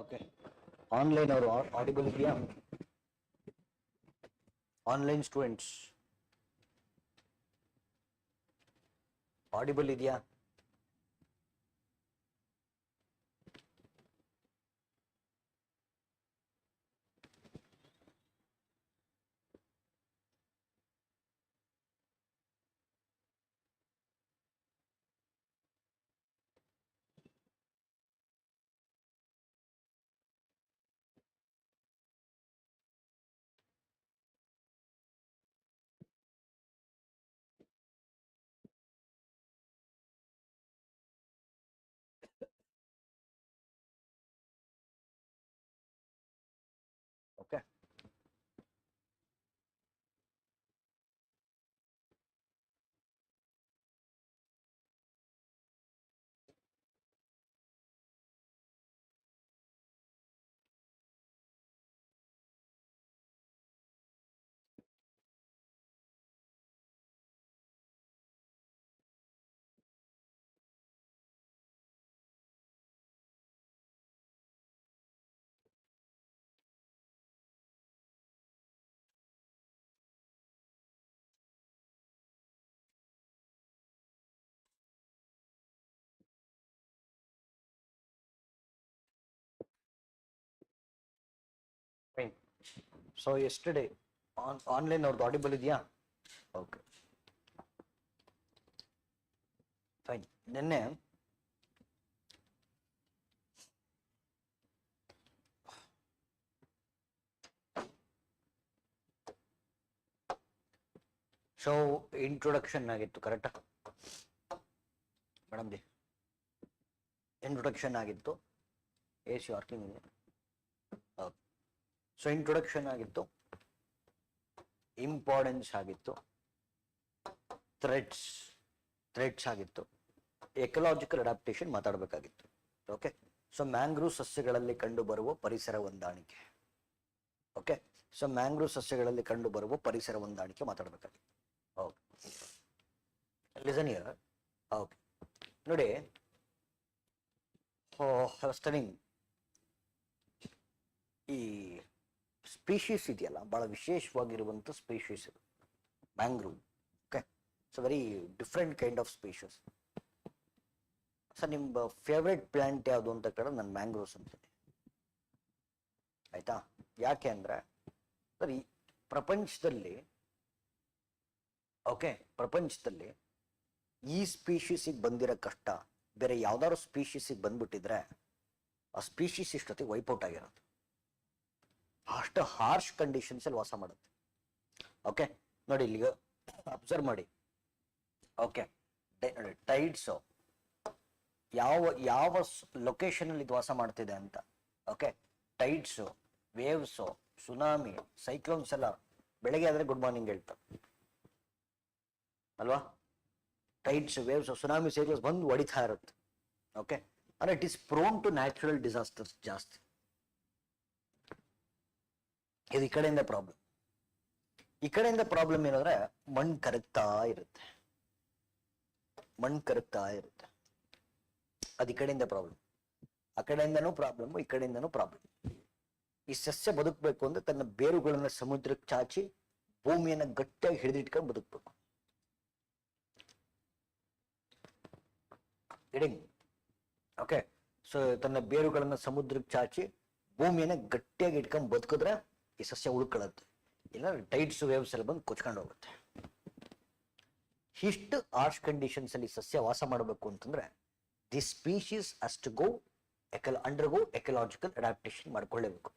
Okay online ಅವರು audible ಇದೆಯಾ? Online students audible ಇದೆಯಾ? Okay fine. So yesterday online ಅವ್ರದ್ದು ಆಡಿಬಲ್ ಇದೆಯಾ? Okay fine. ನಿನ್ನೆ ಸೊ ಇಂಟ್ರೊಡಕ್ಷನ್ ಆಗಿತ್ತು, ಕರೆಕ್ಟಾ ಮೇಡಮ್ ಜಿ? ಇಂಟ್ರೊಡಕ್ಷನ್ ಆಗಿತ್ತು. ಎ ಸಿ ವರ್ಕಿಂಗ್ ಇದೆ. ಓಕೆ. ಸೊ ಇಂಟ್ರೊಡಕ್ಷನ್ ಆಗಿತ್ತು, ಇಂಪಾರ್ಟೆನ್ಸ್ ಆಗಿತ್ತು, ಥ್ರೆಡ್ಸ್ ಆಗಿತ್ತು, ಎಕಲಾಜಿಕಲ್ ಅಡಾಪ್ಟೇಷನ್ ಮಾತಾಡಬೇಕಾಗಿತ್ತು. ಓಕೆ. ಸೊ ಮ್ಯಾಂಗ್ರೋವ್ ಸಸ್ಯಗಳಲ್ಲಿ ಕಂಡು ಬರುವ ಪರಿಸರ ಹೊಂದಾಣಿಕೆ. ಓಕೆ. ಸೊ ಮ್ಯಾಂಗ್ರೋವ್ ಸಸ್ಯಗಳಲ್ಲಿ ಕಂಡು ಬರುವ ಪರಿಸರ ಹೊಂದಾಣಿಕೆ ಮಾತಾಡಬೇಕಾಗಿತ್ತು. Okay, listen here. ಓಕೆ, ನೋಡಿ, ಸ್ಟಡಿಂಗ್ ಈ ಸ್ಪೀಶೀಸ್ ಇದೆಯಲ್ಲ, ಬಹಳ ವಿಶೇಷವಾಗಿರುವಂಥ ಸ್ಪೀಶೀಸ್ ಇದು mangrove. Okay. So very different kind of species. Sir ನಿಮ್ಮ ಫೇವ್ರೆಟ್ ಪ್ಲಾಂಟ್ ಯಾವುದು ಅಂತ ಕೇಳಿದ್ರೆ ನಾನು ಮ್ಯಾಂಗ್ರೋವ್ಸ್ ಅಂತೀನಿ. ಆಯ್ತಾ? ಯಾಕೆ ಅಂದ್ರೆ ಸರ್ ಈ ಪ್ರಪಂಚದಲ್ಲಿ, ಓಕೆ, ಪ್ರಪಂಚದಲ್ಲಿ ಈ ಸ್ಪೀಶೀಸಿಗೆ ಬಂದಿರೋ ಕಷ್ಟ ಬೇರೆ ಯಾವ್ದಾದ್ರು ಸ್ಪೀಶೀಸಿಗೆ ಬಂದ್ಬಿಟ್ಟಿದ್ರೆ ಆ ಸ್ಪೀಶೀಸ್ ಇಷ್ಟೊತ್ತಿಗೆ ವೈಪೌಟ್ ಆಗಿರೋದು. ಅಷ್ಟು ಹಾರ್ಶ್ ಕಂಡೀಷನ್ಸ್ ಅಲ್ಲಿ ವಾಸ ಮಾಡುತ್ತೆ. ಓಕೆ, ನೋಡಿ ಇಲ್ಲಿಗ ಅಬ್ಸರ್ವ್ ಮಾಡಿ. ಓಕೆ, ನೋಡಿ ಟೈಡ್ಸ್ ಯಾವ ಯಾವ ಲೊಕೇಶನ್ ಅಲ್ಲಿ ಇದು ವಾಸ ಮಾಡ್ತಿದೆ ಅಂತ. Okay, tides, waves, tsunami, cyclones ಎಲ್ಲ ಬೆಳಗ್ಗೆ ಆದ್ರೆ ಗುಡ್ ಮಾರ್ನಿಂಗ್ ಹೇಳ್ತಾರೆ ಅಲ್ವಾ? ಟೈಡ್ಸ್, ವೇವ್ಸ್, ಸುನಾಮಿ, ಸೈಕ್ಲೋನ್ಸ್ ಬಂದು ಹೊಡಿತಾ ಇರುತ್ತೆ. ಓಕೆ, ಅಂದ್ರೆ it is prone to natural disasters ಜಾಸ್ತಿ. ಇದು ಈ ಕಡೆಯಿಂದ ಪ್ರಾಬ್ಲಮ್. ಈ ಕಡೆಯಿಂದ ಪ್ರಾಬ್ಲಮ್ ಏನಂದ್ರೆ ಮಣ್ಣು ಕರಗ್ತಾ ಇರುತ್ತೆ, ಅದು ಈ ಕಡೆಯಿಂದ ಪ್ರಾಬ್ಲಮ್. ಆ ಕಡೆಯಿಂದನೂ ಪ್ರಾಬ್ಲಮ್, ಈ ಕಡೆಯಿಂದನೂ ಪ್ರಾಬ್ಲಮ್. ಈ ಸಸ್ಯ ಬದುಕಬೇಕು ಅಂದ್ರೆ ತನ್ನ ಬೇರುಗಳನ್ನ ಸಮುದ್ರಕ್ಕೆ ಚಾಚಿ ಭೂಮಿಯನ್ನ ಗಟ್ಟಿಯಾಗಿ ಹಿಡಿದಿಟ್ಕೊಂಡು ಬದುಕಬೇಕು. ಓಕೆ, ಸೊ ತನ್ನ ಬೇರುಗಳನ್ನ ಸಮುದ್ರಕ್ಕೆ ಚಾಚಿ ಭೂಮಿಯನ್ನ ಗಟ್ಟಿಯಾಗಿ ಇಟ್ಕೊಂಡು ಬದುಕಿದ್ರೆ ಈ ಸಸ್ಯ ಉಳ್ಕೊಳ್ಳುತ್ತೆ. ಇಲ್ಲ ಟೈಡ್ಸ್, ವೇವ್ಸ್ ಎಲ್ಲ ಬಂದು ಕೊಚ್ಕೊಂಡು ಹೋಗುತ್ತೆ. ಇಷ್ಟು ಹಾರ್ಶ್ ಕಂಡೀಷನ್ಸ್ ಅಲ್ಲಿ ಸಸ್ಯ ವಾಸ ಮಾಡಬೇಕು ಅಂತಂದ್ರೆ the species has to go undergo ecological adaptation ಮಾಡ್ಕೊಳ್ಳೇಬೇಕು.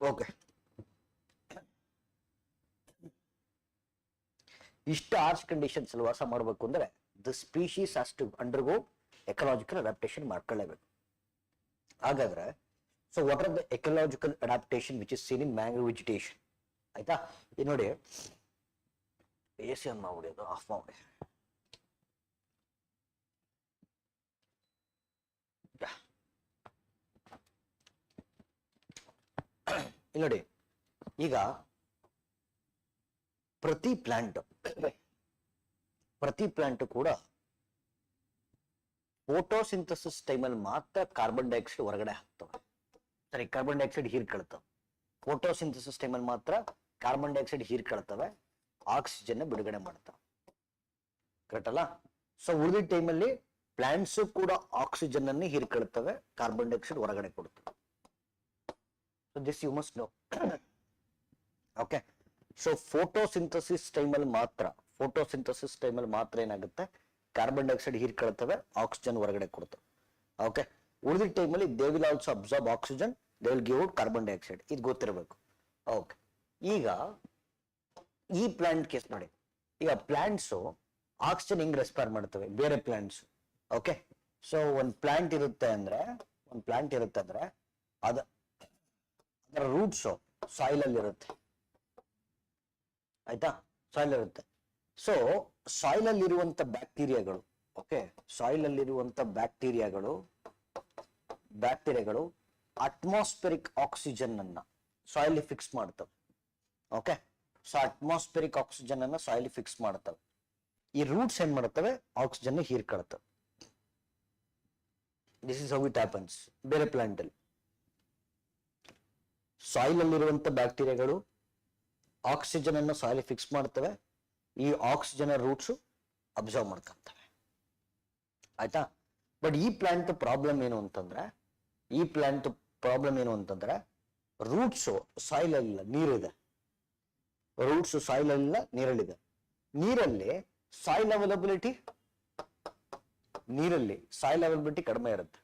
ಓಕೆ, ಇಷ್ಟು ಹಾರ್ಶ್ ಕಂಡೀಷನ್ಸ್ ಅಲ್ಲಿ ವಾಸ ಮಾಡಬೇಕು ಅಂದ್ರೆ the species has to undergo ecological adaptation ಮಾಡ್ಕೊಳ್ಳೇಬೇಕು. ಹಾಗಾದ್ರೆ so what are the ecological adaptation which is seen in mangrove vegetation. ಆಯ್ತಾ, ಇದು ನೋಡಿ ಎ ಸಿ ಅನ್ನು ಮಾಡ್ಬಿಡಿ, ಅದು ಆಫ್ ಮಾಡಿ. ಇಲ್ಲಿ ನೋಡಿ, ಈಗ ಪ್ರತಿ ಪ್ಲಾಂಟ್ ಕೂಡ ಫೋಟೋಸಿಂಥಸಿಸ್ ಟೈಮಲ್ಲಿ ಮಾತ್ರ ಕಾರ್ಬನ್ ಡೈಆಕ್ಸೈಡ್ ಹೊರಗಡೆ ಹಾಕ್ತವೆ. ಸರಿ, ಕಾರ್ಬನ್ ಡೈಆಕ್ಸೈಡ್ ಹೀರ್ಕೊಳ್ತವೆ. ಫೋಟೋಸಿಂಥಸಿಸ್ ಟೈಮಲ್ಲಿ ಮಾತ್ರ ಕಾರ್ಬನ್ ಡೈಆಕ್ಸೈಡ್ ಹೀರ್ಕೊಳ್ತವೆ, ಆಕ್ಸಿಜನ್ ಬಿಡುಗಡೆ ಮಾಡ್ತವೆ. ಕರೆಕ್ಟ್ ಅಲ್ಲ? ಸೊ ಉಳಿದ ಟೈಮಲ್ಲಿ ಪ್ಲಾಂಟ್ಸ್ ಕೂಡ ಆಕ್ಸಿಜನ್ ಅನ್ನು ಹೀರ್ಕೊಳ್ತವೆ, ಕಾರ್ಬನ್ ಡೈಆಕ್ಸೈಡ್ ಹೊರಗಡೆ ಕೊಡ್ತವೆ. So this you must know. Okay, so photosynthesis ಟೈಮಲ್ಲಿ ಮಾತ್ರ ಏನಾಗುತ್ತೆ, ಕಾರ್ಬನ್ ಡೈಆಕ್ಸೈಡ್ ಹೀರ್ಕೊಳ್ತವೆ, ಆಕ್ಸಿಜನ್ ಹೊರಗಡೆ ಕೊಡ್ತವೆ. ಓಕೆ, ಉಳಿದ ಟೈಮಲ್ಲಿ they will also absorb oxygen, they will give out carbon dioxide. ಇದು ಗೊತ್ತಿರಬೇಕು. ಓಕೆ, ಈಗ ಈ ಪ್ಲಾಂಟ್ ಕೇಸ್ ನೋಡಿ, ಈಗ ಪ್ಲಾಂಟ್ಸ್ ಆಕ್ಸಿಜನ್ ಹೆಂಗ್ ರೆಸ್ಪೈರ್ ಮಾಡ್ತವೆ ಬೇರೆ ಪ್ಲಾಂಟ್ಸ್. ಓಕೆ, ಸೊ ಒಂದು ಪ್ಲಾಂಟ್ ಇರುತ್ತೆ ಅಂದ್ರೆ ಅದರ ರೂಟ್ಸ್ ಸಾಯಿಲ್ ಅಲ್ಲಿ ಇರುತ್ತೆ. ಆಯ್ತಾ, ಸಾಯಿಲ್ ಇರುತ್ತೆ. ಸೊ ಸಾಯಿಲ್ ಅಲ್ಲಿರುವಂತ ಬ್ಯಾಕ್ಟೀರಿಯಾಗಳು, ಓಕೆ, ಸಾಯಿಲ್ ಅಲ್ಲಿರುವಂತ ಬ್ಯಾಕ್ಟೀರಿಯಾಗಳು ಅಟ್ಮಾಸ್ಫಿರಿಕ್ ಆಕ್ಸಿಜನ್ ಅನ್ನ ಸಾಯಿಲ್ ಫಿಕ್ಸ್ ಮಾಡ್ತವೆ. ಓಕೆ, ಸೊ ಅಟ್ಮಾಸ್ಫಿರಿಕ್ ಆಕ್ಸಿಜನ್ ಅನ್ನ ಸಾಯಿಲ್ ಫಿಕ್ಸ್ ಮಾಡ್ತವೆ. ಈ ರೂಟ್ಸ್ ಏನ್ ಮಾಡ್ತವೆ, ಆಕ್ಸಿಜನ್ ಹೀರ್ಕೊಳ್ತವೆ. This is how it happens. ಬೇರೆ ಪ್ಲಾಂಟ್ ಅಲ್ಲಿ ಸಾಯಿಲ್ ಅಲ್ಲಿರುವಂತ ಬ್ಯಾಕ್ಟೀರಿಯಾಗಳು ಆಕ್ಸಿಜನ್ ಅನ್ನು ಸಾಯಿಲ್ ಫಿಕ್ಸ್ ಮಾಡ್ತವೆ, ಈ ಆಕ್ಸಿಜನ್ ರೂಟ್ಸ್ ಅಬ್ಸರ್ವ್ ಮಾಡ್ಕೊಂತವೆ. ಆಯ್ತಾ, ಬಟ್ ಈ ಪ್ಲಾಂಟ್ ಪ್ರಾಬ್ಲಮ್ ಏನು ಅಂತಂದ್ರೆ ರೂಟ್ಸ್ ಸಾಯಿಲ್ ಅಲ್ಲಿಲ್ಲ, ನೀರಿದೆ. ರೂಟ್ಸ್ ಸಾಯಿಲ್ ಅಲ್ಲಿಲ್ಲ, ನೀರಲ್ಲಿದೆ. ನೀರಲ್ಲಿ ಸಾಯಿಲ್ ಅವೈಲಬಿಲಿಟಿ ಕಡಿಮೆ ಇರುತ್ತೆ.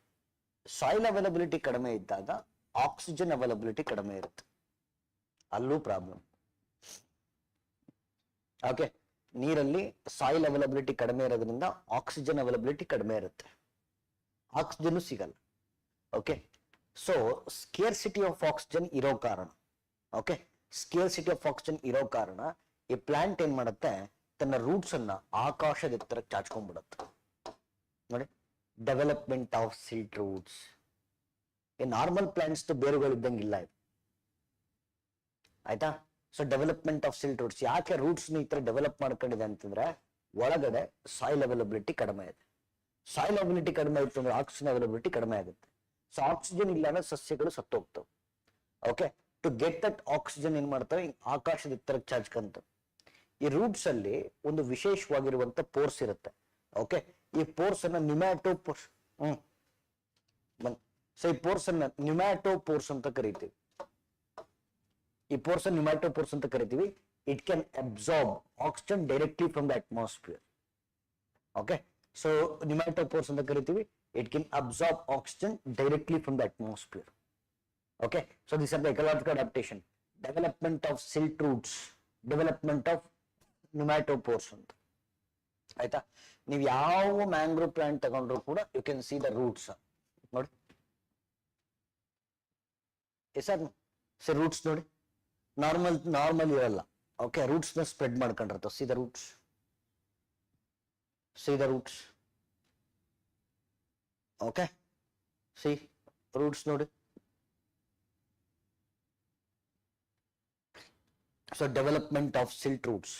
ಸಾಯಿಲ್ ಅವೈಲಬಿಲಿಟಿ ಕಡಿಮೆ ಇದ್ದಾಗ ಆಕ್ಸಿಜನ್ ಅವೈಲಬಿಲಿಟಿ ಕಡಿಮೆ ಇರುತ್ತೆ, ಅಲ್ಲೂ ಪ್ರಾಬ್ಲಮ್. ಓಕೆ, ನೀರಲ್ಲಿ ಸಾಯಿಲ್ ಅವೈಲಬಿಲಿಟಿ ಕಡಿಮೆ ಇರೋದ್ರಿಂದ ಆಕ್ಸಿಜನ್ ಅವೈಲಬಿಲಿಟಿ ಕಡಿಮೆ ಇರುತ್ತೆ, ಆಕ್ಸಿಜನ್ ಸಿಗಲ್ಲ. Okay, so scarcity of oxygen ಇರೋ ಕಾರಣ ಈ ಪ್ಲಾಂಟ್ ಏನ್ ಮಾಡುತ್ತೆ, ತನ್ನ ರೂಟ್ಸ್ ಅನ್ನ ಆಕಾಶದ ಎತ್ತರಕ್ಕೆ ಚಾಚ್ಕೊಂಡ್ಬಿಡುತ್ತೆ. ನೋಡಿ, ಡೆವಲಪ್ಮೆಂಟ್ ಆಫ್ ಸಿಲ್ಟ್ ರೂಟ್ಸ್. ಈ ನಾರ್ಮಲ್ ಪ್ಲಾಂಟ್ಸ್ ಬೇರುಗಳಿದ್ದಂಗಿಲ್ಲ ಇದು. ಆಯ್ತಾ, so development of silt roots. ಯಾಕೆ ರೂಟ್ಸ್ ಈ ತರ ಡೆವಲಪ್ ಮಾಡ್ಕೊಂಡಿದೆ ಅಂತಂದ್ರೆ ಒಳಗಡೆ ಸಾಯಿಲ್ ಅವೈಲಬಿಲಿಟಿ ಕಡಿಮೆ ಇದೆ. ಸಾಯಿಲ್ ಅವೈಲಬಿಲಿಟಿ ಕಡಿಮೆ ಇತ್ತು ಅಂದ್ರೆ ಆಕ್ಸಿಜನ್ ಅವೈಲಬಿಲಿಟಿ ಕಡಿಮೆ ಆಗುತ್ತೆ. ಸೊ ಆಕ್ಸಿಜನ್ ಇಲ್ಲ ಅಂದ್ರೆ ಸಸ್ಯಗಳು ಸತ್ತೋಗ್ತವೆ. Okay, to get that oxygen ಏನ್ ಮಾಡ್ತವೆ, ಆಕಾಶದ ಎತ್ತರಕ್ಕೆ ಚಾಚ್ಕೊಂತವೆ. ಈ ರೂಟ್ಸ್ ಅಲ್ಲಿ ಒಂದು ವಿಶೇಷವಾಗಿರುವಂತ ಪೋರ್ಸ್ ಇರುತ್ತೆ. ಓಕೆ, ಈ ಪೋರ್ಸ್ ಅನ್ನ ನ್ಯೂಮ್ಯಾಟೋಪೋರ್ಸ್ ಸೊ ಈ ಪೋರ್ಸ್ ಅನ್ನ ನ್ಯೂಮ್ಯಾಟೋಪೋರ್ಸ್ ಅಂತ ಕರಿತೀವಿ. It can absorb oxygen directly from the atmosphere. Okay, so pneumatophores ಅಂತ ಕರಿತೀವಿ. It can absorb oxygen directly from the atmosphere. Okay, so these are the ecological adaptation. Development of silt roots, development of pneumatophores ಅಂತ. ಆಯ್ತಾ, ನೀವು ಯಾವ mangrove plant ತಗೊಂಡ್ರು ಕೂಡ you can see the roots. ನೋಡಿ sir, roots ನೋಡಿ normal ಇರಲ್ಲ. Okay, roots ನ ಸ್ಪ್ರೆಡ್ ಮಾಡ್ಕೊಂಡಿರ್ತಾವ. See the roots. Okay, see roots ನೋಡಿ. So development of silt roots.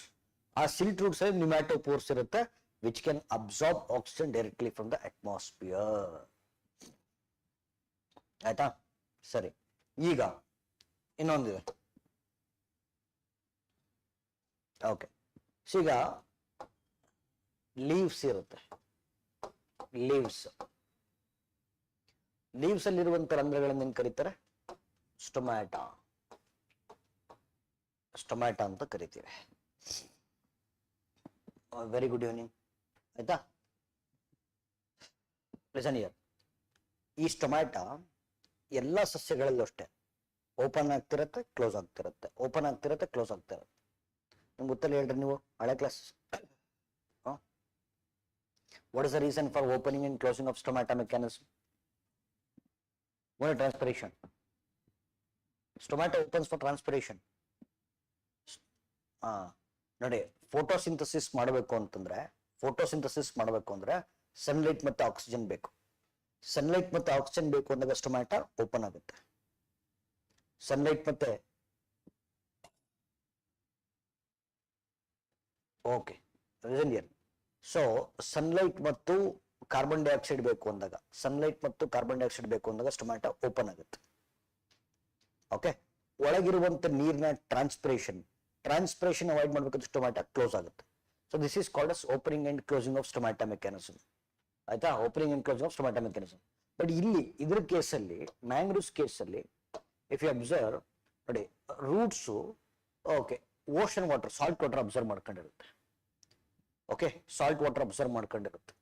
ಆ ಸಿಲ್ಟ್ ರೂಟ್ಸ್ ಅಲ್ಲಿ ನ್ಯೂಮ್ಯಾಟೋಪೋರ್ಸ್ ಇರುತ್ತೆ, which can absorb oxygen directly from the atmosphere. ಆಯ್ತಾ, ಸರಿ. ಈಗ ಇನ್ನೊಂದಿದೆ. ಓಕೆ, ಈಗ ಲೀವ್ಸ್ ಇರುತ್ತೆ. ಲೀವ್ಸ್ ಅಲ್ಲಿರುವಂತ ರಂಧ್ರಗಳನ್ನು ಏನ್ ಕರೀತಾರೆ, ಸ್ಟೊಮ್ಯಾಟಾ ಅಂತ ಕರಿತೀವಿ. Very good evening. ಆಯ್ತಾ, ಲಿಸನ್ ಹಿಯರ್. ಈ ಸ್ಟೊಮ್ಯಾಟಾ ಎಲ್ಲ ಸಸ್ಯಗಳಲ್ಲೂ ಅಷ್ಟೇ ಓಪನ್ ಆಗ್ತಿರತ್ತೆ, ಕ್ಲೋಸ್ ಆಗ್ತಿರತ್ತೆ, ಓಪನ್ ಆಗ್ತಿರತ್ತೆ, ಕ್ಲೋಸ್ ಆಗ್ತಿರತ್ತೆ. ನಿಮ್ಗೆ ಗೊತ್ತಲ್ಲ, ಹೇಳ್ರಿ ನೀವು ಹಳೆ class. What is the reason for opening and closing of stomata mechanism? Transpiration. Stomata opens for transpiration. ನೋಡಿ, ಫೋಟೋಸಿಂಥಸಿಸ್ ಮಾಡಬೇಕು ಅಂದ್ರೆ ಸನ್ಲೈಟ್ ಮತ್ತೆ ಆಕ್ಸಿಜನ್ ಬೇಕು. ಸನ್ಲೈಟ್ ಮತ್ತೆ ಆಕ್ಸಿಜನ್ ಬೇಕು ಅಂದಾಗ ಸ್ಟೊಮ್ಯಾಟ ಓಪನ್ ಆಗುತ್ತೆ. ಸನ್ಲೈಟ್ ಮತ್ತೆ ಓಕೆ ಸೊ ಸನ್ಲೈಟ್ ಮತ್ತು ಕಾರ್ಬನ್ ಡೈಆಕ್ಸೈಡ್ ಬೇಕು ಅಂದಾಗ ಸ್ಟೊಮ್ಯಾಟ ಓಪನ್ ಆಗುತ್ತೆ. ಓಕೆ, ಒಳಗಿರುವಂತ ನೀರಿನ ಟ್ರಾನ್ಸ್ಪಿರೇಷನ್ ಅವಾಯ್ಡ್ ಮಾಡಬೇಕಂದ್ರೆ ಸ್ಟೊಮ್ಯಾಟ ಕ್ಲೋಸ್ ಆಗುತ್ತೆ. So this is called as opening and closing of stomata mechanism. ಆಯ್ತಾ, opening and closing of stomata mechanism. But ಇಲ್ಲಿ ಇದ್ರ ಕೇಸಲ್ಲಿ, ಮ್ಯಾಂಗ್ರೋವ್ಸ್ ಕೇಸಲ್ಲಿ ಇಫ್ ಯು ಅಬ್ಸರ್ವ್ ನೋಡಿ, roots okay ocean water, salt water observe ಮಾಡ್ಕೊಂಡಿರುತ್ತೆ. Okay, salt water observe ಮಾಡ್ಕೊಂಡಿರುತ್ತೆ.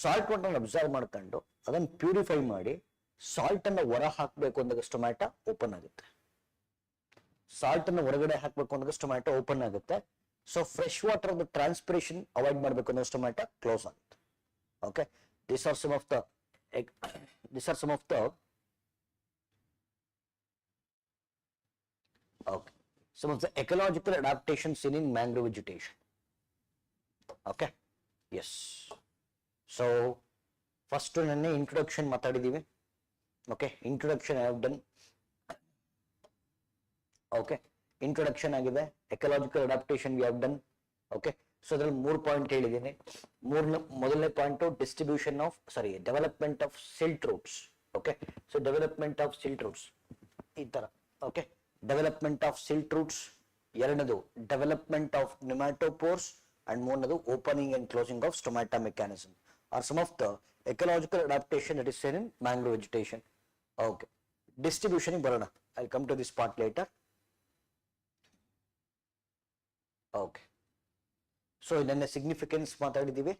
Salt water observe ಮಾಡ್ಕೊಂಡು ಅದನ್ನು purify ಮಾಡಿ ಸಾಲ್ಟ್ ಅನ್ನ ಹೊರ ಹಾಕಬೇಕು ಅಂದಾಗ ಸ್ಟೊಮ್ಯಾಟ ಓಪನ್ ಆಗುತ್ತೆ. ಸಾಲ್ಟ್ ಅನ್ನ ಹೊರಗಡೆ ಹಾಕಬೇಕು ಅಂದಾಗ ಸ್ಟೊಮ್ಯಾಟ ಓಪನ್ ಆಗುತ್ತೆ. So fresh water transpiration avoid ಮಾಡಬೇಕು ಅಂದ್ರೆ ಸ್ಟೊಮ್ಯಾಟ ಕ್ಲೋಸ್ ಆಗುತ್ತೆ. Okay, these are some of the ecological adaptations seen in mangrove vegetation. Okay, yes. So first one introduction ಮಾತಾಡಿದೀವಿ. Okay, introduction I have done. Okay, introduction ಆಗಿದೆ. Ecological adaptation we have done. Okay, so ಅದರಲ್ಲಿ 3 point ಹೇಳಿದ್ದೀನಿ. ಮೊದಲನೇ point development of silt roots. Okay, so development of silt roots ಈ ತರ. Okay, development of silt roots. ಎರಡನೇದು development of pneumatophores and ಮೂರನೇದು opening and closing of stomata mechanism are some of the ecological adaptation that is seen in mangrove vegetation. Okay, distribution ಬರೋಣ. I'll come to this part later. Okay, so ಇದನ್ನ significance ಮಾತಾಡಿದೀವಿ.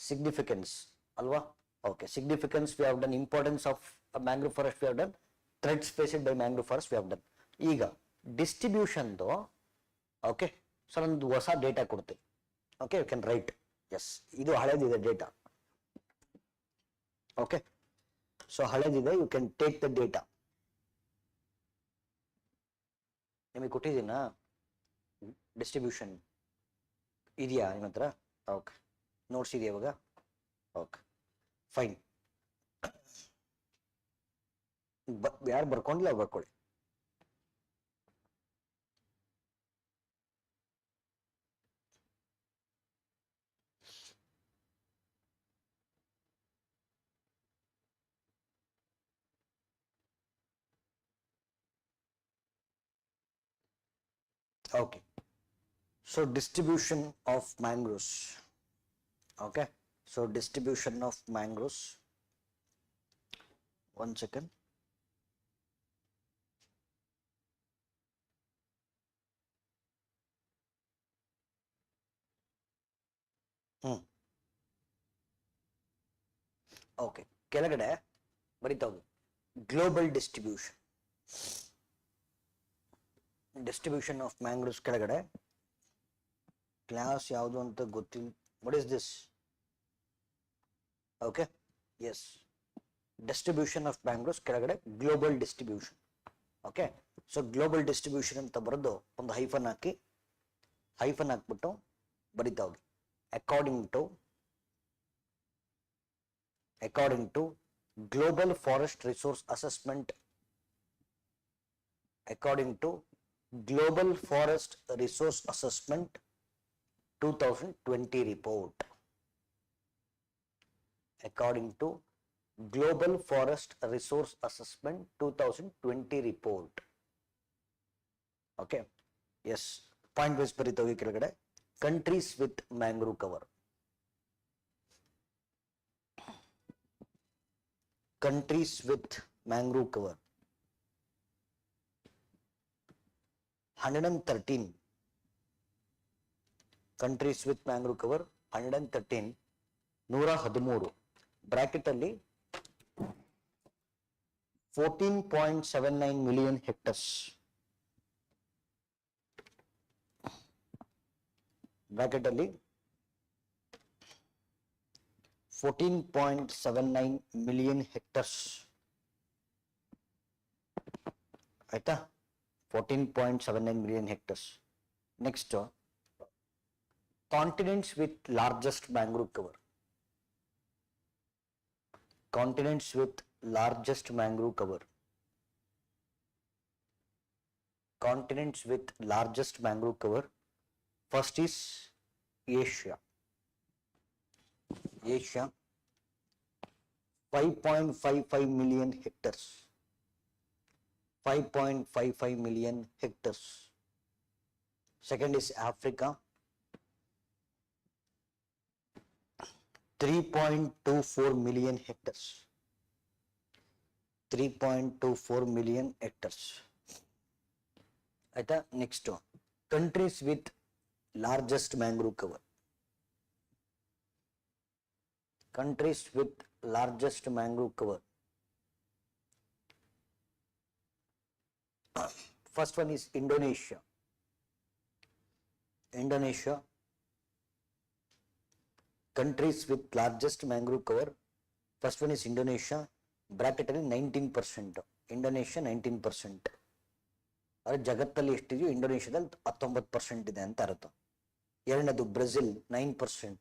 Significance ಅಲ್ವಾ? Okay, significance we have done. Importance of a mangrove forest we have done. Threats faced by mangrove forest we have done. ಈಗ distribution okay, so ಒಂದು ಹೊಸ data ಕೊಡ್ತೀನಿ. Okay, you can write. Yes, ಇದು ಹಳೇದಿದೆ data. Okay, so ಹಳೇದಿದೆ, you can take the data. ನಿಮಗೆ ಕೊಟ್ಟಿದ್ದೀನಾ distribution? ಇದೆಯಾ ನಿಮ್ಮ ಹತ್ರ? ಓಕೆ, ನೋಟ್ಸ್ ಇದೆಯಾ ಇವಾಗ? Okay, fine. ಯಾರು ಬರ್ಕೊಂಡಿಲ್ಲ ಬರ್ಕೊಳ್ಳಿ. Okay, so distribution of mangroves. Okay, so distribution of mangroves. One second. Okay, ಕೆಳಗಡೆ ಬರಿತಾ ಹೋಗಿ. ಗ್ಲೋಬಲ್ ಡಿಸ್ಟ್ರಿಬ್ಯೂಷನ್ ಆಫ್ ಮ್ಯಾಂಗ್ರೋವ್ಸ್ ಕೆಳಗಡೆ ಕ್ಲಾಸ್ ಯಾವುದು ಅಂತ ಗೊತ್ತಿಲ್ಲ. What is this? Okay, yes, distribution of mangroves ಕೆಳಗಡೆ global distribution. Okay, so global distribution ಅಂತ ಬರೆದು ಒಂದು ಹೈಫನ್ ಹಾಕ್ಬಿಟ್ಟು ಬರಿತಾ ಹೋಗಿ. According to global forest resource assessment, according to Global Forest Resource Assessment 2020 report. According to Global Forest Resource Assessment 2020 report. Okay, yes, point wise ಬರೀತಾ ಹೋಗಿ ಕೆಳಗಡೆ. Countries with mangrove cover. Countries with mangrove cover. 113 countries with mangrove cover. 113 113 bracket ಅಲ್ಲಿ 14.79 million hectares. Bracket ಅಲ್ಲಿ 14.79 million hectares. ಆಯ್ತಾ 14.79 million hectares. Next, continents with largest mangrove cover. Continents with largest mangrove cover. Continents with largest mangrove cover. First is Asia. Asia, 5.55 million hectares. 5.55 million hectares. Second is Africa, 3.24 million hectares. 3.24 million hectares. Aita, next one, countries with largest mangrove cover. Countries with largest mangrove cover. First one is Indonesia. Indonesia, countries with largest mangrove cover. First one is Indonesia, bracket ಅಲ್ಲಿ 19%. Indonesia 19%. ಆದರೆ ಜಗತ್ತಲ್ಲಿ ಎಷ್ಟಿದೆಯೋ ಇಂಡೋನೇಷ್ಯಾದಲ್ಲಿ 19% ಇದೆ ಅಂತ ಅರ್ಥ. ಎರಡನೇದು Brazil 9%.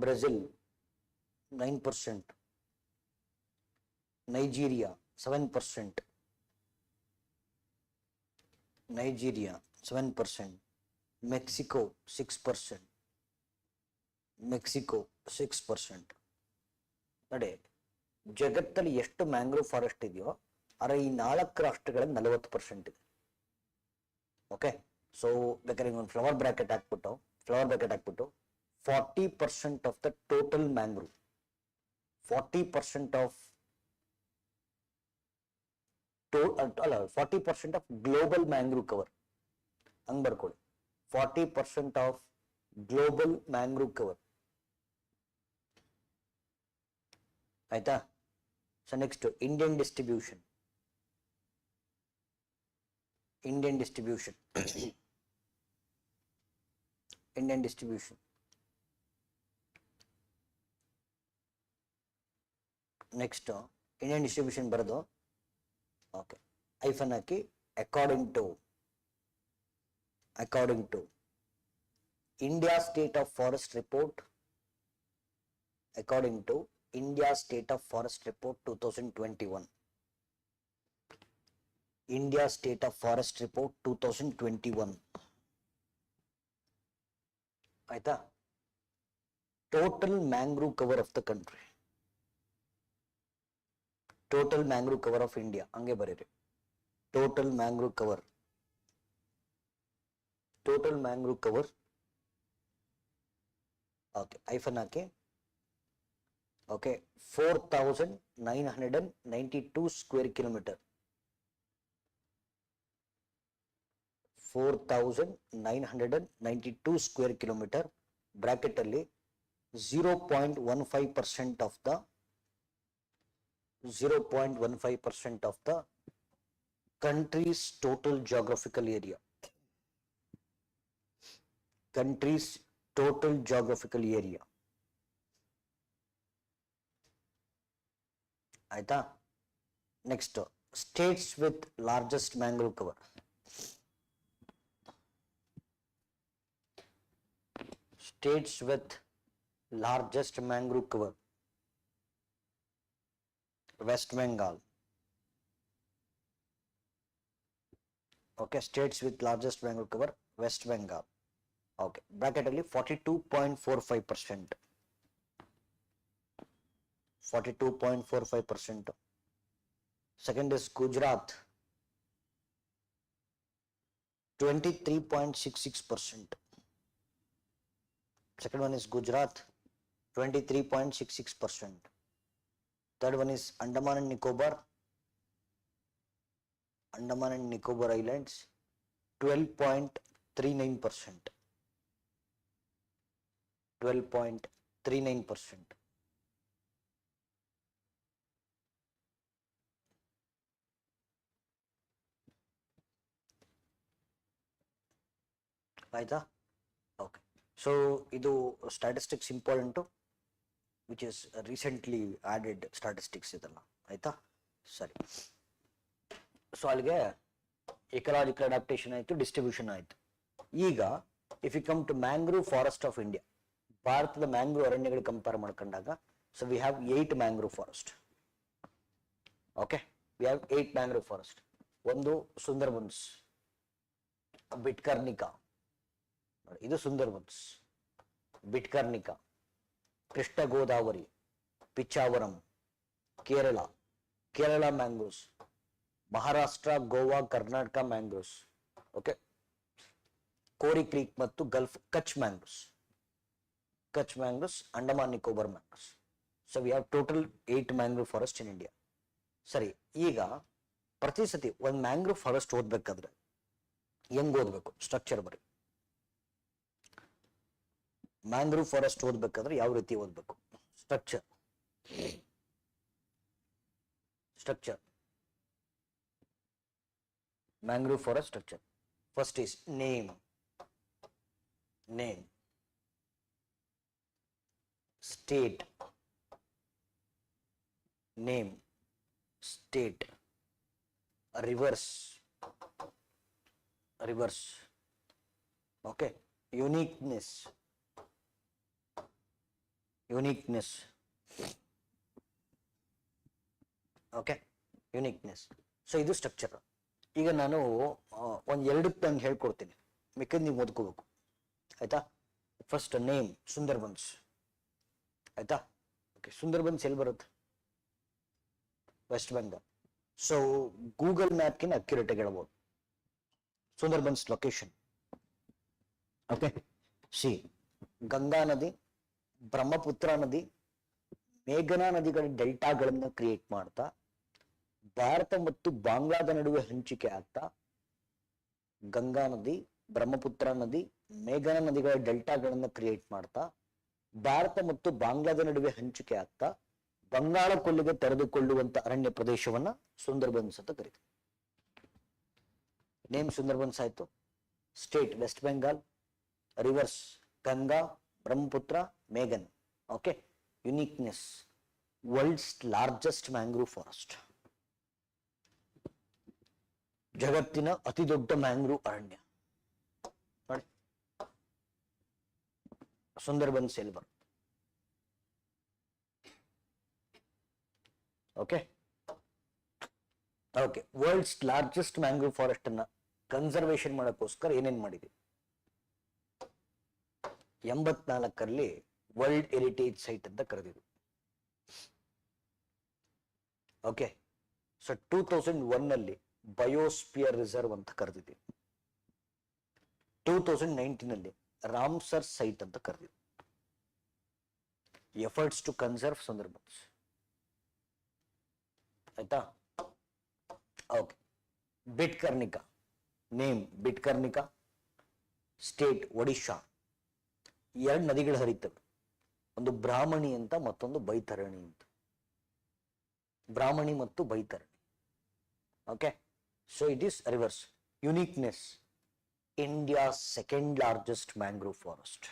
Brazil 9%, Nigeria 7%, Nigeria 7%, Mexico 6%, Mexico 6%. ನೋಡಿ, ಜಗತ್ತಲ್ಲಿ ಎಷ್ಟು ಮ್ಯಾಂಗ್ರೋವ್ ಫಾರೆಸ್ಟ್ ಇದೆಯೋ ಆದರೆ ಈ 4 ರಾಷ್ಟ್ರಗಳಲ್ಲಿ 40% ಇದೆ. ಓಕೆ, ಸೊ ಬೇಕಾದ್ರೆ ಒಂದು ಫ್ಲವರ್ ಬ್ರಾಕೆಟ್ ಹಾಕ್ಬಿಟ್ಟು 40% of the total mangrove, 40% of 40% of global mangrove cover ಹಂಗ್ ಬರ್ಕೊಳ್ಳಿ. 40% of global mangrove cover. ಆಯ್ತಾ? So next Indian distribution. Indian distribution. Indian distribution. Next, Indian distribution ಬರೋದು. ಓಕೆ, ಐಫನ್ ಹಾಕಿ according to India State of Forest Report, according to India State of Forest Report 2021. India State of Forest Report 2021. ಆಯ್ತಾ? Total mangrove cover of the country. Total mangrove cover of India. ಹಂಗೆ ಬರೀರಿ. Total mangrove cover. Total mangrove cover. Okay, ಐಫನ್ ಹಾಕಿ. Okay, 4,992 square kilometer. 4,992 square kilometer. Bracket ಅಲ್ಲಿ 0.15% of the 0.15% of the country's total geographical area. Country's total geographical area. ಆಯ್ತಾ? Next, states with largest mangrove cover. States with largest mangrove cover. West Bengal. Okay, states with largest mangrove cover, West Bengal. Okay, bracket ಅಲ್ಲಿ 42.45%. 42.45%. Second is Gujarat, 23.66%. Second one is Gujarat, 23.66%. Third one is Andaman and Nicobar. Andaman and Nicobar Islands, 12.39%. 12.39%. ಆಯ್ತಾ? Okay, so ಇದು statistics important, which is recently added statistics ಇದೆಲ್ಲ, ಆಯ್ತಾ? ಸರಿ. So ಅಲ್ಲಿಗೆ ecological adaptation ಆಯಿತು, distribution ಆಯಿತು. ಈಗ if you come to mangrove forest of India, ಭಾರತದ ಮ್ಯಾಂಗ್ರೂವ್ ಅರಣ್ಯಗಳು ಕಂಪೇರ್ ಮಾಡ್ಕೊಂಡಾಗ, so we have 8 mangrove forest. Okay, we have 8 mangrove forest. ಒಂದು ಸುಂದರ್ಬನ್ಸ್, ಬಿಟ್ಕರ್ನಿಕಾ, ಇದು Sundarbans, Bhitarkanika, Krishna Godavari, Pichavaram, Kerala mangroves, Maharashtra, Goa, Karnataka mangroves. Okay, Kori creek ಮತ್ತು gulf Kutch mangroves, Andaman Nicobar mangroves. So we have total 8 mangrove forest in India. ಸರಿ, ಈಗ ಪ್ರತಿ ಸತಿ ಒಂದು ಮ್ಯಾಂಗ್ರೋವ್ ಫಾರೆಸ್ಟ್ ಓದ್ಬೇಕಾದ್ರೆ ಹೆಂಗ್ ಓದ್ಬೇಕು? ಸ್ಟ್ರಕ್ಚರ್ ಬರೀ. ಮ್ಯಾಂಗ್ರೋವ್ ಫಾರೆಸ್ಟ್ ಓದ್ಬೇಕಾದ್ರೆ ಯಾವ ರೀತಿ ಓದ್ಬೇಕು? Structure mangrove forest structure. First is name, state, rivers, okay, uniqueness, okay, uniqueness. So ಇದು ಸ್ಟ್ರಕ್ಚರ್. ಈಗ ನಾನು ಒಂದು ಎರಡಕ್ಕೆ ನಂಗೆ ಹೇಳ್ಕೊಡ್ತೀನಿ, ಮಿಕ್ಕದ್ ನೀವು ಓದ್ಕೋಬೇಕು, ಆಯ್ತಾ? ಫಸ್ಟ್ ನೇಮ್, ಸುಂದರ್ಬನ್ಸ್, ಆಯ್ತಾ? ಓಕೆ, ಸುಂದರ್ಬನ್ಸ್ ಎಲ್ಲಿ ಬರುತ್ತೆ? ವೆಸ್ಟ್ ಬೆಂಗಾಲ್. ಸೊ ಗೂಗಲ್ ಮ್ಯಾಪ್ಗಿನ ಅಕ್ಯುರೇಟ್ ಆಗಿ ಹೇಳ್ಬೋದು Sundarbans location. Okay, see, Ganga ನದಿ, ಬ್ರಹ್ಮಪುತ್ರ ನದಿ, ಮೇಘನಾ ನದಿಗಳ ಡೆಲ್ಟಾಗಳನ್ನು ಕ್ರಿಯೇಟ್ ಮಾಡ್ತಾ, ಭಾರತ ಮತ್ತು ಬಾಂಗ್ಲಾದ ನಡುವೆ ಹಂಚಿಕೆ ಆಗ್ತಾ, ಗಂಗಾ ನದಿ, ಬ್ರಹ್ಮಪುತ್ರ ನದಿ, ಮೇಘನಾ ನದಿಗಳ ಡೆಲ್ಟಾಗಳನ್ನು ಕ್ರಿಯೇಟ್ ಮಾಡ್ತಾ, ಭಾರತ ಮತ್ತು ಬಾಂಗ್ಲಾದ ನಡುವೆ ಹಂಚಿಕೆ ಆಗ್ತಾ, ಬಂಗಾಳ ಕೊಲ್ಲಿಗೆ ತೆರೆದುಕೊಳ್ಳುವಂತ ಅರಣ್ಯ ಪ್ರದೇಶವನ್ನ ಸುಂದರ್ಬನ್ಸ್ ಅಂತ ಕರೀತೀವಿ. ನೇಮ್ ಸುಂದರ್ಬನ್ಸ್ ಆಯ್ತು. ಸ್ಟೇಟ್ ವೆಸ್ಟ್ ಬೆಂಗಾಲ್, ರಿವರ್ಸ್ ಗಂಗಾ, ಬ್ರಹ್ಮಪುತ್ರ, ಮೇಘನ್. Okay, uniqueness, world's largest mangrove forest, ಜಗತ್ತಿನ ಅತಿ ದೊಡ್ಡ ಮ್ಯಾಂಗ್ರೂವ್ ಅರಣ್ಯ ನೋಡಿ, ಸುಂದರ್ಬನ್ಸ್ ಎಲ್ಲಿ ಬರುತ್ತೆ? Okay, world's largest mangrove forest ಅನ್ನ ಕನ್ಸರ್ವೇಷನ್ ಮಾಡೋಕ್ಕೋಸ್ಕರ ಏನೇನ್ ಮಾಡಿದ್ವಿ? 84ರಲ್ಲಿ ವರ್ಲ್ಡ್ ಹೆರಿಟೇಜ್ ಸೈಟ್ ಅಂತ ಕರೆದಿದ್ವಿ. ಓಕೆ, ಸೊ 2001ನಲ್ಲಿ ಬಯೋಸ್ಪಿಯರ್ ರಿಸರ್ವ್ ಅಂತ ಕರೆದಿದ್ವಿ. 2019ನಲ್ಲಿ ರಾಮ್ಸರ್ ಸೈಟ್ ಅಂತ ಕರೆದಿದ್ವಿ. ಎಫರ್ಟ್ಸ್ ಟು ಕನ್ಸರ್ವ್ ಸುಂದರ್ಬನ್ಸ್, ಆಯ್ತಾ? Okay, Bhitarkanika, name Bhitarkanika, state Odisha. 2 ನದಿಗಳು ಹರಿತವೆ, ಒಂದು ಬ್ರಾಹ್ಮಣಿ ಅಂತ, ಮತ್ತೊಂದು ಬೈತರಣಿ ಅಂತ. ಬ್ರಾಹ್ಮಣಿ ಮತ್ತು Baitarani. Okay, so it is rivers. Uniqueness, India's second largest mangrove forest.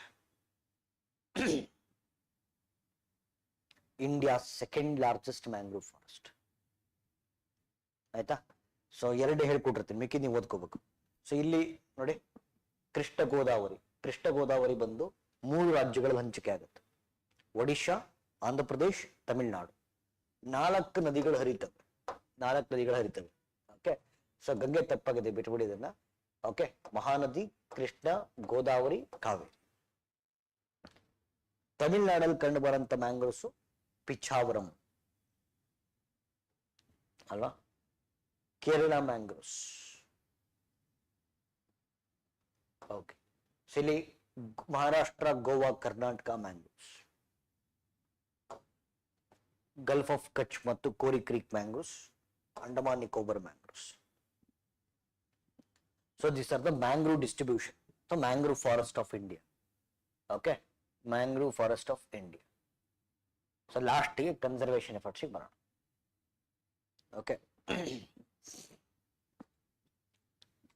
India's second largest mangrove forest, ಆಯ್ತಾ? ಸೊ 2 ಹೇಳ್ಕೊಟ್ಟಿರ್ತೀನಿ, ಮಿಕ್ಕಿ ನೀವು ಓದ್ಕೋಬೇಕು. ಸೊ ಇಲ್ಲಿ ನೋಡಿ, ಕೃಷ್ಣ ಗೋದಾವರಿ ಬಂದು 3 ರಾಜ್ಯಗಳಲ್ಲಿ ಹಂಚಿಕೆ ಆಗುತ್ತೆ: ಒಡಿಶಾ, ಆಂಧ್ರ ಪ್ರದೇಶ್, ತಮಿಳುನಾಡು. 4 ನದಿಗಳು ಹರಿತವೆ. ಓಕೆ, ಸೊ ಗಂಗೆ ತಪ್ಪಾಗಿದೆ, ಬಿಟ್ಬಿಡಿ ಇದನ್ನ. ಓಕೆ, ಮಹಾನದಿ, ಕೃಷ್ಣ, ಗೋದಾವರಿ, ಕಾವೇರಿ. ತಮಿಳುನಾಡಲ್ಲಿ ಕಂಡು ಬರಂತ ಮ್ಯಾಂಗ್ರೋವ್ಸ್ ಪಿಚಾವರಂ ಅಲ್ವಾ? ಕೇರಳ ಮ್ಯಾಂಗ್ರೋವ್ಸ್. ಓಕೆ, ಇಲ್ಲಿ Maharashtra, Goa, Karnataka mangroves. Gulf of Kutch ಮತ್ತು Kori creek mangroves, Andaman Nicobar mangroves. So these are the mangrove distribution. So mangrove forest of India. Okay, mangrove forest of India. So last year conservation efforts ಬರೋಣ. Okay.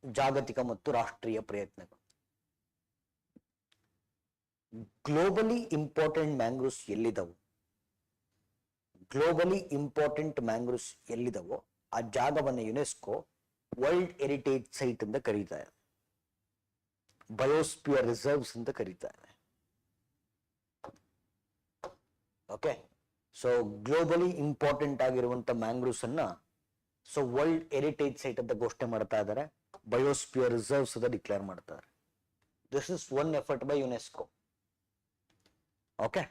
ಜಾಗತಿಕ ಮತ್ತು ರಾಷ್ಟ್ರೀಯ ಪ್ರಯತ್ನಗಳು. Globally important mangroves ಎಲ್ಲಿದಾವು, globally important mangroves ಎಲ್ಲಿದಾವೋ ಆ ಜಾಗವನ್ನು UNESCO world heritage site ಅಂತ ಕರೀತಾರೆ, ಬಯೋಸ್ಪಿಯರ್ ರಿಸರ್ವ್ಸ್ ಅಂತ ಕರೀತಾರೆ. ಓಕೆ, ಸೊ ಗ್ಲೋಬಲಿ ಇಂಪಾರ್ಟೆಂಟ್ ಆಗಿರುವಂತ ಮ್ಯಾಂಗ್ರೋವ್ಸ್ ಅನ್ನ ಸೊ ವರ್ಲ್ಡ್ ಹೆರಿಟೇಜ್ ಸೈಟ್ ಅಂತ ಘೋಷಣೆ ಮಾಡ್ತಾ ಇದ್ದಾರೆ, ಬಯೋಸ್ಪಿಯರ್ ರಿಸರ್ವ್ಸ್ ಅಂತ ಡಿಕ್ಲೇರ್ ಮಾಡ್ತಾರೆ. This is one effort by UNESCO. Okay,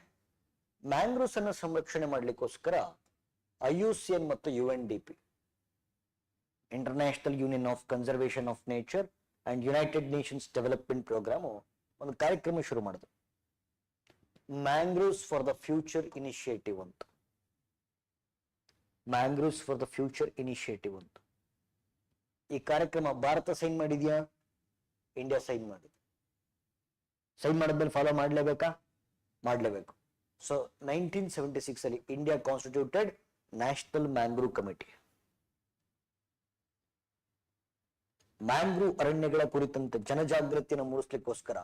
mangroves ಅನ್ನ ಸಂರಕ್ಷಣೆ ಮಾಡಲಿಕ್ಕೋಸ್ಕರ IUCN ಮತ್ತು UNDP, international union of conservation of nature and united nations development programme ಒಂದು ಕಾರ್ಯಕ್ರಮ ಶುರು ಮಾಡಿದ್ರು, mangroves for the future initiative ಅಂತ. Mangroves for the future initiative ಅಂತ. ಈ ಕಾರ್ಯಕ್ರಮ ಭಾರತ ಸೈನ್ ಮಾಡಿದ್ಯಾ, ಇಂಡಿಯಾ ಸೈನ್ ಮಾಡಿದೆ. ಸೈನ್ ಮಾಡಿದ್ಮೇಲೆ ಫಾಲೋ ಮಾಡಲೇಬೇಕಾ, ಮಾಡಲೇಬೇಕು. ಸೊ 1976 ಅಲ್ಲಿ India constituted national mangrove committee. Mangrove ಅರಣ್ಯಗಳ ಕುರಿತಂತೆ ಜನಜಾಗೃತಿಯನ್ನು ಮೂಡಿಸಲಿಕ್ಕೋಸ್ಕರ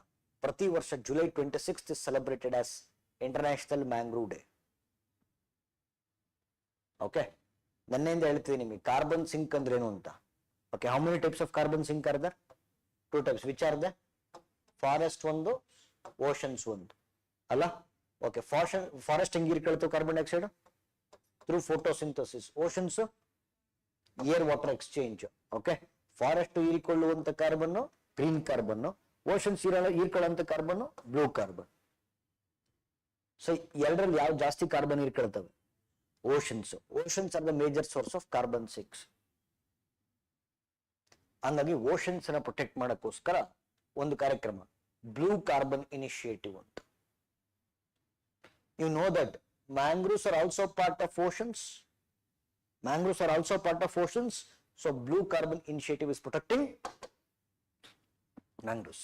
ಪ್ರತಿ ವರ್ಷ July 26 is celebrated as international mangrove day. Okay, ನನ್ನೆಯಿಂದ ಹೇಳ್ತೀನಿ ನಿಮಗೆ ಕಾರ್ಬನ್ ಸಿಂಕ್ ಅಂದ್ರೆ ಏನು ಅಂತ. Okay, how many types of carbon sink are there? 2 types. Which are the? Forest ಒಂದು, ಓಷನ್ಸ್ ಒಂದು, ಅಲ್ಲ? ಓಕೆ, ಫಾರೆಸ್ಟ್ ಹೆಂಗ್ ಹೀರ್ಕೊಳ್ತು carbon dioxide? Through photosynthesis. Oceans air water exchange. Okay, forest ಹೀರಿಕೊಳ್ಳುವಂತ ಕಾರ್ಬನ್ ಗ್ರೀನ್ ಕಾರ್ಬನ್, ಓಷನ್ಸ್ ಹೀರ್ಕೊಳ್ಳುವಂತ carbon blue carbon. So ಎರಡರಲ್ಲಿ ಯಾವ ಜಾಸ್ತಿ ಕಾರ್ಬನ್ ಹೀರ್ಕೊಳ್ತವೆ? Oceans. Oceans are the major source of carbon 6. ಹಂಗಾಗಿ ಓಷನ್ಸ್ ಅನ್ನ ಪ್ರೊಟೆಕ್ಟ್ ಮಾಡಕ್ಕೋಸ್ಕರ ಒಂದು ಕಾರ್ಯಕ್ರಮ, ಬ್ಲೂ ಕಾರ್ಬನ್ ಇನಿಷಿಯೇಟಿವ್ ಅಂತ. You know that mangroves are also part of oceans. Mangroves are also part of oceans. So blue carbon initiative is protecting mangroves.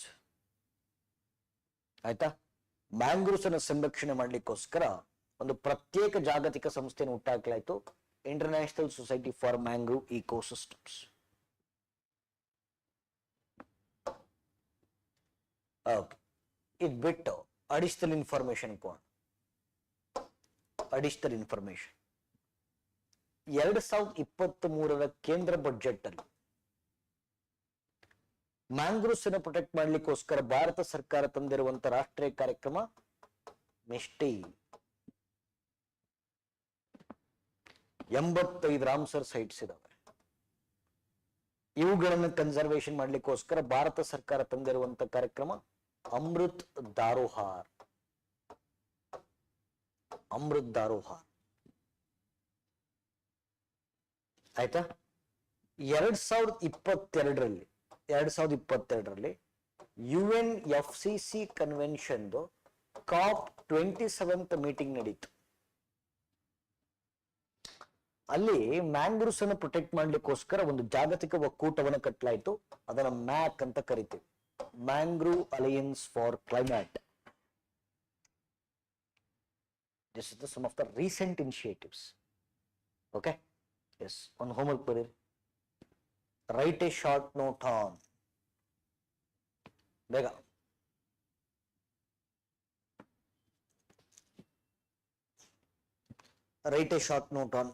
ಆಯ್ತಾ? Mangroves ಅನ್ನು ಸಂರಕ್ಷಣೆ ಮಾಡಲಿಕ್ಕೋಸ್ಕರ ಒಂದು ಪ್ರತ್ಯೇಕ ಜಾಗತಿಕ ಸಂಸ್ಥೆಯನ್ನು ಹುಟ್ಟಾಕಲಾಯಿತು, international society for mangrove ecosystems. Okay, ಇದು ಬಿಟ್ಟು ಅಡಿಷನಲ್ ಇನ್ಫಾರ್ಮೇಶನ್ ಕೊಡ. ಅಡಿಷನಲ್ ಇನ್ಫಾರ್ಮೇಶನ್ 2023 ಕೇಂದ್ರ ಬಜೆಟ್ ಅಲ್ಲಿ ಮ್ಯಾಂಗ್ರೋವ್ಸ್ ಅನ್ನು ಪ್ರೊಟೆಕ್ಟ್ ಮಾಡಲಿಕ್ಕೋಸ್ಕರ ಭಾರತ ಸರ್ಕಾರ ತಂದಿರುವಂತ ರಾಷ್ಟ್ರೀಯ ಕಾರ್ಯಕ್ರಮ ಮಿಸ್ಟಿ. 85 ರಾಮ್ಸರ್ ಸೈಟ್ಸ್ ಇದಾವೆ. ಇವುಗಳನ್ನು ಕನ್ಸರ್ವೇಷನ್ ಮಾಡಲಿಕ್ಕೋಸ್ಕರ ಭಾರತ ಸರ್ಕಾರ ತಂದಿರುವಂತ ಕಾರ್ಯಕ್ರಮ ಅಮೃತ್ ಧಾರೋಹಾರ್. ಅಮೃತ್ ಧಾರೋಹಾರ್ ಆಯ್ತಾ? 2022ರಲ್ಲಿ UNFCC ಕನ್ವೆನ್ಷನ್ COP27 ಮೀಟಿಂಗ್ ನಡೀತು. ಅಲ್ಲಿ ಮ್ಯಾಂಗ್ರೋವ್ಸ್ ಅನ್ನು ಪ್ರೊಟೆಕ್ಟ್ ಮಾಡ್ಲಿಕ್ಕೋಸ್ಕರ ಒಂದು ಜಾಗತಿಕ ಒಕ್ಕೂಟವನ್ನು ಕಟ್ಟಲಾಯಿತು. ಅದನ್ನ ಮ್ಯಾಕ್ ಅಂತ ಕರಿತೀವಿ, mangrove alliance for climate. This is some of the recent initiatives. Okay, yes, on homework bari, write a short note on bega. Write a short note on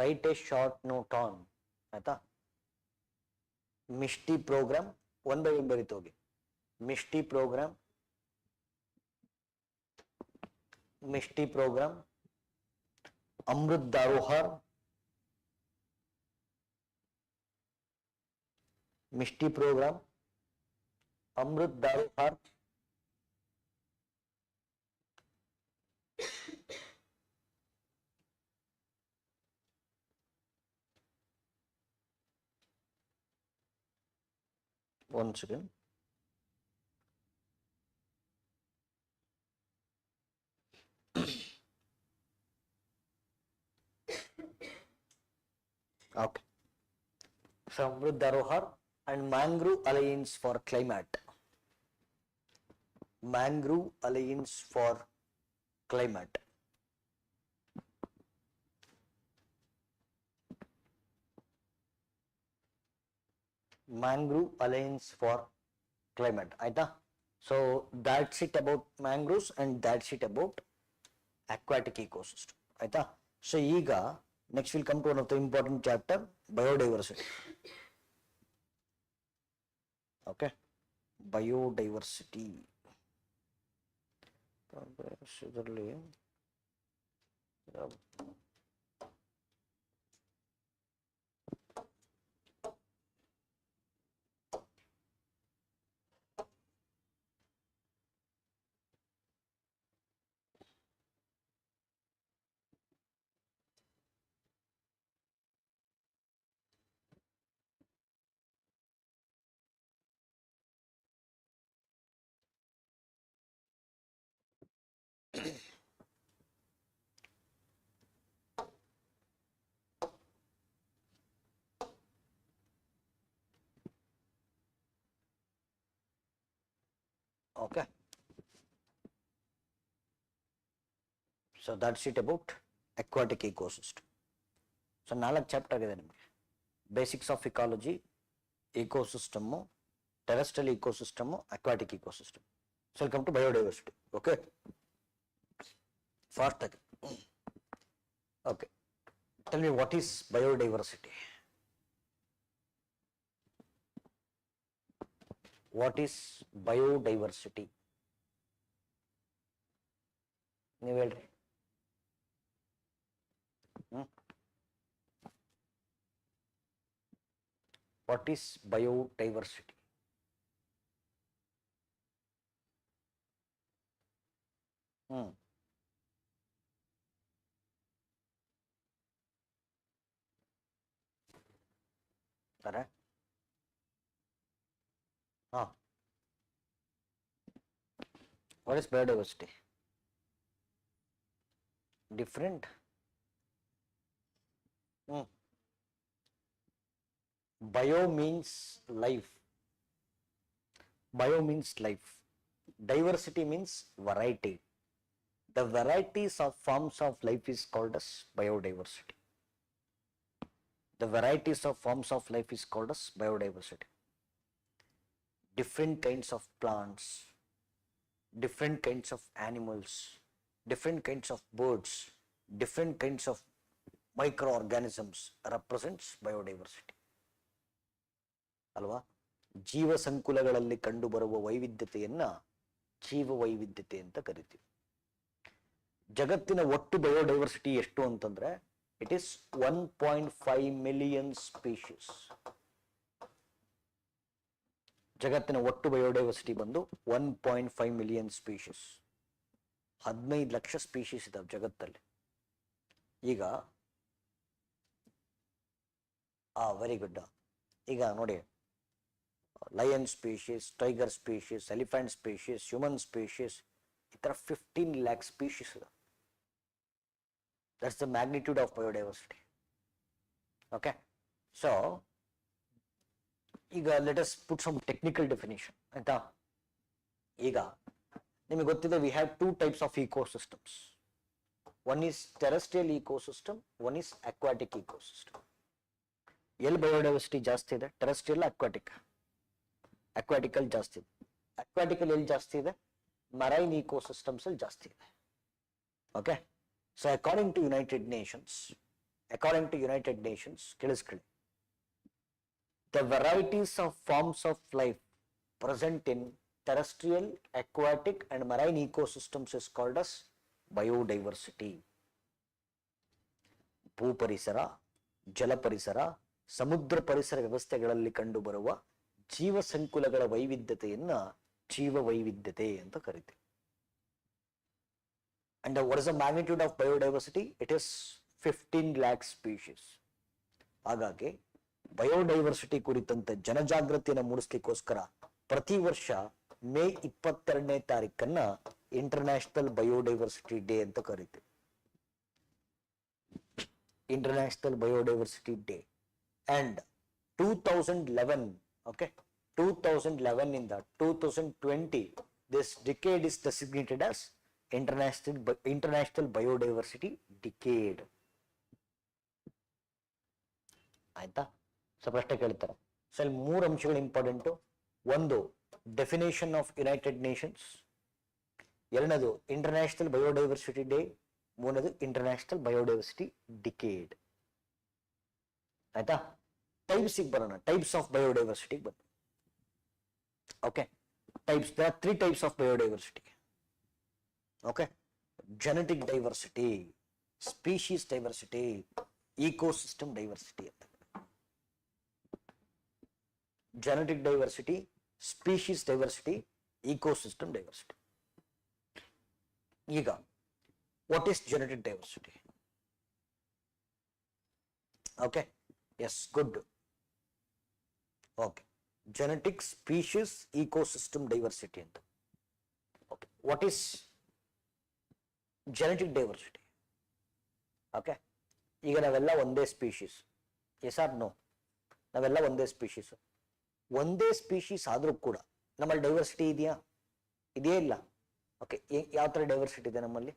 write a short note on ಆಯ್ತಾ? MISHTI programme 1 by 1 ಬರೀತು ಹೋಗಿ. MISHTI programme, MISHTI programme, Amrit Dharohar, MISHTI programme, Amrit Dharohar, one second. Okay. So Amrut Dharohar and Mangrove Alliance for Climate. Mangrove Alliance for Climate. Mangrove Alliance for Climate. ಆಯ್ತಾ? So that's it about mangroves and that's it about aquatic ecosystem. ಆಯ್ತಾ? So ಈಗ next will come to one of the important chapter, biodiversity. Okay, biodiversity ಇದರಲ್ಲಿ okay, so that's it about aquatic ecosystem. So 4 chapter ಆಗಿದೆ ನಿಮಗೆ. Basics of ecology, ecosystem, terrestrial ecosystem, aquatic ecosystem. So welcome to biodiversity. Okay, fast ಆಗಿ. Okay, tell me what is biodiversity? What is biodiversity? ನೀವು ಹೇಳ್ರಿ. What is biodiversity? Correct? What is biodiversity? Different. Bio means life. Bio means life. Diversity means variety. The varieties of forms of life is called as biodiversity. The varieties of forms of life is called as biodiversity. Different kinds of plants, different kinds of animals, different kinds of birds, different kinds of microorganisms represents biodiversity. ಅಲ್ವಾ? ಜೀವ ಸಂಕುಲಗಳಲ್ಲಿ ಕಂಡುಬರುವ ವೈವಿಧ್ಯತೆಯನ್ನ ಜೀವ ವೈವಿಧ್ಯತೆ ಅಂತ ಕರಿತೀವಿ. ಜಗತ್ತಿನ ಒಟ್ಟು biodiversity ಎಷ್ಟು ಅಂತಂದ್ರೆ ಇಟ್ ಈಸ್ 1.5 ಮಿಲಿಯನ್ ಸ್ಪೀಶೀಸ್. ಜಗತ್ತಿನ ಒಟ್ಟು ಬಯೋಡೈವರ್ಸಿಟಿ ಬಂದು 1.5 ಮಿಲಿಯನ್ ಸ್ಪೀಶೀಸ್. 15 ಲಕ್ಷ ಸ್ಪೀಶೀಸ್ ಇದಾವೆ ಜಗತ್ತಲ್ಲಿ. ಈಗ ವೆರಿ ಗುಡ್. ಈಗ ನೋಡಿ, lion species, tiger species, elephant species, human species, ಈ ಥರ 15 ಲ್ಯಾಕ್ ಸ್ಪೀಶೀಸ್ ಇದೆ. That's the magnitude of biodiversity. Okay, so ಈಗ let us put some technical definition. ಆಯ್ತಾ? ಈಗ ನಿಮಗೆ ಗೊತ್ತಿದೆ, we have 2 types of ecosystems. One is terrestrial ecosystem, one is aquatic ecosystem. ಎಲ್ಲಿ biodiversity ಜಾಸ್ತಿ ಇದೆ? Terrestrial, aquatic. ಅಕ್ವಾಟಿಕಲ್ ಜಾಸ್ತಿ ಇದೆ. ಅಕ್ವಾಟಿಕಲ್ ಎಲ್ಲಿ ಜಾಸ್ತಿ ಇದೆ? ಮರೈನ್ ಇಕೋಸಿಸ್ಟಮ್ಸ್ ಅಲ್ಲಿ ಜಾಸ್ತಿ ಇದೆ. Okay, so according to united nations ಕೇಳಿಸ್ಕೊಳ್ಳಿ, the varieties of forms of life present in terrestrial, aquatic and marine ecosystems is called as biodiversity. ಭೂಪರಿಸರ, ಜಲಪರಿಸರ, ಸಮುದ್ರ ಪರಿಸರ ವ್ಯವಸ್ಥೆಗಳಲ್ಲಿ ಕಂಡುಬರುವ ಜೀವ ಸಂಕುಲಗಳ ವೈವಿಧ್ಯತೆಯನ್ನ ಜೀವ ವೈವಿಧ್ಯತೆ ಅಂತ ಕರಿತೀವಿ. And what is the magnitude of biodiversity? It is 15 lakh species. ಹಾಗಾಗಿ ಬಯೋಡೈವರ್ಸಿಟಿ ಕುರಿತಂತೆ ಜನಜಾಗೃತಿಯನ್ನು ಮೂಡಿಸ್ಲಿಕ್ಕೋಸ್ಕರ ಪ್ರತಿ ವರ್ಷ ಮೇ 22ನೇ ತಾರೀಕನ್ನ ಇಂಟರ್ನ್ಯಾಷನಲ್ ಬಯೋಡೈವರ್ಸಿಟಿ ಡೇ ಅಂತ ಕರಿತೀವಿ. International biodiversity day. And 2011, okay, 2011 in the 2020, this decade is designated as international biodiversity decade. ಆಯ್ತಾ? ಸೊ ಪ್ರಶ್ನೆ ಕೇಳ್ತಾರೆ. ಸೊ ಇಲ್ಲಿ 3 ಅಂಶಗಳು ಇಂಪಾರ್ಟೆಂಟು. ಒಂದು, ಡೆಫಿನೇಷನ್ ಆಫ್ ಯುನೈಟೆಡ್ ನೇಷನ್ಸ್, ಎರಡನೇದು ಇಂಟರ್ನ್ಯಾಷನಲ್ ಬಯೋಡೈವರ್ಸಿಟಿ ಡೇ, ಮೂರನೇದು ಇಂಟರ್ನ್ಯಾಷನಲ್ ಬಯೋಡೈವರ್ಸಿಟಿ ಡಿಕೇಡ್. ಆಯ್ತಾ? ಟೈಪ್ಸಿಗೆ ಬರೋಣ. ಟೈಪ್ಸ್ ಆಫ್ ಬಯೋಡೈವರ್ಸಿಟಿಗೆ ಬರೋಣ. Okay, types. there are 3 types of biodiversity. Okay, genetic diversity, species diversity, ecosystem diversity. Genetic diversity, species diversity, ecosystem diversity. ಈಗ what is genetic diversity? Okay, yes, good. Okay, genetic, species, ecosystem diversity ಅಂತ. Okay, what is genetic diversity? Okay, ಈಗ ನಾವೆಲ್ಲ ಒಂದೇ species. S or no? ನಾವೆಲ್ಲ ಒಂದೇ species. ಒಂದೇ species ಆದ್ರೂ ಕೂಡ ನಮ್ಮಲ್ಲಿ ಡೈವರ್ಸಿಟಿ ಇದೆಯಾ? ಇದೆಯೇ ಇಲ್ಲ? ಓಕೆ, ಯಾವ ಥರ ಡೈವರ್ಸಿಟಿ ಇದೆ ನಮ್ಮಲ್ಲಿ?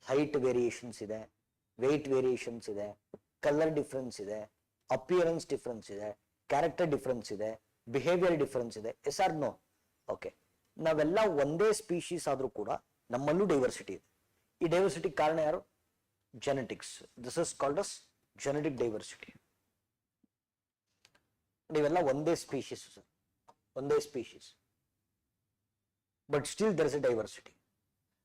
ಹೈಟ್ ವೇರಿಯೇಷನ್ಸ್ ಇದೆ, ವೆಯ್ಟ್ ವೇರಿಯೇಷನ್ಸ್ ಇದೆ, ಕಲರ್ ಡಿಫ್ರೆನ್ಸ್ ಇದೆ, ಅಪಿಯರೆನ್ಸ್ ಡಿಫ್ರೆನ್ಸ್ ಇದೆ, ಕ್ಯಾರೆಕ್ಟರ್ ಡಿಫ್ರೆನ್ಸ್ ಇದೆ, ಬಿಹೇವಿಯರ್ ಡಿಫ್ರೆನ್ಸ್ ಇದೆ. Yes or no? ಓಕೆ, ನಾವೆಲ್ಲ ಒಂದೇ ಸ್ಪೀಶೀಸ್ ಆದ್ರೂ ಕೂಡ ನಮ್ಮಲ್ಲೂ ಡೈವರ್ಸಿಟಿ ಇದೆ. ಈ ಡೈವರ್ಸಿಟಿ ಕಾರಣ ಯಾರು? Genetics. This is called as genetic diversity. ನೀವೆಲ್ಲ ಒಂದೇ ಸ್ಪೀಶೀಸ್ ಸರ್, ಒಂದೇ species, but still there is a diversity.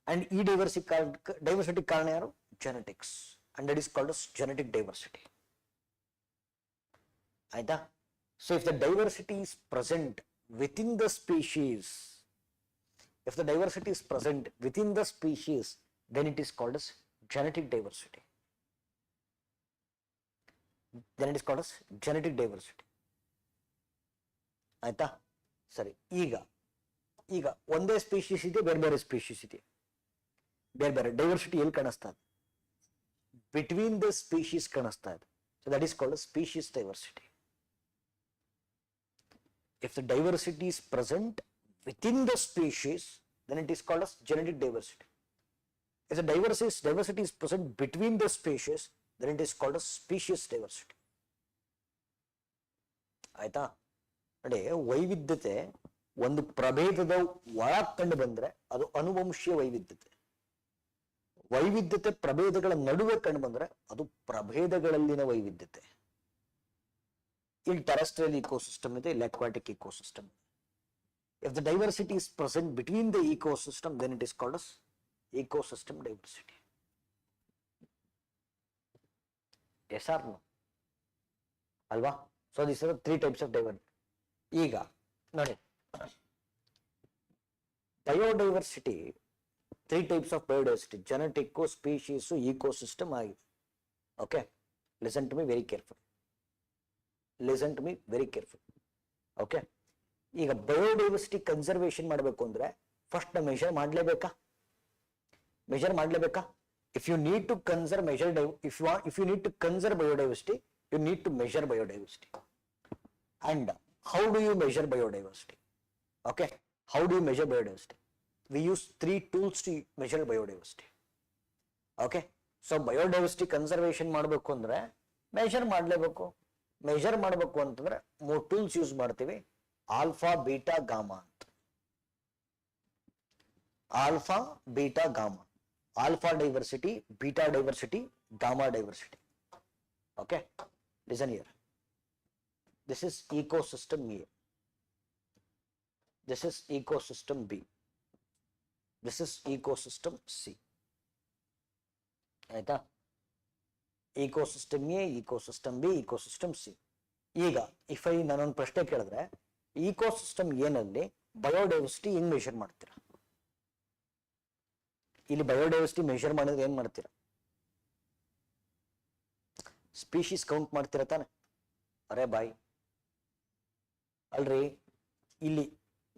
And ಈ ಡೈವರ್ಸಿಟಿ ಕಾರಣ ಯಾರು? Genetics. And that is called as genetic diversity. ಆಯ್ತಾ? So if the diversity is present within the species, if the diversity is present within the species, then it is called as genetic diversity. Then it is called as genetic diversity. ಆಯ್ತಾ? ಸರಿ, ಈಗ ಒಂದೇ species ಇದೆ, ಬೇರೆ ಬೇರೆ species ಇದೆ, ಬೇರೆ ಬೇರೆ ಡೈವರ್ಸಿಟಿ ಎಲ್ಲಿ ಕಾಣಿಸ್ತಾ ಇದೆ? ಬಿಟ್ವೀನ್ ದ ಸ್ಪೀಶೀಸ್ ಕಾಣಿಸ್ತಾ ಇದೆ. So that is called species diversity. If the diversity is present within the species, then it is called as genetic diversity. If the diversity is present between the species, then it is called as species diversity. ಆಯ್ತಾ? ನೋಡಿ, ವೈವಿಧ್ಯತೆ ಒಂದು ಪ್ರಭೇದದ ಒಳಗೆ ಕಂಡು ಬಂದ್ರೆ ಅದು ಅನುವಂಶೀಯ ವೈವಿಧ್ಯತೆ. ವೈವಿಧ್ಯತೆ ಪ್ರಭೇದಗಳ ನಡುವೆ ಕಂಡು ಬಂದ್ರೆ ಅದು ಪ್ರಭೇದಗಳಲ್ಲಿನ ವೈವಿಧ್ಯತೆ. ಇಲ್ಲಿ ಟೆರೆಸ್ಟ್ರಿಯಲ್ ಇಕೋಸಿಸ್ಟಮ್ ಇದೆ, ಇಲ್ಲಿ aquatic ecosystem. If the diversity is present between the ecosystem, then it is called as ecosystem diversity. Yes or no? Alva? So these are the 3 types of diversity. ಈಗ ನೋಡಿ, biodiversity 3 types of biodiversity: genetic, species, ecosystem ಆಗಿದೆ. Okay, listen to me very careful. Listen to me very careful. Okay, ಈಗ biodiversity conservation ಮಾಡಬೇಕು ಅಂದ್ರೆ first measure ಮಾಡಲೇಬೇಕಾ? If you need to conserve if you need to conserve biodiversity, you need to measure biodiversity. And how do you measure biodiversity? Okay, how do you measure biodiversity? We use 3 tools to measure biodiversity. Okay, so biodiversity conservation ಮಾಡಬೇಕು ಅಂದ್ರೆ measure ಮಾಡಲೇಬೇಕು. Measure ಮಾಡಬೇಕು ಅಂತಂದ್ರೆ 3 tools use ಮಾಡ್ತೀವಿ: alpha, beta, gamma ಅಂತ. Alpha, beta, gamma. Alpha diversity, beta diversity, gamma diversity. Okay, listen here. This is ecosystem A. This is ecosystem B. This is ecosystem C. ಆಯ್ತಾ? ecosystem A, ecosystem B, ecosystem C. ಈಗ if ನಾನೊಂದು ಪ್ರಶ್ನೆ ಕೇಳಿದ್ರೆ, ecosystem ಏನಲ್ಲಿ biodiversity ಹೆಂಗ್ measure ಮಾಡ್ತೀರಾ? ಇಲ್ಲಿ biodiversity measure ಮಾಡಿದ್ರೆ ಏನ್ ಮಾಡ್ತೀರಾ? ಸ್ಪೀಶೀಸ್ ಕೌಂಟ್ ಮಾಡ್ತೀರಾ ತಾನೆ? ಅರೆ ಬಾಯ್, ಅಲ್ರಿ, ಇಲ್ಲಿ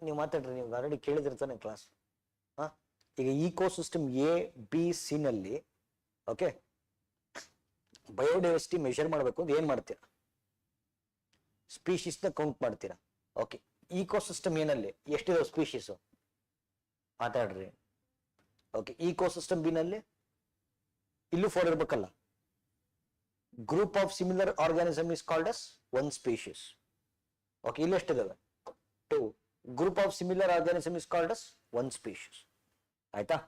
ನೀವು ಮಾತಾಡ್ರಿ, ನೀವು ಆಲ್ರೆಡಿ ಕೇಳಿದಿರ್ತಾನೆ ಕ್ಲಾಸ್. ಈಗ ಇಕೋಸಿಸ್ಟಮ್ ಎ, ಬಿ, ಸಿ ನಲ್ಲಿ ಓಕೆ ಬಯೋಡೈವರ್ಸಿಟಿ ಮೆಷರ್ ಮಾಡಬೇಕು ಅಂತ ಏನ್ ಮಾಡ್ತೀರಾ? ಸ್ಪೀಶೀಸ್ ನ ಕೌಂಟ್ ಮಾಡ್ತೀರಾ. ಓಕೆ, ಇಕೋಸಿಸ್ಟಮ್ ಏನಲ್ಲಿ ಎಷ್ಟಿದಾವೆ ಸ್ಪೀಶೀಸ್? ಮಾತಾಡ್ರಿ. ಓಕೆ, ಇಕೋಸಿಸ್ಟಮ್ ಬಿ ನಲ್ಲಿ ಇಲ್ಲೂ 4 ಇರ್ಬೇಕಲ್ಲ. Group of similar organism is called as 1 species. Okay, ಇಲ್ಲಿ ಎಷ್ಟಿದಾವೆ? 2. Group of similar organism is called as one species. ಆಯ್ತಾ?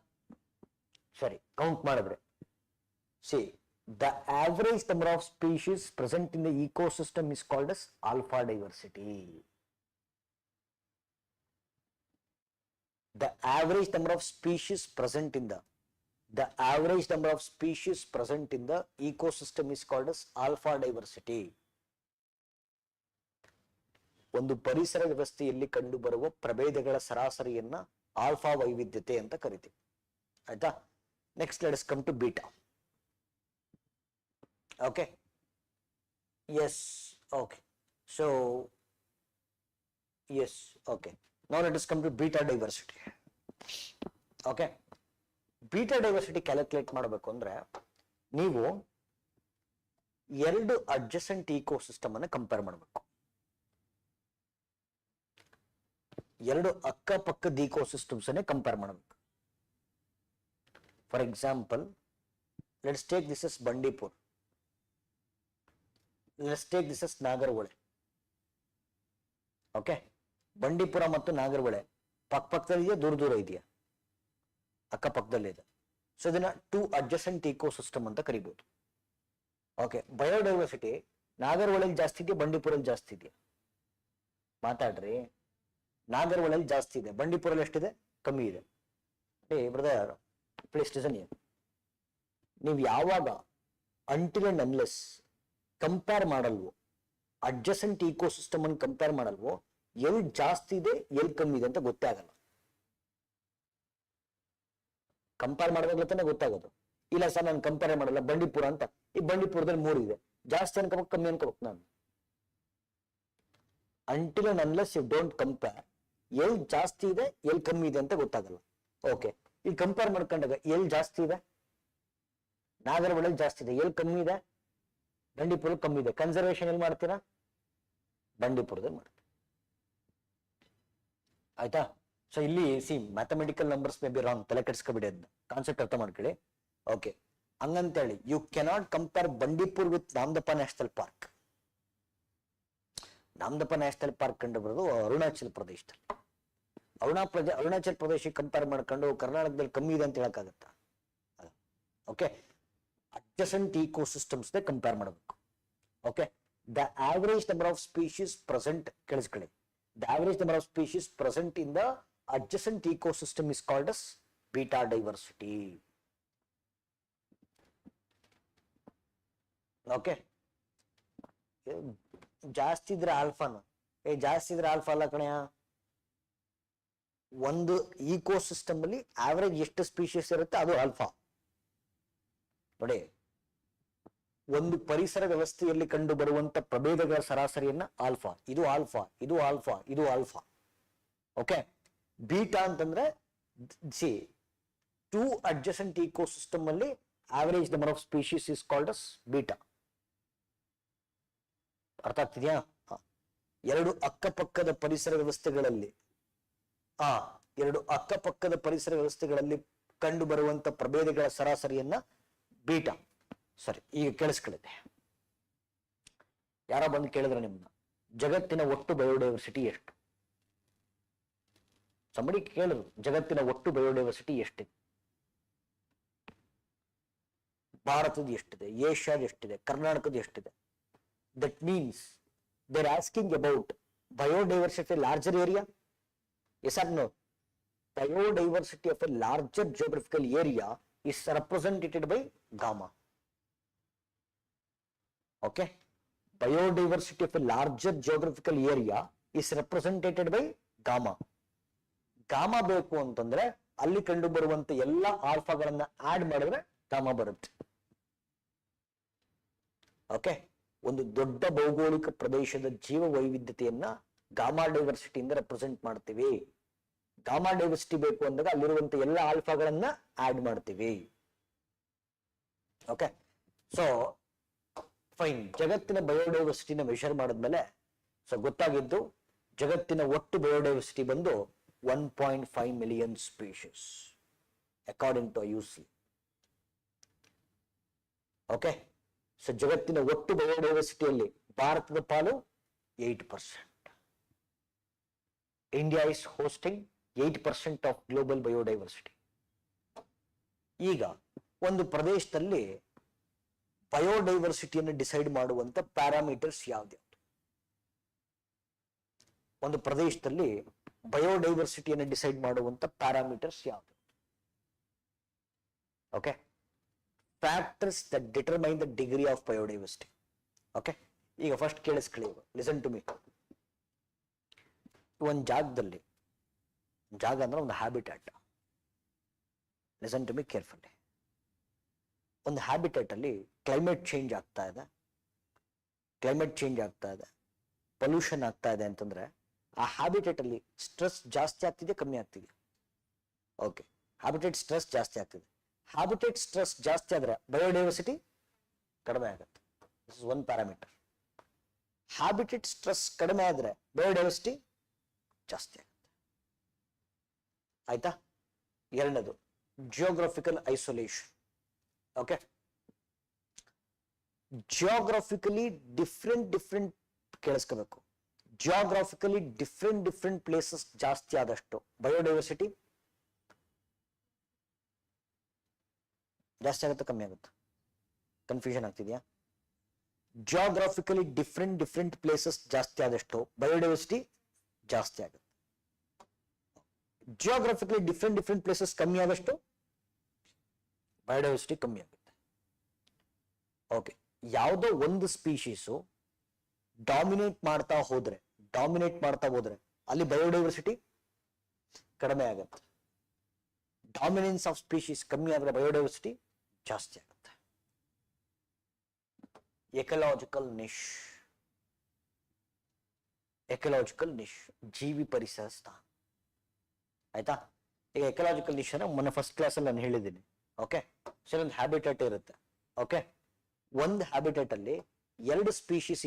ಸರಿ, ಕೌಂಟ್ ಮಾಡಿದ್ರೆ see the average number of species present in the ecosystem is called as alpha diversity. The average number of species present in the average number of species present in the ecosystem is called as alpha diversity. ಒಂದು ಪರಿಸರ ವ್ಯವಸ್ಥೆಯಲ್ಲಿ ಕಂಡುಬರುವ ಪ್ರಭೇದಗಳ ಸರಾಸರಿಯನ್ನ alpha ವೈವಿಧ್ಯತೆ ಅಂತ ಕರಿತೀವಿ. ಆಯ್ತಾ? Next let's come to beta. Okay, yes, okay, so yes, okay, now let us come to beta diversity. Okay, beta diversity calculate ಮಾಡಬೇಕು ಅಂದ್ರೆ ನೀವು ಎರಡು ಅಡ್ಜಸೆಂಟ್ ಇಕೋಸಿಸ್ಟಮ್ ಅನ್ನು ಕಂಪೇರ್ ಮಾಡಬೇಕು. ಎರಡು ಅಕ್ಕಪಕ್ಕದ ಇಕೋಸಿಸ್ಟಮ್ಸ್ ಅನ್ನೇ ಕಂಪೇರ್ ಮಾಡಬೇಕು. For example, let's take this as Bandipur, let's take this as Nagarahole. Okay, Bandipur ಮತ್ತು ನಾಗರಹೊಳೆ ಪಕ್ಕದಲ್ಲಿ ಇದೆಯಾ, ದೂರ ದೂರ ಇದೆಯಾ? ಅಕ್ಕಪಕ್ಕದಲ್ಲಿ ಇದೆ. ಸೊ ಇದನ್ನ ಟೂ ಅಡ್ಜಸೆಂಟ್ ಇಕೋಸಿಸ್ಟಮ್ ಅಂತ ಕರಿಬಹುದು. ಓಕೆ, ಬಯೋಡೈವರ್ಸಿಟಿ ನಾಗರಹೊಳೆಯಲ್ಲಿ ಜಾಸ್ತಿ ಇದೆಯಾ, ಬಂಡೀಪುರಲ್ಲಿ ಜಾಸ್ತಿ ಇದೆಯಾ? ಮಾತಾಡ್ರಿ. ನಾಗರಹೊಳೆಯಲ್ಲಿ ಜಾಸ್ತಿ ಇದೆ, ಬಂಡೀಪುರಲ್ಲಿ ಎಷ್ಟಿದೆ? ಕಮ್ಮಿ ಇದೆ. Brother please listen here. ನೀವು ಯಾವಾಗ ಅಂಟಿಲ್ ಅಂಡ್ ಅನ್ಲೆಸ್ ಕಂಪೇರ್ ಮಾಡಲ್ವೋ, ಅಡ್ಜಸೆಂಟ್ ಇಕೋಸಿಸ್ಟಮ್ ಅನ್ನು ಕಂಪೇರ್ ಮಾಡಲ್ವೋ, ಎಲ್ಲಿ ಜಾಸ್ತಿ ಇದೆ ಎಲ್ಲಿ ಕಮ್ಮಿ ಇದೆ ಅಂತ ಗೊತ್ತೇ ಆಗಲ್ಲ. ಕಂಪೇರ್ ಮಾಡಿದಾಗಲೇ ತಾನೇ ಗೊತ್ತಾಗೋದು. ಇಲ್ಲ ಸರ್ ನಾನು ಕಂಪೇರ್ ಮಾಡಲ್ಲ, ಬಂಡೀಪುರ ಅಂತ, ಈ ಬಂಡೀಪುರದಲ್ಲಿ 3 ಇದೆ, ಜಾಸ್ತಿ ಅನ್ಕೋಬೇಕು ಕಮ್ಮಿ ಅನ್ಕೋಬೇಕು ನಾನು? Until and unless you don't compare, ಎಲ್ಲಿ ಜಾಸ್ತಿ ಇದೆ ಎಲ್ಲಿ ಕಮ್ಮಿ ಇದೆ ಅಂತ ಗೊತ್ತಾಗಲ್ಲ. ಓಕೆ, ಈಗ ಕಂಪೇರ್ ಮಾಡ್ಕೊಂಡಾಗ ಎಲ್ಲಿ ಜಾಸ್ತಿ ಇದೆ? ನಾಗರಹೊಳೆಯಲ್ಲಿ ಜಾಸ್ತಿ ಇದೆ. ಎಲ್ಲಿ ಕಮ್ಮಿ ಇದೆ? ಬಂಡೀಪುರ ಕಮ್ಮಿ ಇದೆ. ಕನ್ಸರ್ವೇಷನ್ ಎಲ್ಲಿ ಮಾಡ್ತೀರಾ? ಬಂಡೀಪುರದಲ್ಲಿ ಮಾಡ್ತೀರಾ. ಆಯ್ತಾ? ಸೊ ಇಲ್ಲಿ see mathematical numbers may be wrong, ತಲೆ ಕೆಡಿಸ್ಕೊಬಿಡಿ, ಅದನ್ನ ಕಾನ್ಸೆಪ್ಟ್ ಅರ್ಥ ಮಾಡ್ಕೊಳ್ಳಿ. ಓಕೆ, ಹಂಗಂತೇಳಿ you cannot compare Bandipur with Namdapha national park. Namdapha national park ಕಂಡು ಬರೋದು ಅರುಣಾಚಲ್ ಪ್ರದೇಶದಲ್ಲಿ. ಅರುಣಾಚಲ್ ಪ್ರದೇಶಕ್ಕೆ ಕಂಪೇರ್ ಮಾಡ್ಕೊಂಡು ಕರ್ನಾಟಕದಲ್ಲಿ ಕಮ್ಮಿ ಇದೆ ಅಂತ ಹೇಳಕ್ಕಾಗತ್ತ? ಓಕೆ, ಅಡ್ಜಸೆಂಟ್ ಇಕೋಸಿಸ್ಟಮ್ಸ್ ಕಂಪೇರ್ ಮಾಡಬೇಕು. Okay, the average number of species present, ಕೇಳಿಸ್ಕೊಳ್ಳಿ, the average number of species present in the adjacent ecosystem is called as beta diversity. Okay, ಜಾಸ್ತಿ ಇದ್ರೆ ಆಲ್ಫಾನ, ಜಾಸ್ತಿ ಇದ್ರೆ ಆಲ್ಫಾ ಅಲ್ಲ ಕಣೆಯ. ಒಂದು ಇಕೋಸಿಸ್ಟಮ್ ಅಲ್ಲಿ ಆವರೇಜ್ ಎಷ್ಟು ಸ್ಪೀಶೀಸ್ ಇರುತ್ತೆ ಅದು ಆಲ್ಫಾ. ನೋಡಿ, ಒಂದು ಪರಿಸರ ವ್ಯವಸ್ಥೆಯಲ್ಲಿ ಕಂಡು ಬರುವಂತ ಪ್ರಭೇದಗಳ ಸರಾಸರಿಯನ್ನ ಆಲ್ಫಾ, ಇದು ಆಲ್ಫಾ, ಇದು ಆಲ್ಫಾ, ಇದು ಆಲ್ಫಾ. ಓಕೆ, ಬೀಟಾ ಅಂತಂದ್ರೆ ಸಿ ಟೂ ಅಡ್ಜಸೆಂಟ್ ಇಕೋಸಿಸ್ಟಮ್ ಅಲ್ಲಿ average number of species is called us beta. ಅರ್ಥ ಆಗ್ತಿದ್ಯಾ? ಎರಡು ಅಕ್ಕಪಕ್ಕದ ಪರಿಸರ ವ್ಯವಸ್ಥೆಗಳಲ್ಲಿ ಕಂಡು ಬರುವಂತ ಪ್ರಭೇದಗಳ ಸರಾಸರಿಯನ್ನ ಬೀಟಾ. ಸರಿ, ಈಗ ಕೇಳಿಸ್ಕೊಳ್ಳುತ್ತೆ. ಯಾರೋ ಬಂದು ಕೇಳಿದ್ರೆ ನಿಮ್ಮನ್ನ, ಜಗತ್ತಿನ ಒಟ್ಟು ಬಯೋಡೈವರ್ಸಿಟಿ ಎಷ್ಟು? ಸಂಬಡಿ ಕೇಳಿದ್ರು, ಜಗತ್ತಿನ ಒಟ್ಟು ಬಯೋಡೈವರ್ಸಿಟಿ ಎಷ್ಟಿದೆ? ಭಾರತದ ಎಷ್ಟಿದೆ, ಏಷ್ಯಾದ ಎಷ್ಟಿದೆ, ಕರ್ನಾಟಕದ ಎಷ್ಟಿದೆ? That means they are asking about biodiversity larger area. Yes or no? Biodiversity of a larger geographical area is represented by gamma. Okay, biodiversity of a larger geographical area is represented by gamma. Gamma ಬೇಕು ಅಂತಂದ್ರೆ ಅಲ್ಲಿ ಕಂಡು ಬರುವಂತ ಎಲ್ಲ ಆಲ್ಫಾಗಳನ್ನ add ಮಾಡಿದ್ರೆ gamma ಬರುತ್ತೆ. Okay, ಒಂದು ದೊಡ್ಡ ಭೌಗೋಳಿಕ ಪ್ರದೇಶದ ಜೀವ ವೈವಿಧ್ಯತೆಯನ್ನ ಗಾಮಾ ಡೈವರ್ಸಿಟಿಯಿಂದ ರೆಪ್ರೆಸೆಂಟ್ ಮಾಡ್ತೀವಿ. ಗಾಮಾ ಡೈವರ್ಸಿಟಿ ಬೇಕು ಅಂದಾಗ ಅಲ್ಲಿರುವಂತ ಎಲ್ಲ ಆಲ್ಫಾಗಳನ್ನ ಆಡ್ ಮಾಡ್ತೀವಿ. Okay, so fine. ಜಗತ್ತಿನ ಬಯೋಡೈವರ್ಸಿಟಿನ ಮೆಷರ್ ಮಾಡಿದ್ಮೇಲೆ ಸೊ ಗೊತ್ತಾಗಿದ್ದು ಜಗತ್ತಿನ ಒಟ್ಟು ಬಯೋಡೈವರ್ಸಿಟಿ ಬಂದು 1.5 million species according to UC. Okay, so ಜಗತ್ತಿನ ಒಟ್ಟು ಬಯೋಡೈವರ್ಸಿಟಿಯಲ್ಲಿ ಭಾರತದ ಪಾಲು 8%. India is hosting 8% of global biodiversity. ಈಗ ಒಂದು ಪ್ರದೇಶದಲ್ಲಿ ಬಯೋಡೈವರ್ಸಿಟಿಯನ್ನು ಡಿಸೈಡ್ ಮಾಡುವಂತ ಪ್ಯಾರಾಮೀಟರ್ಸ್ ಯಾವ್ದು? ಒಂದು ಪ್ರದೇಶದಲ್ಲಿ ಬಯೋಡೈವರ್ಸಿಟಿಯನ್ನು ಡಿಸೈಡ್ ಮಾಡುವಂತ ಪ್ಯಾರಾಮೀಟರ್ಸ್ ಯಾವ್ದು? Okay, factors that determine the degree of biodiversity. Okay, ಈಗ ಫಸ್ಟ್ ಕೇಳಿಸ್ಕೊಳ್ಳಿ, ಲಿಸನ್ ಟು ಮೀ. ಒಂದು ಜಾಗದಲ್ಲಿ, ಜಾಗ ಅಂದ್ರೆ ಒಂದು habitat, listen to me carefully. ಒಂದು ಹ್ಯಾಬಿಟೇಟ್ ಅಲ್ಲಿ ಕ್ಲೈಮೇಟ್ ಚೇಂಜ್ ಆಗ್ತಾ ಇದೆ, ಪೊಲ್ಯೂಷನ್ ಆಗ್ತಾ ಇದೆ ಅಂತಂದ್ರೆ ಆ ಹ್ಯಾಬಿಟೇಟ್ ಅಲ್ಲಿ ಸ್ಟ್ರೆಸ್ ಜಾಸ್ತಿ ಆಗ್ತಿದೆ, ಕಮ್ಮಿ ಆಗ್ತಿದೆ? ಓಕೆ, ಹ್ಯಾಬಿಟೇಟ್ ಸ್ಟ್ರೆಸ್ ಜಾಸ್ತಿ ಆಗ್ತಿದೆ. ಹ್ಯಾಬಿಟೇಟ್ ಸ್ಟ್ರೆಸ್ ಜಾಸ್ತಿ ಆದ್ರೆ ಬಯೋಡೈವರ್ಸಿಟಿ ಕಡಿಮೆ ಆಗುತ್ತೆ. This is one parameter. Habitat stress ಕಡಿಮೆ ಆದ್ರೆ ಬಯೋಡೈವರ್ಸಿಟಿ ಜಾಸ್ತಿ ಆಗುತ್ತೆ. ಆಯ್ತಾ? ಎರಡನೇದು geographical isolation. Okay, geographically different ಕೇಳಿಸ್ಕೋಬೇಕು. ಜಿಯೋಗ್ರಫಿಕಲಿ ಡಿಫ್ರೆಂಟ್ ಪ್ಲೇಸಸ್ ಜಾಸ್ತಿ ಆದಷ್ಟು ಬಯೋಡೈವರ್ಸಿಟಿ ಜಾಸ್ತಿ ಆಗುತ್ತೆ, ಕಮ್ಮಿ ಆಗುತ್ತೆ? ಕನ್ಫ್ಯೂಷನ್ ಆಗ್ತಿದೆಯಾ? ಜಿಯೋಗ್ರಫಿಕಲಿ ಡಿಫ್ರೆಂಟ್ ಪ್ಲೇಸಸ್ ಜಾಸ್ತಿ ಆದಷ್ಟು ಬಯೋಡೈವರ್ಸಿಟಿ ಜಾಸ್ತಿ ಆಗುತ್ತೆ. ಜಿಯೋಗ್ರಫಿಕಲಿ ಡಿಫ್ರೆಂಟ್ ಪ್ಲೇಸಸ್ ಕಮ್ಮಿ ಆದಷ್ಟು ಬಯೋಡೈವರ್ಸಿಟಿ ಕಮ್ಮಿ ಆಗುತ್ತೆ. ಓಕೆ, ಯಾವುದೋ ಒಂದು ಸ್ಪೀಶೀಸು ಡಾಮಿನೇಟ್ ಮಾಡ್ತಾ ಹೋದ್ರೆ ಅಲ್ಲಿ ಬಯೋಡೈವರ್ಸಿಟಿ ಕಡಿಮೆ ಆಗುತ್ತೆ. ಡಾಮಿನೆನ್ಸ್ ಆಫ್ ಸ್ಪೀಶೀಸ್ ಕಮ್ಮಿ ಆದ್ರೆ ಬಯೋಡೈವರ್ಸಿಟಿ ಜಾಸ್ತಿ ಆಗುತ್ತೆ. ಎಕಲಾಜಿಕಲ್ ನಿಶ್, ಜೀವಿ ಪರಿಸರ ಸ್ಥಾನ. ಆಯ್ತಾ? ಈಗ ಎಕಲಾಜಿಕಲ್ ನಿಶ್ ಅಂದ್ರೆ ಮೊನ್ನೆ ಫಸ್ಟ್ ಕ್ಲಾಸ್ ಅಲ್ಲಿ ನಾನು ಹೇಳಿದ್ದೀನಿ. ಓಕೆ, ಸರಿ, ಒಂದು ಹ್ಯಾಬಿಟೇಟ್ ಇರುತ್ತೆ. ಓಕೆ, ಒಂದು ಹ್ಯಾಬಿಟೇಟ್ ಅಲ್ಲಿ ಎರಡು ಸ್ಪೀಶೀಸ್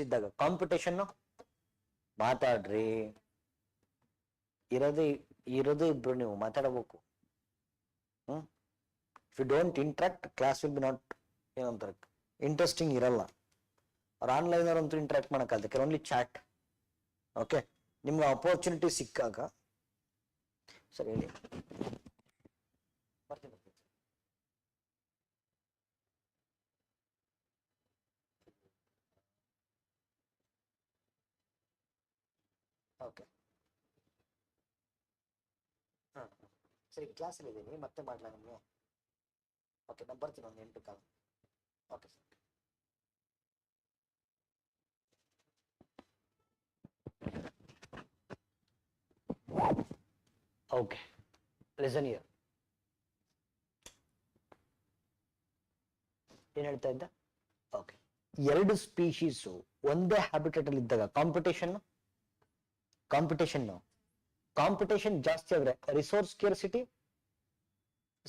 ಇದ್ದಾಗ ಕಾಂಪಿಟೇಷನ್, ಮಾತಾಡ್ರಿ, ಇರೋದೇ ಇಬ್ರು, ನೀವು ಮಾತಾಡಬೇಕು. If you don't interact, class will be not ಏನಂತಾರೆ, ಇಂಟ್ರೆಸ್ಟಿಂಗ್ ಇರಲ್ಲ. ಅವ್ರು ಆನ್ಲೈನ್ ಅವ್ರಂತೂ ಇಂಟ್ರಾಕ್ಟ್ ಮಾಡೋಕ್ಕಾಗಲ್ಲ, ಕೆಲವೊಂದು ಚಾಟ್. ಓಕೆ, ನಿಮ್ಗೆ ಅಪರ್ಚುನಿಟಿ ಸಿಕ್ಕಾಗ ಸರಿ ಹೇಳಿ. ಬರ್ತೀನಿ. ಓಕೆ, ಸರಿ, ಕ್ಲಾಸಲ್ಲಿ ಇದ್ದೀನಿ, ಮತ್ತೆ ಮಾಡಲಾ ನಿಮಗೆ? ಓಕೆ, ನಾನು ಬರ್ತೀನಿ ಒಂದು 8 ಕಾಲ. Okay sir. Okay, listen here. ಏನ್ ಹೇಳ್ತಾ ಇದ್ದ? ಓಕೆ, ಎರಡು ಸ್ಪೀಶೀಸು ಒಂದೇ ಹ್ಯಾಬಿಟೇಟ್ ಅಲ್ಲಿ ಇದ್ದಾಗ ಕಾಂಪಿಟೇಷನ್ ಜಾಸ್ತಿ ಆದ್ರೆ ರಿಸೋರ್ಸ್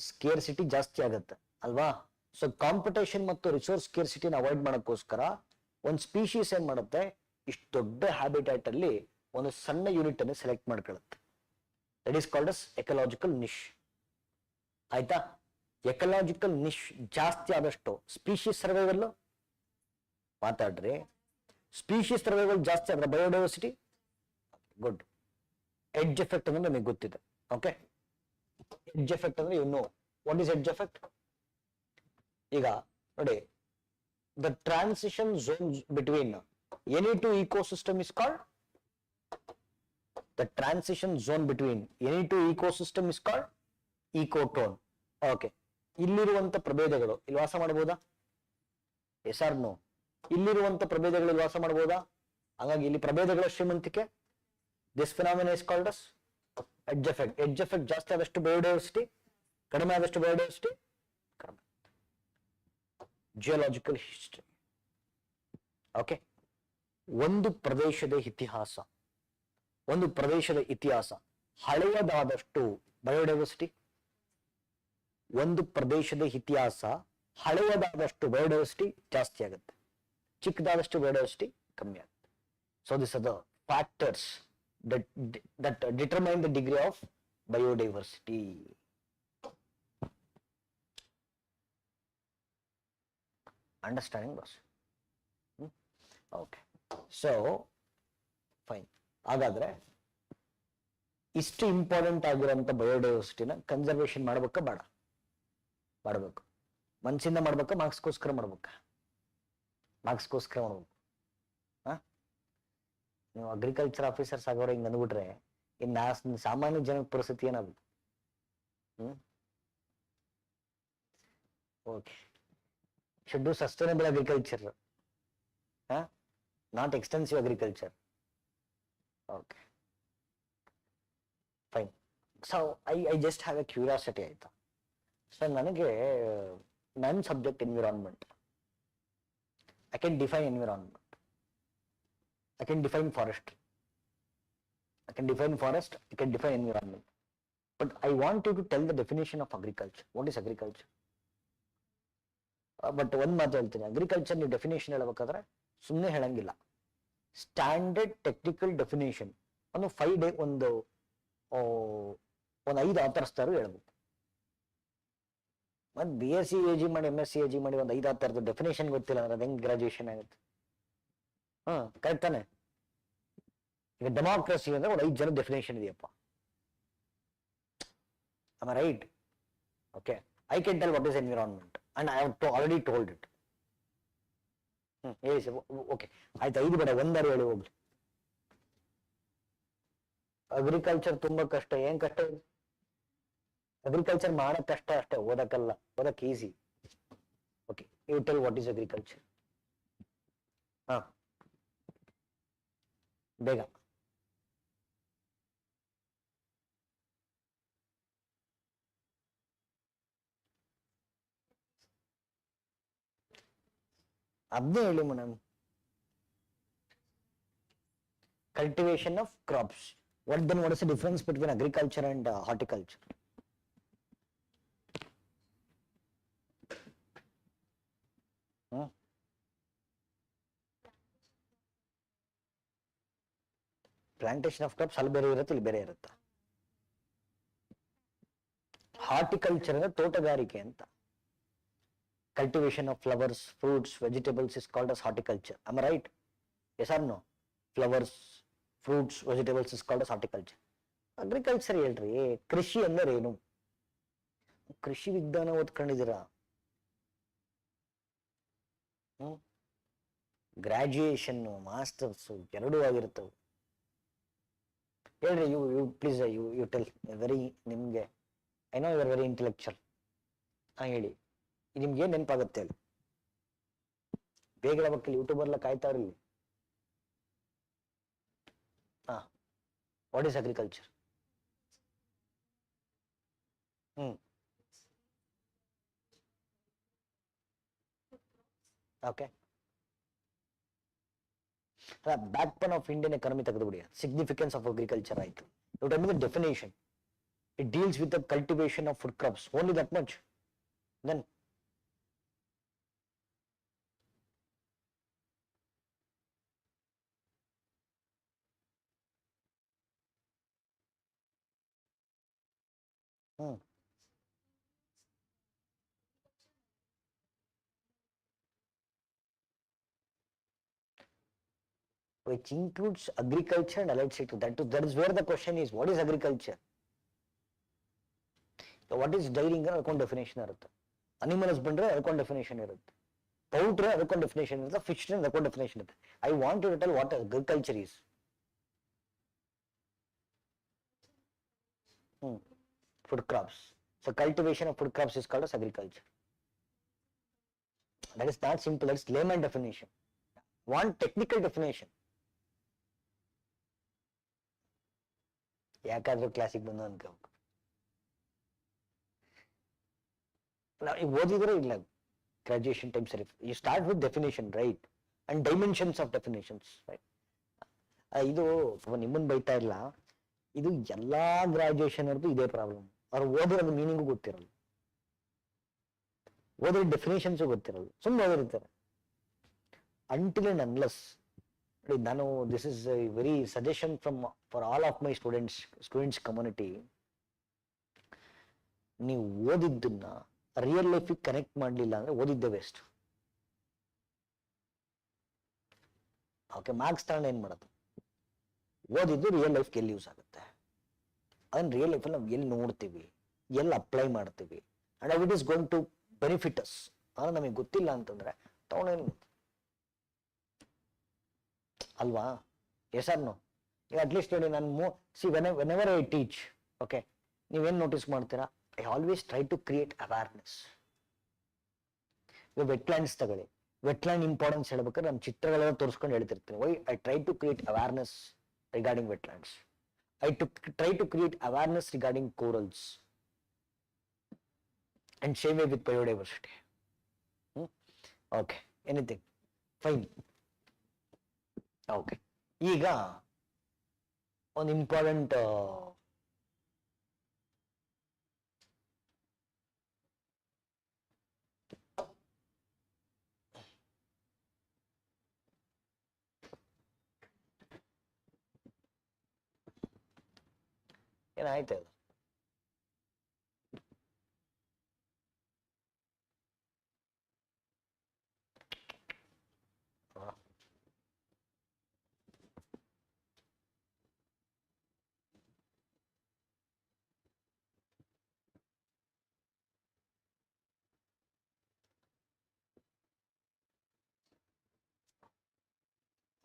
ಸ್ಕೇರ್ಸಿಟಿ ಜಾಸ್ತಿ ಆಗುತ್ತೆ ಅಲ್ವಾ? ಸೊ ಕಾಂಪಿಟೇಷನ್ ಮತ್ತು ರಿಸೋರ್ಸ್ ಸ್ಕೇರ್ಸಿಟಿನ ಅವಾಯ್ಡ್ ಮಾಡೋಕ್ಕೋಸ್ಕರ ಒಂದು ಸ್ಪೀಶೀಸ್ ಏನ್ ಮಾಡುತ್ತೆ, ಇಷ್ಟು ದೊಡ್ಡ ಹ್ಯಾಬಿಟೇಟ್ ಅಲ್ಲಿ ಒಂದು ಸಣ್ಣ ಯೂನಿಟ್ ಅನ್ನು ಸೆಲೆಕ್ಟ್ ಮಾಡ್ಕೊಳ್ಳುತ್ತೆ. That is called as ecological niche. ಆಯ್ತಾ? ಎಕಲಾಜಿಕಲ್ ನಿಶ್ ಜಾಸ್ತಿ ಆದಷ್ಟು ಸ್ಪೀಶೀಸ್ ಸರ್ವೈವಲ್, ಮಾತಾಡ್ರಿ, ಸ್ಪೀಶೀಸ್ ಸರ್ವೈವಲ್ ಜಾಸ್ತಿ ಆದ್ರೆ ಬಯೋಡೈವರ್ಸಿಟಿ ಗುಡ್. ಎಡ್ಜ್ ಎಫೆಕ್ಟ್ ಅಂದ್ರೆ ನಮಗೆ ಗೊತ್ತಿದೆ. ಓಕೆ, ಎಡ್ಜ್ ಎಫೆಕ್ಟ್ ಅಂದ್ರೆ you know what is edge effect. ಈಗ ನೋಡಿ, the transition zone between any two ecosystem is called ecotone. Okay, ಇಲ್ಲಿರುವಂತ ಪ್ರಭೇದಗಳು ಇಲ್ಲಿ ವಾಸ ಮಾಡಬಹುದಾ? S or no? ಇಲ್ಲಿರುವಂತ ಪ್ರಭೇದಗಳು ವಾಸ ಮಾಡಬಹುದಾ? ಹಾಗಾಗಿ ಇಲ್ಲಿ ಪ್ರಭೇದಗಳ ಶ್ರೀಮಂತಿಕೆ. This phenomena is called us edge effect. Edge effect ಜಾಸ್ತಿ ಆದಷ್ಟು ಬಯೋಡೈವರ್ಸಿಟಿ ಕಡಿಮೆ ಆದಷ್ಟು ಬಯೋಡೈವರ್ಸಿಟಿ ಕಡಿಮೆ. Geological history. ಓಕೆ, ಒಂದು ಪ್ರದೇಶದ ಇತಿಹಾಸ ಹಳೆಯದಾದಷ್ಟು ಬಯೋಡೈವರ್ಸಿಟಿ ಜಾಸ್ತಿ ಆಗುತ್ತೆ, ಚಿಕ್ಕದಾದಷ್ಟು ಬಯೋಡೈವರ್ಸಿಟಿ ಕಮ್ಮಿ ಆಗುತ್ತೆ. So this are the factors that determine the degree of biodiversity. Understanding boss? Okay, so fine. ಹಾಗಾದ್ರೆ ಇಷ್ಟು ಇಂಪಾರ್ಟೆಂಟ್ ಆಗಿರೋಂಥ ಬಯೋಡೈವರ್ಸಿಟಿನ ಕನ್ಸರ್ವೇಷನ್ ಮಾಡ್ಬೇಕಾ ಬೇಡ? ಮಾಡಬೇಕು. ಮನಸ್ಸಿಂದ ಮಾಡ್ಬೇಕಾ ಮಾರ್ಕ್ಸ್ಗೋಸ್ಕರ ಮಾಡ್ಬೇಕಾ? ಮಾರ್ಕ್ಸ್ಗೋಸ್ಕರ ಮಾಡ್ಬೇಕು. ನೀವು ಅಗ್ರಿಕಲ್ಚರ್ ಆಫೀಸರ್ಸ್ ಆಗೋರು ಹಿಂಗೆ ಅಂದ್ಬಿಟ್ರೆ ಇನ್ನು ಸಾಮಾನ್ಯ ಜನದ ಪರಿಸ್ಥಿತಿ ಏನಾಗುತ್ತೆ? Okay, should do sustainable agriculture, not extensive agriculture. Okay, fine. So I just have a curiosity ಆಯ್ತಾ. ಸೊ ನನಗೆ ನನ್ನ subject environment. I can define environment. I can define forest. I can define forest. I can define environment. But I want you to tell the definition of agriculture. What is agriculture? But ಒಂದ್ ಮಾತು ಹೇಳ್ತೀನಿ, agriculture ನೀವು definition ಹೇಳ್ಬೇಕಾದ್ರೆ ಸುಮ್ಮನೆ ಹೇಳಂಗಿಲ್ಲ. Standard technical definition ಒಂದು 5 day ಒಂದು 5 ಆಥರ್ಸ್ತಾರು ಹೇಳ್ಬೇಕು. ಮತ್ತೆ BSc AG ಮಾಡಿ MSc AG ಮಾಡಿ ಒಂದು 5 ಥರದ ಡೆಫಿನೇಷನ್ ಗೊತ್ತಿಲ್ಲ ಅಂದ್ರೆ ಅದು ಹೆಂಗ್ ಗ್ರಾಜುಯೇಷನ್ ಆಗುತ್ತೆ? ಕರೆಕ್ಟ್ ತಾನೆ? ಈಗ ಡೆಮಾಕ್ರಸಿ ಅಂದ್ರೆ ಒಂದು 5 ಜನ ಡೆಫಿನೇಷನ್ ಇದೆಯಪ್ಪ. Am I right? Okay, I can tell what is environment and I have already told it. Yes, okay. ಆಯ್ತು, 5 ಬೇಡ, 1 ಹೇಳಿ ಹೋಗ್ಲಿ. ಅಗ್ರಿಕಲ್ಚರ್ ತುಂಬಾ ಕಷ್ಟ. ಏನ್ ಕಷ್ಟ? ಅಗ್ರಿಕಲ್ಚರ್ ಮಾಡಕ್ ಕಷ್ಟ ಅಷ್ಟೇ, ಓದಕ್ಕಲ್ಲ. ಓದಕ್ easy. Okay, you tell what is agriculture. ಬೇಗ. ಅದನ್ನೇ ಹೇಳಿ madam. Cultivation of crops. What is the difference between agriculture and horticulture? Plantation of crops ಅಲ್ಲಿ ಬೇರೆ ಇರುತ್ತೆ, ಇಲ್ಲಿ ಬೇರೆ ಇರುತ್ತೆ. ಹಾರ್ಟಿಕಲ್ಚರ್ ಅಂದ್ರೆ ತೋಟಗಾರಿಕೆ ಅಂತ. Cultivation of flowers, fruits, vegetables is called as horticulture. Am I right? Yes or no? Flowers, fruits, vegetables is called as horticulture. Agriculture ಹೇಳ್ರಿ. ಕೃಷಿ ಅಂದ್ರೆ ಏನು? ಕೃಷಿ ವಿಜ್ಞಾನ ಓದ್ಕೊಂಡಿದ್ದೀರಾ? ಗ್ರಾಜುಯೇಷನ್ ಮಾಸ್ಟರ್ಸ್ ಎರಡೂ ಆಗಿರ್ತವೆ. ಹೇಳ್ರಿ. You please you tell very. ನಿಮ್ಗೆ I know you are very intellectual. ಹೇಳಿ, ನಿಮ್ಗೆ ಏನ್ ನೆನಪಾಗುತ್ತೆ ಹೇಳಿ. ಬೇಗ ಹೇಳ್ಬೇಕಿಲ್ಲ, ಯೂಟ್ಯೂಬ್ ಎಲ್ಲ ಕಾಯ್ತಾ ಇರಲಿ. What is agriculture? Okay, backbone of Indian economy ತೆಗೆದು ಬಿಡಿ. ಸಿಗ್ನಿಫಿಕೆನ್ಸ್ ಆಫ್ ಅಗ್ರಿಕಲ್ಚರ್ ಆಯ್ತು. You tell me the definition. It deals with the cultivation of food crops, only that much. Then which includes agriculture and allied sector. That is where the question is, what is agriculture? So what is dairying? Adukon definition irutte. Animal husbandry adukon definition irutte. Poultry adukon definition irutte. Fish adukon definition irutte. I want you to tell what agriculture is. Food crops. So cultivation of food crops is called as agriculture. That is not simple. That is layman definition. Want technical definition. ಯಾಕಾದ್ರೂ ಕ್ಲಾಸಿಗೆ ಬಂದು ಅನ್ಕೋಬೇಕು. ನಾವು ಓದಿದ್ರೆ ಇಲ್ಲ graduation time ಸರಿ. You start with definition, right, and dimensions of definitions, right. ಇದು ನಿಮ್ಮನ್ನ ಬೈತಾ ಇಲ್ಲ, ಇದು ಎಲ್ಲಾ ಗ್ರಾಜುಯೇಷನ್ ಅವ್ರದ್ದು ಇದೇ ಪ್ರಾಬ್ಲಮ್. ಅವ್ರು ಓದಿರೋದು ಮೀನಿಂಗು ಗೊತ್ತಿರಲ್ಲ, ಓದಿರೋ ಡೆಫಿನೇಷನ್ಸು ಗೊತ್ತಿರಲ್ಲ, ಸುಮ್ಮನೆ ಓದಿರ್ತಾರೆ. Until and unless, ನಾನು this is A very suggestion for all of my students community. ನೀವು ಓದಿದ್ದನ್ನ ರಿಯಲ್ ಲೈಫಿಗೆ ಕನೆಕ್ಟ್ ಮಾಡಲಿಲ್ಲ ಅಂದ್ರೆ ಓದಿದ್ದೆ ವೇಸ್ಟ್. ಓಕೆ, ಮಾರ್ಕ್ಸ್ ತಗೊಂಡು ಏನ್ ಮಾಡೋದು? ಓದಿದ್ದು ರಿಯಲ್ ಲೈಫ್ಗೆ ಎಲ್ಲಿ ಯೂಸ್ ಆಗುತ್ತೆ, ಅದನ್ನ ರಿಯಲ್ ಲೈಫಲ್ಲಿ ನಾವು ಎಲ್ಲಿ ನೋಡ್ತೀವಿ, ಎಲ್ಲಿ ಅಪ್ಲೈ ಮಾಡ್ತೀವಿ, and how it is going to benefit us ಅನ್ನೋದು ನಮಗೆ ಗೊತ್ತಿಲ್ಲ ಅಂತಂದ್ರೆ ತಗೊಂಡೇನು ಅಲ್ವಾ? Yes or no? ಈಗ ಅಟ್ಲೀಸ್ಟ್ ನೋಡಿ ನಾನು ವೆನೆವರ್ ಐ ಟೀಚ್, ಓಕೆ, ನೀವೇನು ನೋಟಿಸ್ ಮಾಡ್ತೀರಾ? I always try to create awareness. ಈಗ ವೆಟ್ಲ್ಯಾಂಡ್ಸ್ ತಗೊಳ್ಳಿ, ವೆಟ್ಲ್ಯಾಂಡ್ ಇಂಪಾರ್ಟೆನ್ಸ್ ಹೇಳ್ಬೇಕಾದ್ರೆ ನಮ್ಮ ಚಿತ್ರಗಳೆಲ್ಲ ತೋರಿಸ್ಕೊಂಡು ಹೇಳ್ತಿರ್ತೀನಿ. Why I try to create awareness regarding wetlands. I try to create awareness regarding corals and same way with biodiversity. Okay, anything? Fine. Okay. ಈಗ ಒಂದು important ಏನಾಯ್ತು ಅದು?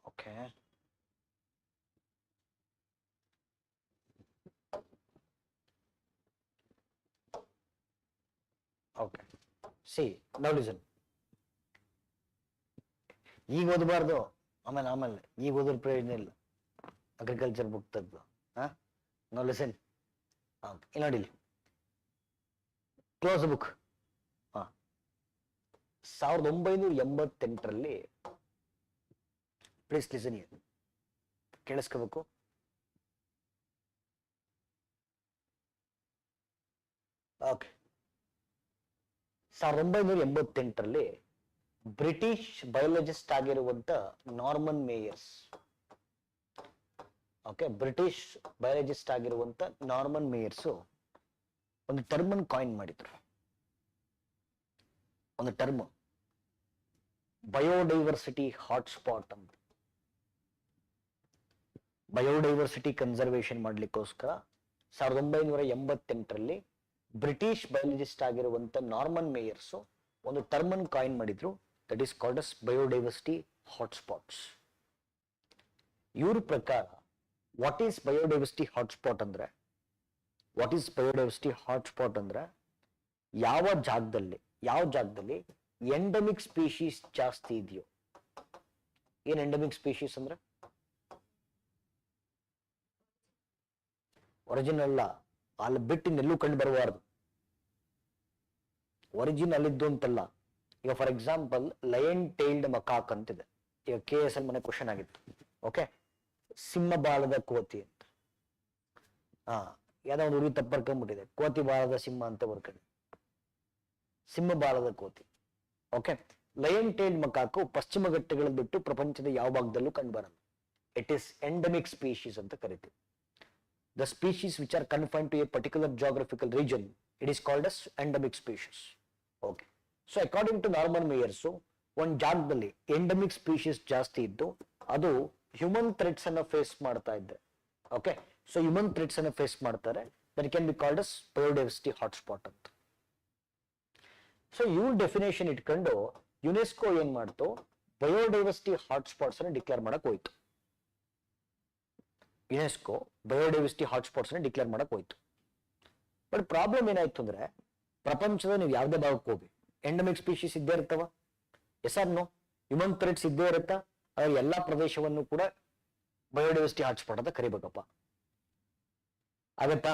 Okay, okay. See now listen. ಈಗ ಓದಬಾರ್ದು, ಆಮೇಲೆ ಈಗ ಓದ್ರ ಪ್ರಯೋಜನ ಇಲ್ಲ. ಅಗ್ರಿಕಲ್ಚರ್ ಬುಕ್ ತೆಗೆದು ನೌ ಲಿಸನ್. ಇಲ್ಲಿ ನೋಡಿ, ಕ್ಲೋಸ್ ಬುಕ್. 1988ರಲ್ಲಿ ಪ್ಲೀಸ್ ಲಿಸನ್, ಕೇಳಿಸ್ಕೋಬೇಕು. ಓಕೆ, 1988ರಲ್ಲಿ ಬ್ರಿಟಿಷ್ ಬಯೋಲಜಿಸ್ಟ್ ಆಗಿರುವಂತ Norman Myers, okay, British biologist ಆಗಿರುವಂತ ನಾರ್ಮನ್ ಮೇಯರ್ಸ್ ಒಂದು ಟರ್ಮ್ ಅನ್ನು ಕಾಯಿನ್ ಮಾಡಿದ್ರು. ಒಂದು ಟರ್ಮ್, ಬಯೋಡೈವರ್ಸಿಟಿ ಹಾಟ್ಸ್ಪಾಟ್ ಅಂತ. ಬಯೋಡೈವರ್ಸಿಟಿ ಕನ್ಸರ್ವೇಷನ್ ಮಾಡ್ಲಿಕ್ಕೋಸ್ಕರ 1988ರಲ್ಲಿ ಬ್ರಿಟಿಷ್ ಬಯೋಲಜಿಸ್ಟ್ ಆಗಿರುವಂತ ನಾರ್ಮನ್ ಮೇಯರ್ಸ್ ಒಂದು ಟರ್ಮ್ ಅನ್ನು ಕಾಯಿನ್ ಮಾಡಿದ್ರು. That is called as biodiversity hotspots. ಇವ್ರ ಪ್ರಕಾರ ವಾಟ್ ಈಸ್ ಬಯೋಡೈವರ್ಸಿಟಿ ಹಾಟ್ಸ್ಪಾಟ್ ಅಂದ್ರೆ, ಯಾವ ಜಾಗದಲ್ಲಿ ಎಂಡಮಿಕ್ ಸ್ಪೀಶೀಸ್ ಜಾಸ್ತಿ ಇದೆಯೋ. ಏನ್ ಎಂಡಮಿಕ್ ಸ್ಪೀಶೀಸ್ ಅಂದ್ರೆ? ಒರಿಜಿನಲ್ ಅಲ್ಲಿ ಬಿಟ್ಟು ಇನ್ನೆಲ್ಲೂ ಕಂಡು ಬರಬಾರ್ದು. ಒರಿಜಿನ್ ಅಲ್ಲಿದ್ದು ಅಂತಲ್ಲ. ಈಗ for example lion tailed macaque ಅಂತಿದೆ. ಈಗ KSL ಮನೆ ಕ್ವಶನ್ ಆಗಿತ್ತು. ಓಕೆ, ಸಿಂಹ ಬಾಲದ ಕೋತಿ ಅಂತ. ಯಾವ್ದೋ ಒಂದು ಹುಡುಗಿ ತಪ್ಪರ್ಕೊಂಡ್ಬಿಟ್ಟಿದೆ, ಕೋತಿ ಬಾಲದ ಸಿಂಹ ಅಂತ ಬರ್ಕೊಂಡು, ಸಿಂಹ ಬಾಲದ ಕೋತಿ. ಓಕೆ, ಲಯನ್ ಟೈಲ್ಡ್ ಮಕಾಕು ಪಶ್ಚಿಮ ಘಟ್ಟಗಳನ್ನು ಬಿಟ್ಟು ಪ್ರಪಂಚದ ಯಾವ ಭಾಗದಲ್ಲೂ ಕಂಡು ಬರಲ್ಲ. ಇಟ್ ಈಸ್ ಎಂಡಮಿಕ್ ಸ್ಪೀಶೀಸ್ ಅಂತ ಕರಿತೀವಿ. The species which are confined to a particular geographical region, it is called as endemic species. Okay. So according to Norman Mayers, ಒಂದು ಜಾಗದಲ್ಲಿ ಎಂಡಮಿಕ್ ಸ್ಪೀಶೀಸ್ ಜಾಸ್ತಿ ಇದ್ದು ಅದು ಹ್ಯೂಮನ್ ಥ್ರೆಟ್ಸ್ ಅನ್ನ ಫೇಸ್ ಮಾಡ್ತಾ ಇದೆ. ಓಕೆ, ಸೊ ಹ್ಯೂಮನ್ ಥ್ರೆಟ್ಸ್ ಅನ್ನ face ಮಾಡ್ತಾರೆ. That can be called as biodiversity hotspot ಅಂತ. ಸೊ ಇವ್ರ ಡೆಫಿನೇಷನ್ ಇಟ್ಕೊಂಡು ಯುನೆಸ್ಕೋ ಏನ್ ಮಾಡ್ತು, ಬಯೋಡೈವರ್ಸಿಟಿ ಹಾಟ್ಸ್ಪಾಟ್ಸ್ ಅನ್ನ ಡಿಕ್ಲೇರ್ ಮಾಡಕ್ ಹೋಯ್ತು. ಯುನೆಸ್ಕೋ ಬಯೋಡೈವರ್ಸಿಟಿ ಹಾಟ್ಸ್ಪಾಟ್ಸ್ ನ ಡಿಕ್ಲೇರ್ ಮಾಡಕ್ ಹೋಯ್ತು. ಬಟ್ ಪ್ರಾಬ್ಲಮ್ ಏನಾಯ್ತು ಅಂದ್ರೆ, ಪ್ರಪಂಚದ ನೀವು ಯಾವ್ದೇ ಭಾಗಕ್ಕೆ ಹೋಗಿ ಎಂಡಮಿಕ್ ಸ್ಪೀಶೀಸ್ ಇದ್ದೇ ಇರ್ತಾವ. Yes or no? Human threats ಇದ್ದೇ ಇರುತ್ತಾ? ಅದ್ರ ಎಲ್ಲಾ ಪ್ರದೇಶವನ್ನು ಕೂಡ ಬಯೋಡೈವರ್ಸಿಟಿ ಹಾಟ್ಸ್ಪಾಟ್ ಅಂತ ಕರಿಬೇಕಪ್ಪ. ಆಗತ್ತಾ?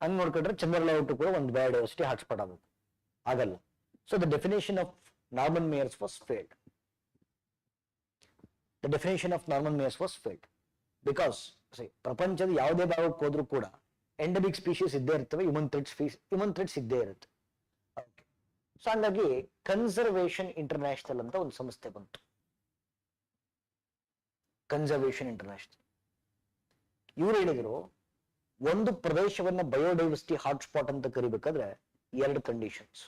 ಹಂಗ್ ನೋಡ್ಕೊಂಡ್ರೆ ಚಂದ್ರಲೇಔಟ್ ಕೂಡ ಒಂದು ಬಯೋಡೈವರ್ಸಿಟಿ ಹಾಟ್ಸ್ಪಾಟ್ ಆಗಬೇಕು. ಆಗಲ್ಲ. So the definition of Norman mayors was failed. Because ಪ್ರಪಂಚದ ಯಾವುದೇ ಭಾಗಕ್ಕೆ ಹೋದ್ರೂ ಕೂಡ ಎಂಡಮಿಕ್ ಸ್ಪೀಶೀಸ್ ಇದ್ದೇ ಇರ್ತವೆ, ಹ್ಯೂಮನ್ ಥ್ರೆಟ್ಸ್ ಇದ್ದೇ ಇರುತ್ತೆ. ಸೊ ಹಂಗಾಗಿ ಕನ್ಸರ್ವೇಷನ್ ಇಂಟರ್ನ್ಯಾಷನಲ್ ಅಂತ ಒಂದು ಸಂಸ್ಥೆ ಬಂತು. ಕನ್ಸರ್ವೇಷನ್ ಇಂಟರ್ನ್ಯಾಷನಲ್ ಇವ್ರು ಹೇಳಿದ್ರು, ಒಂದು ಪ್ರದೇಶವನ್ನ ಬಯೋಡೈವರ್ಸಿಟಿ ಹಾಟ್ಸ್ಪಾಟ್ ಅಂತ ಕರಿಬೇಕಾದ್ರೆ ಎರಡು ಕಂಡೀಷನ್ಸ್.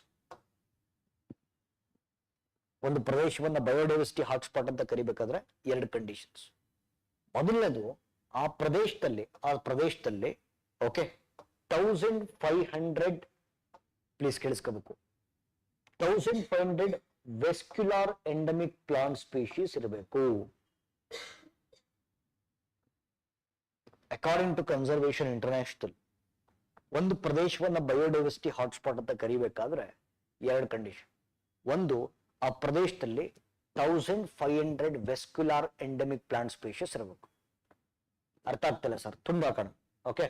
ಒಂದು ಪ್ರದೇಶವನ್ನ ಬಯೋಡೈವರ್ಸಿಟಿ ಹಾಟ್ಸ್ಪಾಟ್ ಅಂತ ಕರಿಬೇಕಾದ್ರೆ ಎರಡು ಕಂಡೀಷನ್ಸ್. ಮೊದಲನೇದು, ಆ ಪ್ರದೇಶದಲ್ಲಿ ಓಕೆ 1500 ಪ್ಲೀಸ್ ಕೇಳಿಸ್ಕೋಬೇಕು 1500 ವೆಸ್ಕ್ಯುಲಾರ್ ಎಂಡಮಿಕ್ ಪ್ಲಾಂಟ್ ಸ್ಪೀಶೀಸ್ ಇರಬೇಕು. ಅಕಾರ್ಡಿಂಗ್ ಟು ಕನ್ಸರ್ವೇಷನ್ ಇಂಟರ್ನ್ಯಾಷನಲ್ ಒಂದು ಪ್ರದೇಶವನ್ನ ಬಯೋಡೈವರ್ಸಿಟಿ ಹಾಟ್ಸ್ಪಾಟ್ ಅಂತ ಕರಿಬೇಕಾದ್ರೆ 2 ಕಂಡೀಷನ್. ಒಂದು, ಆ ಪ್ರದೇಶದಲ್ಲಿ 1500 ವೆಸ್ಕ್ಯುಲಾರ್ ಎಂಡಮಿಕ್ ಪ್ಲಾಂಟ್ ಸ್ಪೀಶೀಸ್ ಇರಬೇಕು. ಅರ್ಥ ಆಗ್ತಿಲ್ಲ ಸರ್, ತುಂಬಾ ಕಣ. ಓಕೆ,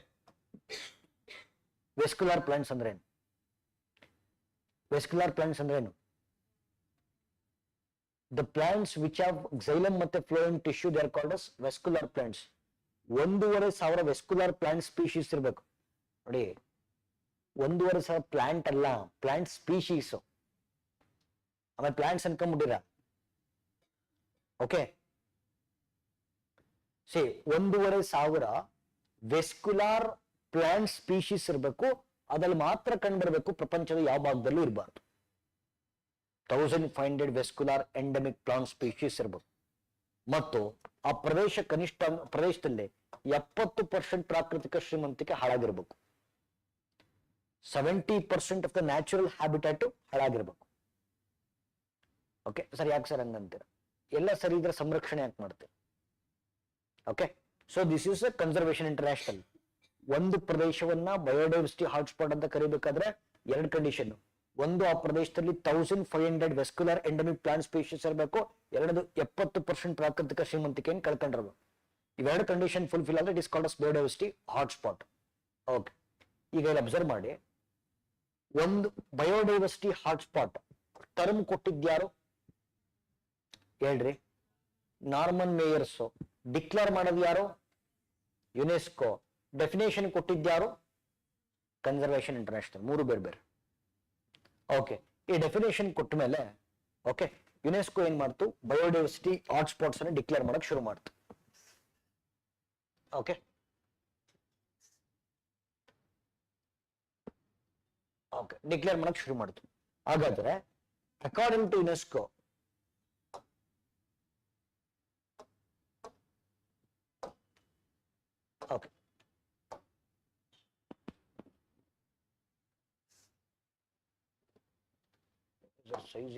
ವೆಸ್ಕ್ಯುಲಾರ್ ಪ್ಲಾಂಟ್ಸ್ ಅಂದ್ರೆ ಏನು? ವೆಸ್ಕ್ಯುಲಾರ್ ಪ್ಲಾಂಟ್ಸ್ ಅಂದ್ರೆ ಏನು? The plants which have xylem ಮತ್ತೆ phloem tissue they are called as vascular plants. 1,500 vascular plant species ಇರಬೇಕು. ನೋಡಿ, 1,500 ಪ್ಲಾಂಟ್ ಅಲ್ಲ, ಪ್ಲಾಂಟ್ ಸ್ಪೀಶೀಸ್. ಆಮೇಲೆ ಪ್ಲಾಂಟ್ಸ್ ಅನ್ಕೊಂಡ್ಬಿಟ್ಟಿರ. Okay, see 1,500 vascular plant species ಇರಬೇಕು. ಅದ್ರಲ್ಲಿ ಮಾತ್ರ ಕಂಡು ಬರಬೇಕು, ಪ್ರಪಂಚದ ಯಾವ ಭಾಗದಲ್ಲೂ ಇರಬಾರ್ದು. 1500 ವೆಸ್ಕ್ಯುಲಾರ್ ಎಂಡಮಿಕ್ ಪ್ಲಾಂಟ್ ಸ್ಪೀಶೀಸ್ ಇರಬೇಕು. ಮತ್ತು ಆ ಪ್ರದೇಶದಲ್ಲಿ 70% ಪ್ರಾಕೃತಿಕ ಶ್ರೀಮಂತಿಕೆ ಹಾಳಾಗಿರ್ಬೇಕು. 70% ಆಫ್ ದ ನ್ಯಾಚುರಲ್ ಹ್ಯಾಬಿಟ್ಯಾಟ್ ಹಾಳಾಗಿರ್ಬೇಕು. ಓಕೆ ಸರ್, ಯಾಕೆ ಸರ್ ಹಂಗಂತೀರ? ಎಲ್ಲ ಸರಿ ಇದ್ರೆ ಸಂರಕ್ಷಣೆ ಯಾಕೆ ಮಾಡ್ತೀರ? Okay, so this is a conservation international. ಒಂದು ಪ್ರದೇಶವನ್ನ ಬಯೋಡೈವರ್ಸಿಟಿ ಹಾಟ್ಸ್ಪಾಟ್ ಅಂತ ಕರಿಬೇಕಾದ್ರೆ 2 ಕಂಡೀಷನ್. ಒಂದು, ಆ ಪ್ರದೇಶದಲ್ಲಿ 1500 ವೆಸ್ಕ್ಯುಲರ್ ಎಂಡಮಿಕ್ ಪ್ಲಾಂಟ್ ಸ್ಪೀಶೀಸ್ ಇರಬೇಕು. 2, 70% ಪ್ರಾಕೃತಿಕ ಶ್ರೀಮಂತಿಕೆಯನ್ನು ಕಳ್ಕೊಂಡಿರ್ಬೇಕು. ಇವೆರಡು ಕಂಡೀಷನ್ ಫುಲ್ಫಿಲ್ ಆದ್ರೆ it is called as biodiversity hotspot. Okay, ಈಗ ಇಲ್ಲಿ ಅಬ್ಸರ್ವ್ ಮಾಡಿ, ಒಂದು ಬಯೋಡೈವರ್ಸಿಟಿ ಹಾಟ್ಸ್ಪಾಟ್ ಟರ್ಮ್ ಕೊಟ್ಟಿದ್ಯಾರು ಹೇಳ್ರಿ? Norman mayors. ಡಿಕ್ಲೇರ್ ಮಾಡೋದು ಯಾರು? ಯುನೆಸ್ಕೋ. ಡೆಫಿನೇಷನ್ ಕೊಟ್ಟಿದ್ಯಾರು? Conservation international. 3 ಬೇರೆ ಬೇರೆ. ಓಕೆ, ಈ ಡೆಫಿನೇಷನ್ ಕೊಟ್ಟ ಮೇಲೆ ಓಕೆ ಯುನೆಸ್ಕೋ ಏನ್ ಮಾಡ್ತು? ಬಯೋಡೈವರ್ಸಿಟಿ ಹಾಟ್ಸ್ಪಾಟ್ಸ್ ಅನ್ನು ಡಿಕ್ಲೇರ್ ಮಾಡಕ್ ಶುರು ಮಾಡ್ತು. ಓಕೆ, ಓಕೆ ಡಿಕ್ಲೇರ್ ಮಾಡಕ್ ಶುರು ಮಾಡ್ತು. ಹಾಗಾದ್ರೆ according to UNESCO okay size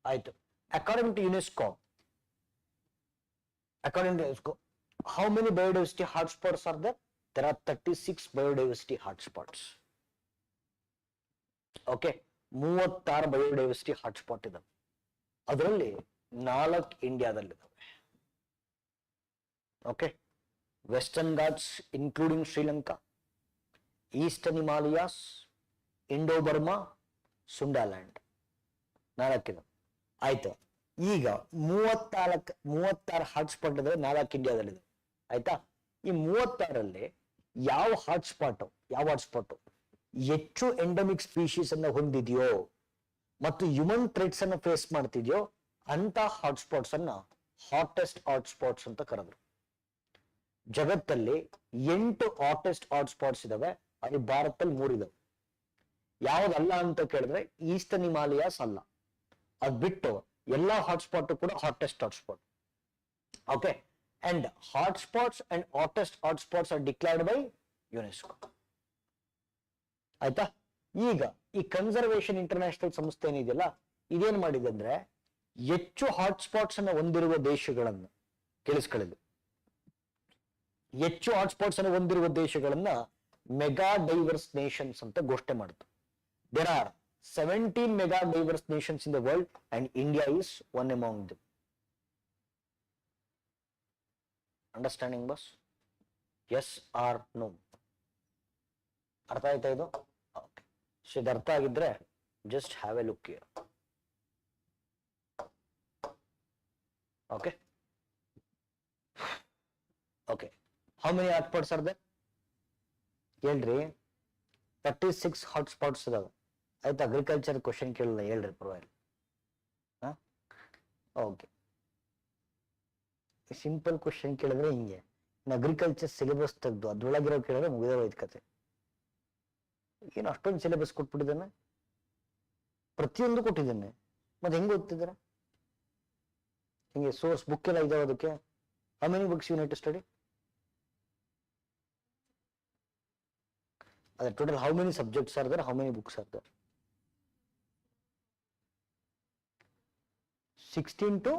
ಆಯ್ತು. According to UNESCO how many biodiversity hotspots are there? There are 36 biodiversity hotspots. Okay, 36 biodiversity hotspot ಇದೆ. ಅದರಲ್ಲಿ 4 ಇಂಡಿಯಾದಲ್ಲಿದ್ದಾವೆ. Okay, Western Ghats including Sri Lanka, Eastern Himalayas, Indo Burma, Sundaland 4 ಇದೆ. ಆಯ್ತು, ಈಗ 36 ಹಾಟ್ಸ್ಪಾಟ್ ಇದ್ರೆ 4 ಇಂಡಿಯಾದಲ್ಲಿದೆ. ಆಯ್ತಾ? ಈ 36ರಲ್ಲಿ ಯಾವ ಹಾಟ್ಸ್ಪಾಟ್ ಹೆಚ್ಚು ಎಂಡಮಿಕ್ ಸ್ಪೀಶೀಸ್ ಅನ್ನ ಹೊಂದಿದೆಯೋ ಮತ್ತು ಹ್ಯೂಮನ್ ಥ್ರೆಟ್ಸ್ ಅನ್ನ ಫೇಸ್ ಮಾಡ್ತಿದ್ಯೋ ಅಂತ ಹಾಟ್ಸ್ಪಾಟ್ಸ್ ಅನ್ನ ಹಾಟೆಸ್ಟ್ ಹಾಟ್ಸ್ಪಾಟ್ಸ್ ಅಂತ ಕರೆದ್ರು. ಜಗತ್ತಲ್ಲಿ 8 ಹಾಟೆಸ್ಟ್ ಹಾಟ್ಸ್ಪಾಟ್ಸ್ ಇದಾವೆ. ಅಲ್ಲಿ ಭಾರತದಲ್ಲಿ 3 ಇದಾವೆ. ಯಾವ್ದಲ್ಲ ಅಂತ ಕೇಳಿದ್ರೆ ಈಸ್ಟರ್ನ್ ಹಿಮಾಲಯಾಸ್ ಅಲ್ಲ. ಅದ್ ಬಿಟ್ಟು ಎಲ್ಲಾ ಹಾಟ್ಸ್ಪಾಟ್ ಕೂಡ hottest hotspot. Okay, and hotspots and hottest hotspots are declared by UNESCO. ಆಯ್ತಾ? ಈಗ ಈ ಕನ್ಸರ್ವೇಷನ್ ಇಂಟರ್ನ್ಯಾಷನಲ್ ಸಂಸ್ಥೆ ಏನಿದೆಯಲ್ಲ, ಇದೇನ್ ಮಾಡಿದೆ ಅಂದ್ರೆ ಹೆಚ್ಚು ಹಾಟ್ಸ್ಪಾಟ್ಸ್ ಅನ್ನ ಹೊಂದಿರುವ ದೇಶಗಳನ್ನು ಕೇಳಿಸ್ಕೊಳ್ಳಿ, ಹೆಚ್ಚು ಹಾಟ್ಸ್ಪಾಟ್ಸ್ ಅನ್ನು ಹೊಂದಿರುವ ದೇಶಗಳನ್ನ ಮೆಗಾ ಡೈವರ್ಸ್ ನೇಷನ್ಸ್ ಅಂತ ಘೋಷಣೆ ಮಾಡಿತು. There are 17 mega diverse nations in the world and India is one among them. Understanding boss? Yes or no? ಅರ್ಥ ಆಯ್ತಾ ಇದು? ಓಕೆ, ಸೊ ಇದು ಅರ್ಥ ಆಗಿದ್ರೆ just have a look here. Okay, okay, how many hotspots are there? ಹೇಳ್ರಿ, 36 hotspots ಇದಾವೆ. ಆಯ್ತು, agriculture question ಕೇಳಲ್ಲ, ಹೇಳ್ರಿ ಪರವಾಗಿಲ್ಲ. ಓಕೆ, ಸಿಂಪಲ್ ಕ್ವಶನ್ ಕೇಳಿದ್ರೆ ಹಿಂಗೆ, ಅಗ್ರಿಕಲ್ಚರ್ ಸಿಲೆಬಸ್ ತೆಗೆದು ಅದ್ರೊಳಗಿರೋ ಕೇಳಿದ್ರೆ ಮುಗಿದೋಯ್ತು ಕತೆ. ಏನು ಅಷ್ಟೊಂದು ಸಿಲೆಬಸ್ ಕೊಟ್ಬಿಟ್ಟಿದ್ದಾನೆ, ಪ್ರತಿಯೊಂದು ಕೊಟ್ಟಿದ್ದಾನೆ, ಮತ್ತೆ ಹೆಂಗ್ ಓದ್ತಿದಾರೆ? ಹಿಂಗೆ ಸೋರ್ಸ್ ಬುಕ್ ಎಲ್ಲ ಇದಾವೆ ಅದಕ್ಕೆ. How many books you need to study? ಅದೇ total how many subjects are there, how many books are there? 16 to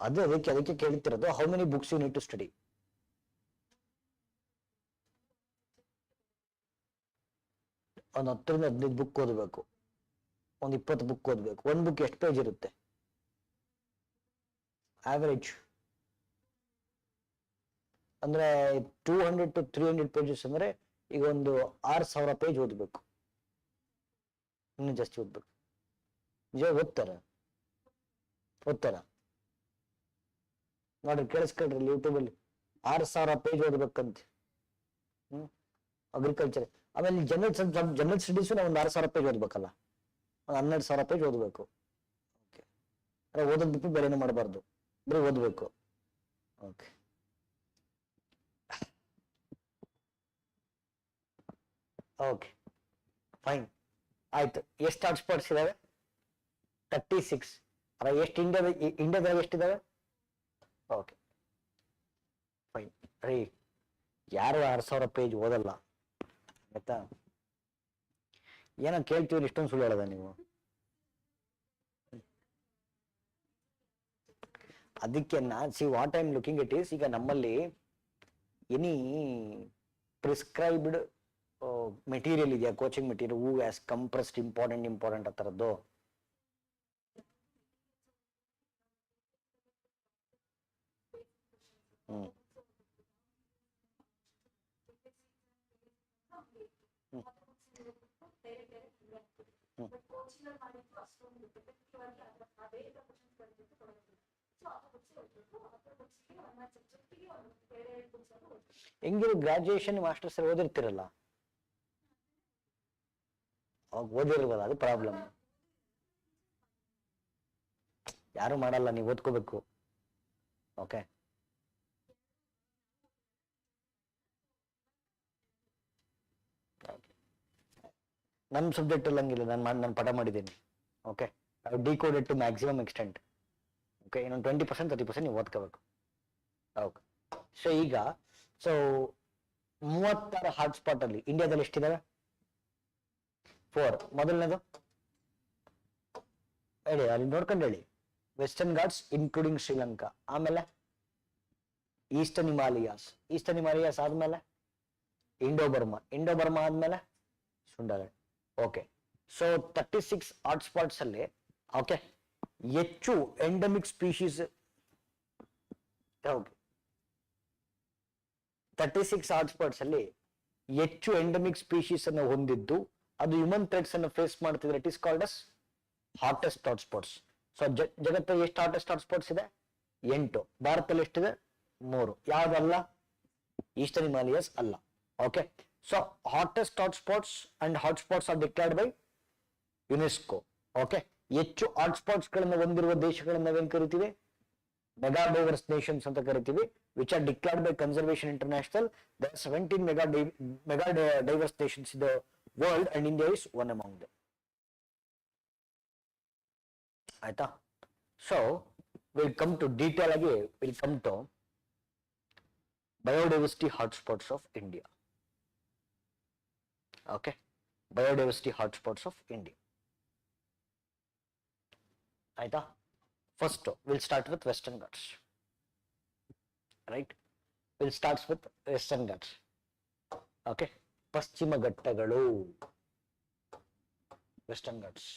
ಅದಕ್ಕೆ ಕೇಳ್ತಿರೋದು how many books you need to study. ಒಂದು 10 ರಿಂದ 15 ಬುಕ್ ಓದಬೇಕು, ಒಂದು 20 ಬುಕ್ ಓದಬೇಕು. ಒಂದು ಬುಕ್ ಎಷ್ಟು ಪೇಜ್ ಇರುತ್ತೆ ಆವರೇಜ್? ಅಂದ್ರೆ 200 to 300 ಪೇಜಸ್ ಅಂದ್ರೆ ಈಗ ಒಂದು 6,000 ಪೇಜ್ ಓದಬೇಕು, ಇನ್ನು ಜಾಸ್ತಿ ಓದ್ಬೇಕು. ನಿಜ ಓದ್ತಾರ ನೋಡ್ರಿ, ಕೇಳಿಸ್ಕೊಳ್ರಿ ಯೂಟ್ಯೂಬ್ ಅಲ್ಲಿ 6,000 ಪೇಜ್ ಓದ್ಬೇಕಂತ. ಅಗ್ರಿಕಲ್ಚರ್. ಆಮೇಲೆ ಜನರಲ್ ಸ್ಟಡೀಸ್ ನಾವು ಒಂದು 6,000 ಪೇಜ್ ಓದ್ಬೇಕಲ್ಲ, ಒಂದು 12,000 ಪೇಜ್ ಓದ್ಬೇಕು. ಓಕೆ, ಓದೋದ್ ಬಿಟ್ಟು ಬೇರೆ ಏನು ಮಾಡಬಾರ್ದು, ಬರೀ ಓದ್ಬೇಕು. ಓಕೆ, ಓಕೆ ಫೈನ್ ಆಯ್ತು. ಎಷ್ಟು ಹಾಟ್ಸ್ಪಾಟ್ಸ್ ಇದಾವೆ? 36. ಎಷ್ಟು ಇಂಡಿಯಾದಾಗ ಎಷ್ಟಿದಾವೆ? ಓಕೆ ಫೈನ್ ರೀ. ಯಾರು 6,000 ಪೇಜ್ ಓದಲ್ಲ ಆಯ್ತಾ? ಏನೋ ಕೇಳ್ತೀವಿ, ಇಷ್ಟೊಂದು ಸುಳ್ಳು ಹೇಳೋದ ನೀವು? ಅದಕ್ಕೆ see what I am looking it is, ಈಗ ನಮ್ಮಲ್ಲಿ ಎನಿ ಪ್ರಿಸ್ಕ್ರೈಬ್ಡ್ ಮೆಟೀರಿಯಲ್ ಇದೆಯಾ, ಕೋಚಿಂಗ್ ಮೆಟೀರಿಯಲ್ ಹೂ ಆಸ್ ಕಂಪ್ರೆಸ್ಡ್ ಇಂಪಾರ್ಟೆಂಟ್ ಆ ಥರದ್ದು? ಹೆಂಗಿರು ಗ್ರಾಜುಯೇಷನ್ ಮಾಸ್ಟರ್ಸ್ ಓದಿರ್ತಿರಲ್ಲ, ಅವಾಗ ಓದಿರ್ಬೋದು, ಅದು ಪ್ರಾಬ್ಲಮ್. ಯಾರು ಮಾಡಲ್ಲ, ನೀವು ಓದ್ಕೋಬೇಕು. ಓಕೆ, ನನ್ನ ಸಬ್ಜೆಕ್ಟ್ ಅಲ್ಲಿ ಹಂಗಿಲ್ಲ, ನಾನು ಪಾಠ ಮಾಡಿದ್ದೀನಿ. Okay, decoded to maximum extent. Okay, ಇನ್ನೊಂದು 20% 30% ನೀವು ಓದ್ಕೋಬೇಕು. ಓಕೆ, ಸೊ ಈಗ 36 ಹಾಟ್ಸ್ಪಾಟ್ ಅಲ್ಲಿ ಇಂಡಿಯಾದಲ್ಲಿ ಎಷ್ಟಿದಾವೆ? 4. ಮೊದಲನೇದು ಹೇಳಿ, ಅಲ್ಲಿ ನೋಡ್ಕೊಂಡು ಹೇಳಿ. ವೆಸ್ಟರ್ನ್ ಘಾಟ್ಸ್ ಇನ್ಕ್ಲೂಡಿಂಗ್ ಶ್ರೀಲಂಕಾ. ಆಮೇಲೆ ಈಸ್ಟರ್ನ್ ಹಿಮಾಲಯಾಸ್ ಆದ್ಮೇಲೆ ಇಂಡೋ ಬರ್ಮಾ ಆದ್ಮೇಲೆ ಸುಂಡಾಲೆಂಡ್. ಓಕೆ, ಸೊ 36 ಹಾಟ್ಸ್ಪಾಟ್ಸ್ ಅಲ್ಲಿ ಓಕೆ ಹೆಚ್ಚು ಎಂಡಮಿಕ್ ಸ್ಪೀಶೀಸ್ 36 ಹಾಟ್ಸ್ಪಾಟ್ಸ್ ಅಲ್ಲಿ ಹೆಚ್ಚು ಎಂಡಮಿಕ್ ಸ್ಪೀಶೀಸ್ ಅನ್ನು ಹೊಂದಿದ್ದು, ಅದು ಹ್ಯೂಮನ್ ಥ್ರೆಟ್ಸ್ ಅನ್ನು ಫೇಸ್ ಮಾಡ್ತಿದ್ರೆ it is called as hottest hotspots. So ಜಗತ್ತಲ್ಲಿ ಎಷ್ಟು ಹಾಟೆಸ್ಟ್ ಹಾಟ್ಸ್ಪಾಟ್ಸ್ ಇದೆ? 8. ಭಾರತದಲ್ಲಿ ಎಷ್ಟಿದೆ? 3. ಯಾವ್ದಲ್ಲ? ಈಸ್ಟರ್ನ್ ಹಿಮಾಲಯಸ್ ಅಲ್ಲ. Okay, so hottest hotspots and hotspots are declared by UNESCO. Okay, ಹೆಚ್ಚು ಹಾಟ್ಸ್ಪಾಟ್ಸ್ ಗಳನ್ನು ಹೊಂದಿರುವ ದೇಶಗಳನ್ನ ನಾವೇನ್ ಕರಿತೀವಿ? ಮೆಗಾ ಡೈವರ್ಸ್ ನೇಷನ್ಸ್ ಅಂತ ಕರಿತೀವಿ, which are declared by conservation international. There are 17 mega diverse nations in the world and India is one among them. ಆಯ್ತಾ? So will come to detail ಆಗಿ, will come to biodiversity hotspots of India. Okay, biodiversity hotspots of India. ಆಯ್ತಾ? First will start with Western Ghats. Right, will starts with Western Ghats. Okay, ಪಶ್ಚಿಮ ಘಟ್ಟಗಳು, Western Ghats.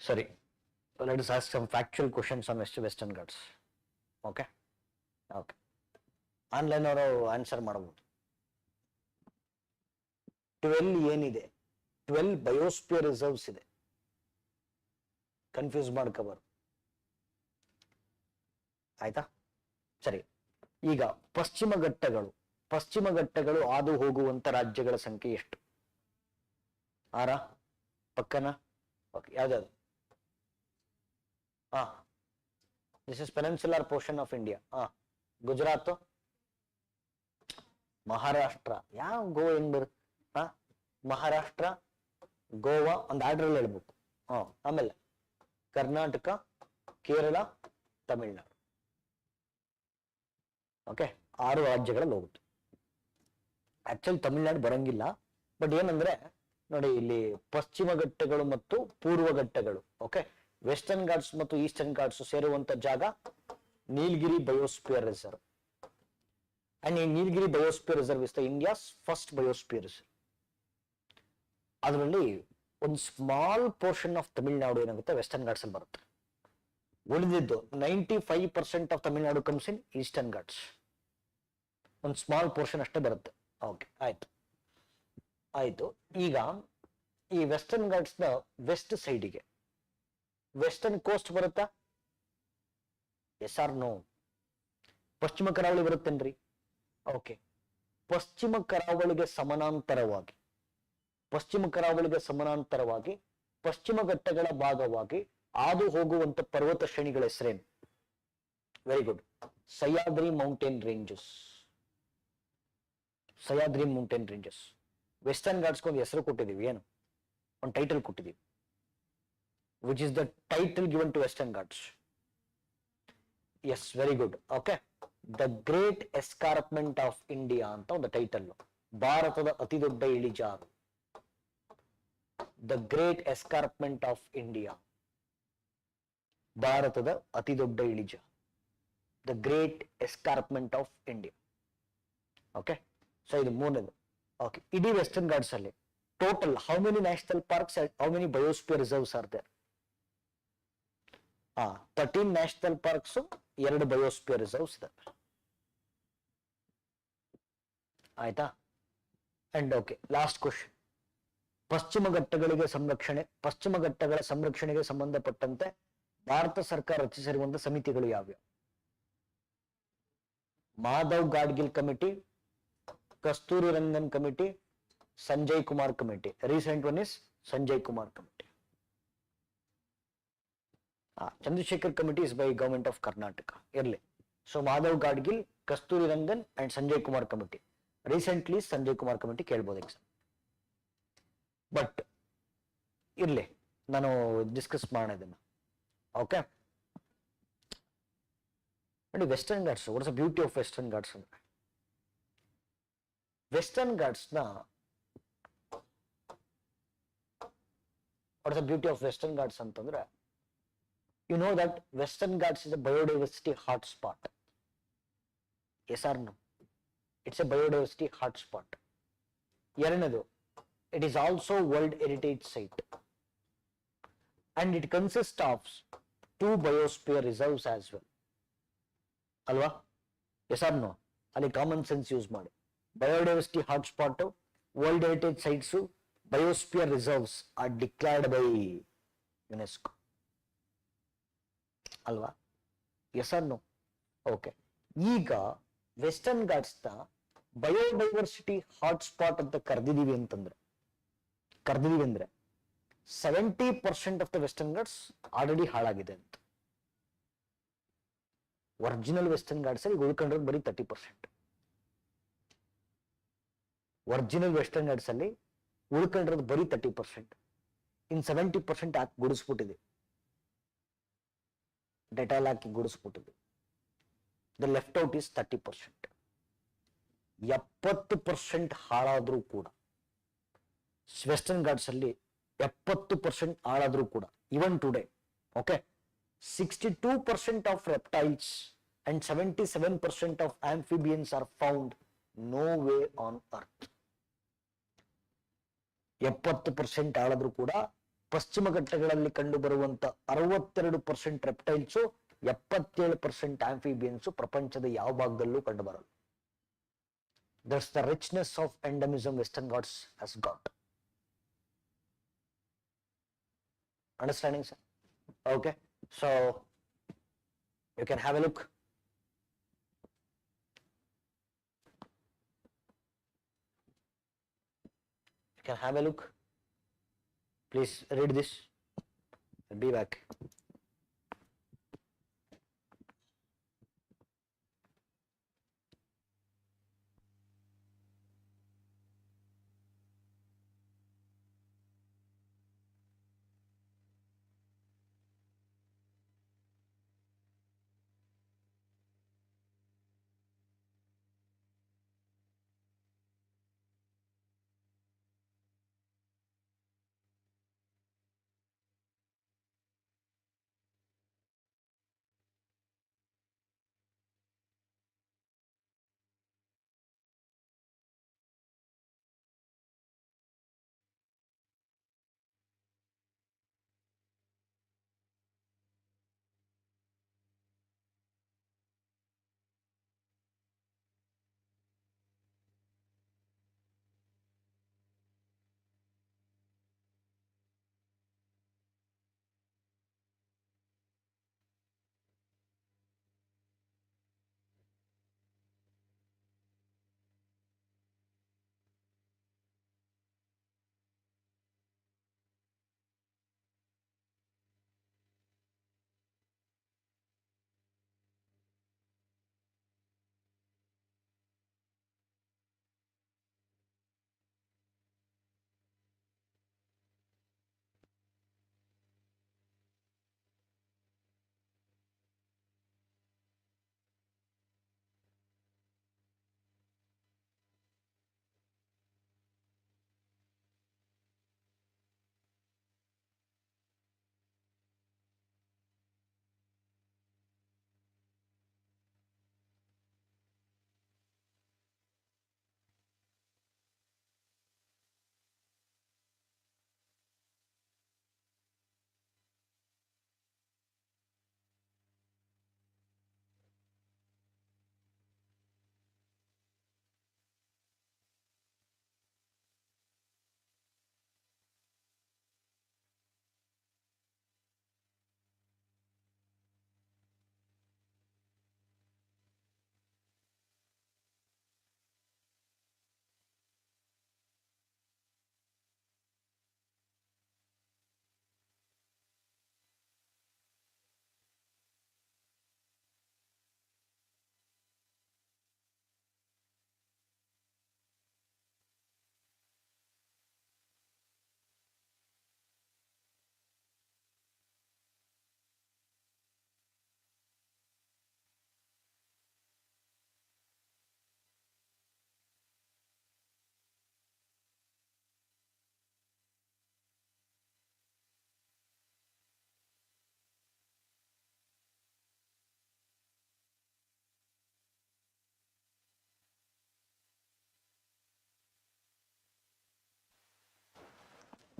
Sorry, let us ask some factual questions on Western Ghats. Okay, okay. Online ಅವರು answer ಮಾಡಬಹುದು. 12 ಏನಿದೆ? 12 biosphere reserves ಇದೆ. Confuse ಮಾಡ್ಕೋಬಾರ್ದು. ಆಯ್ತಾ? ಸರಿ, ಈಗ ಪಶ್ಚಿಮ ಘಟ್ಟಗಳು ಹಾದು ಹೋಗುವಂತ ರಾಜ್ಯಗಳ ಸಂಖ್ಯೆ ಎಷ್ಟು? 6 ಪಕ್ಕನ? ಓಕೆ, ಯಾವ್ದಾದ್ರು? This is peninsular portion of India. Gujarat, Maharashtra, ಯಾವ ಗೋವಾ ಹೆಂಗ್ ಬರುತ್ತೆ? ಮಹಾರಾಷ್ಟ್ರ, ಗೋವಾ ಒಂದು ಆರ್ಡರ್ ಹೇಳ್ಬೇಕು. ಆಮೇಲೆ ಕರ್ನಾಟಕ, ಕೇರಳ, ತಮಿಳುನಾಡು. ಓಕೆ, 6 ರಾಜ್ಯಗಳಲ್ಲಿ ಹೋಗುತ್ತೆ. ಆಕ್ಚುಲಿ ತಮಿಳುನಾಡು ಬರಂಗಿಲ್ಲ, ಬಟ್ ಏನಂದ್ರೆ ನೋಡಿ, ಇಲ್ಲಿ ಪಶ್ಚಿಮ ಘಟ್ಟಗಳು ಮತ್ತು ಪೂರ್ವ ಘಟ್ಟಗಳು, ಓಕೆ, ವೆಸ್ಟರ್ನ್ ಘಾಟ್ಸ್ ಮತ್ತು ಈಸ್ಟರ್ನ್ ಘಾಟ್ಸ್ ಸೇರುವಂತ ಜಾಗ ನೀಲಗಿರಿ ಬಯೋಸ್ಪಿಯರ್ ರಿಸರ್ವ್. ಅಂಡ್ ಈ Nilgiri biosphere reserve is the India's first biosphere reserve. ಅದರಲ್ಲಿ ಒಂದು ಸ್ಮಾಲ್ ಪೋರ್ಷನ್ ಆಫ್ ತಮಿಳುನಾಡು ಏನಾಗುತ್ತೆ ವೆಸ್ಟರ್ನ್ ಘಾಟ್ಸ್ ಅಲ್ಲಿ ಬರುತ್ತೆ. ಉಳಿದಿದ್ದು 95% of Tamil Nadu comes in eastern Ghats. ಒಂದು ಸ್ಮಾಲ್ ಪೋರ್ಷನ್ ಅಷ್ಟೇ ಬರುತ್ತೆ. ಓಕೆ, ಆಯ್ತು. ಈಗ ಈ ವೆಸ್ಟರ್ನ್ ಘಾಟ್ಸ್ ನ ವೆಸ್ಟ್ ಸೈಡಿಗೆ ವೆಸ್ಟರ್ನ್ ಕೋಸ್ಟ್ ಬರುತ್ತಾ? Yes or no? ಪಶ್ಚಿಮ ಕರಾವಳಿ ಬರುತ್ತೇನ್ರಿ? ಓಕೆ, ಪಶ್ಚಿಮ ಕರಾವಳಿಗೆ ಸಮಾನಾಂತರವಾಗಿ ಪಶ್ಚಿಮ ಘಟ್ಟಗಳ ಭಾಗವಾಗಿ ಹಾದು ಹೋಗುವಂತ ಪರ್ವತ ಶ್ರೇಣಿಗಳ ಹೆಸರೇನು? Very good, Sahyadri mountain ranges. Western ಘಾಟ್ಸ್ಗೆ ಒಂದು ಹೆಸರು ಕೊಟ್ಟಿದ್ದೀವಿ, ಏನು ಒಂದು ಟೈಟಲ್ ಕೊಟ್ಟಿದ್ದೀವಿ, which is the title given to Western Ghats. Yes, very good. Okay, the great escarpment of India ಅಂತ ಒಂದು ಟೈಟಲ್. ಭಾರತದ ಅತಿ ದೊಡ್ಡ ಇಳಿಜಾರು, the great escarpment of India, ಭಾರತದ ಅತಿ ದೊಡ್ಡ ಇಳಿಜಾರು, the great escarpment of India. Okay, so ಇದು ಮೂರನೇದು. ಓಕೆ, ಇಡೀ ವೆಸ್ಟರ್ನ್ ಘಾಟ್ಸ್ ಅಲ್ಲಿ total how many national parks, how many biosphere reserves are there? 13 national parks, 2 biosphere reserves ಇದೆ. ಆಯ್ತಾ? And okay, last question. ಪಶ್ಚಿಮ ಘಟ್ಟಗಳ ಸಂರಕ್ಷಣೆಗೆ ಸಂಬಂಧಪಟ್ಟಂತೆ ಭಾರತ ಸರ್ಕಾರ ರಚಿಸಿರುವಂತಹ ಸಮಿತಿಗಳು ಯಾವ್ಯಾವ? Madhav Gadgil committee, Kasturi Rangan committee, Sanjay Kumar committee. Recent one is Sanjay Kumar committee. Chandrashekhar committee is by government of Karnataka. ಇರ್ಲಿ. So Madhav Gadgil, Kasturi Rangan and Sanjay Kumar committee. Recently Sanjay Kumar committee ಕೇಳ್ಬೋದು ಎಕ್ಸಾಮ್. ಬಟ್ ಇರ್ಲಿ, ನಾನು ಡಿಸ್ಕಸ್ ಮಾಡೋಣ ಇದನ್ನ. ಓಕೆ ನೋಡಿ, western Ghats, what's the beauty of Western Ghats ಅಂದ್ರೆ, ವೆಸ್ಟರ್ನ್ ಘಾಟ್ಸ್ ನ what's the beauty of Western Ghats ಅಂತಂದ್ರೆ, you know that Western Ghats is a biodiversity hotspot. Yes or no? It's a biodiversity hotspot. Yaranadu, it is also World Heritage Site. And it consists of 2 biosphere reserves as well. Alva? Yes or no? Ali common sense use ಮಾಡಿ. Biodiversity hotspot, World Heritage Sites, biosphere reserves are declared by UNESCO. ಅಲ್ವಾ? Yes or no? Okay, ಈಗ ವೆಸ್ಟರ್ನ್ ಘಾಟ್ಸ್ ನ biodiversity hotspot ಅಂತ ಕರೆದಿದೀವಿ ಅಂದ್ರೆ 70% of the Western Ghats already ಹಾಳಾಗಿದೆ ಅಂತ. Original western Ghats ಅಲ್ಲಿ ಉಳ್ಕೊಂಡಿರೋದು ಬರೀ 30%. ಒರಿಜಿನಲ್ ವೆಸ್ಟರ್ನ್ ಘಾಟ್ಸ್ ಅಲ್ಲಿ ಉಳ್ಕೊಂಡಿರೋದು ಬರೀ 30%. ಇನ್ 70% ಹಾಕಿ ಗುಡಿಸ್ಬಿಟ್ಟಿದೆ, ಡೆಟಾಲ್ ಹಾಕಿ ಗುಡಿಸ್ಬಿಟ್ಟಿದೆ. The left out is 30%. 70% ಹಾಳಾದ್ರೂ ಕೂಡ, ವೆಸ್ಟರ್ನ್ ಘಾಟ್ಸ್ ಅಲ್ಲಿ 70% ಹಾಳಾದ್ರೂ ಕೂಡ, even today, okay, 62% of reptiles and 77% of amphibians are found nowhere on earth. 70% ಹಾಳಾದ್ರೂ ಕೂಡ ಪಶ್ಚಿಮ ಘಟ್ಟಗಳಲ್ಲಿ ಕಂಡು ಬರುವಂತ 62% ರೆಪ್ಟೈಲ್ಸ್, 77% ಆಂಫಿಬಿಯನ್ಸ್ ಪ್ರಪಂಚದ ಯಾವ ಭಾಗದಲ್ಲೂ ಕಂಡು ಬರಲ್ಲ. That's the richness of endemism Western Ghats has got. Understanding sir? Okay, so you can have a look. You can have a look. Please read this. I'll be back.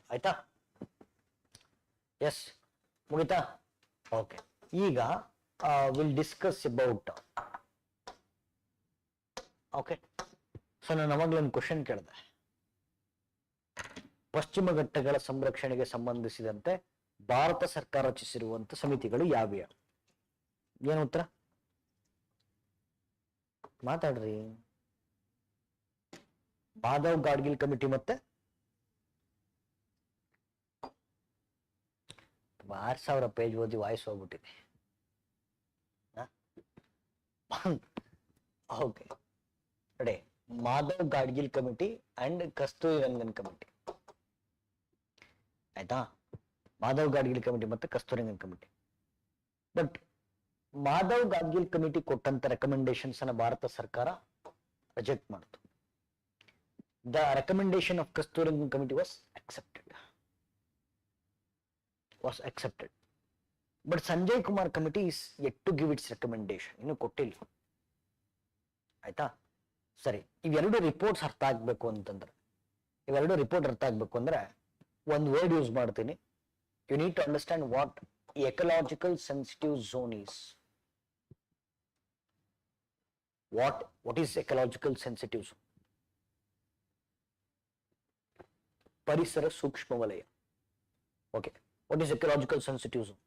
ಆಯ್ತಾ? ಎಸ್, ಮುಗಿತಾ? ಓಕೆ, ಈಗ will discuss about. Okay, so ನಾನು ಅವಾಗಲೇ ಒಂದು question ಕೇಳಿದೆ. ಪಶ್ಚಿಮ ಘಟ್ಟಗಳ ಸಂರಕ್ಷಣೆಗೆ ಸಂಬಂಧಿಸಿದಂತೆ ಭಾರತ ಸರ್ಕಾರ ರಚಿಸಿರುವಂತಹ ಸಮಿತಿಗಳು ಯಾವ್ಯಾವ? ಏನು ಉತ್ತರ? ಮಾತಾಡ್ರಿ. ಮಾಧವ್ ಗಾಡ್ಗಿಲ್ ಕಮಿಟಿ ಮತ್ತೆ 6000 ಪೇಜ್ ಓದಿ ವಾಯ್ಸ್ ಹೋಗ್ಬಿಟ್ಟಿದೆ. Okay, ready. Madhav Gadgil committee and Kasturi Rangan committee. ಆಯ್ತಾ? ಮಾಧವ್ ಗಾಡ್ಗಿಲ್ ಕಮಿಟಿ ಮತ್ತೆ Kasturi Rangan committee. But Madhav Gadgil committee ಕೊಟ್ಟಂತ ರೆಕಮೆಂಡೇಶನ್ಸ್ ಅನ್ನ ಭಾರತ ಸರ್ಕಾರ ರಿಜೆಕ್ಟ್ ಮಾಡಿತು. The recommendation of Kasturi Rangan committee was accepted. But Sanjay Kumar committee is yet to give its recommendation. ಇನ್ನು ಕೊಟ್ಟಿಲ್ಲ. ಆಯ್ತಾ? ಸರಿ, ಇವೆರಡು ರಿಪೋರ್ಟ್ಸ್ ಅರ್ಥ ಆಗ್ಬೇಕು ಅಂತಂದ್ರೆ, ಒಂದು ವರ್ಡ್ ಯೂಸ್ ಮಾಡ್ತೀನಿ. You need to understand what ecological sensitive zone is. What is ecological sensitive zone? ಪರಿಸರ ಸೂಕ್ಷ್ಮ ವಲಯ. Okay, what is ecological sensitive zone?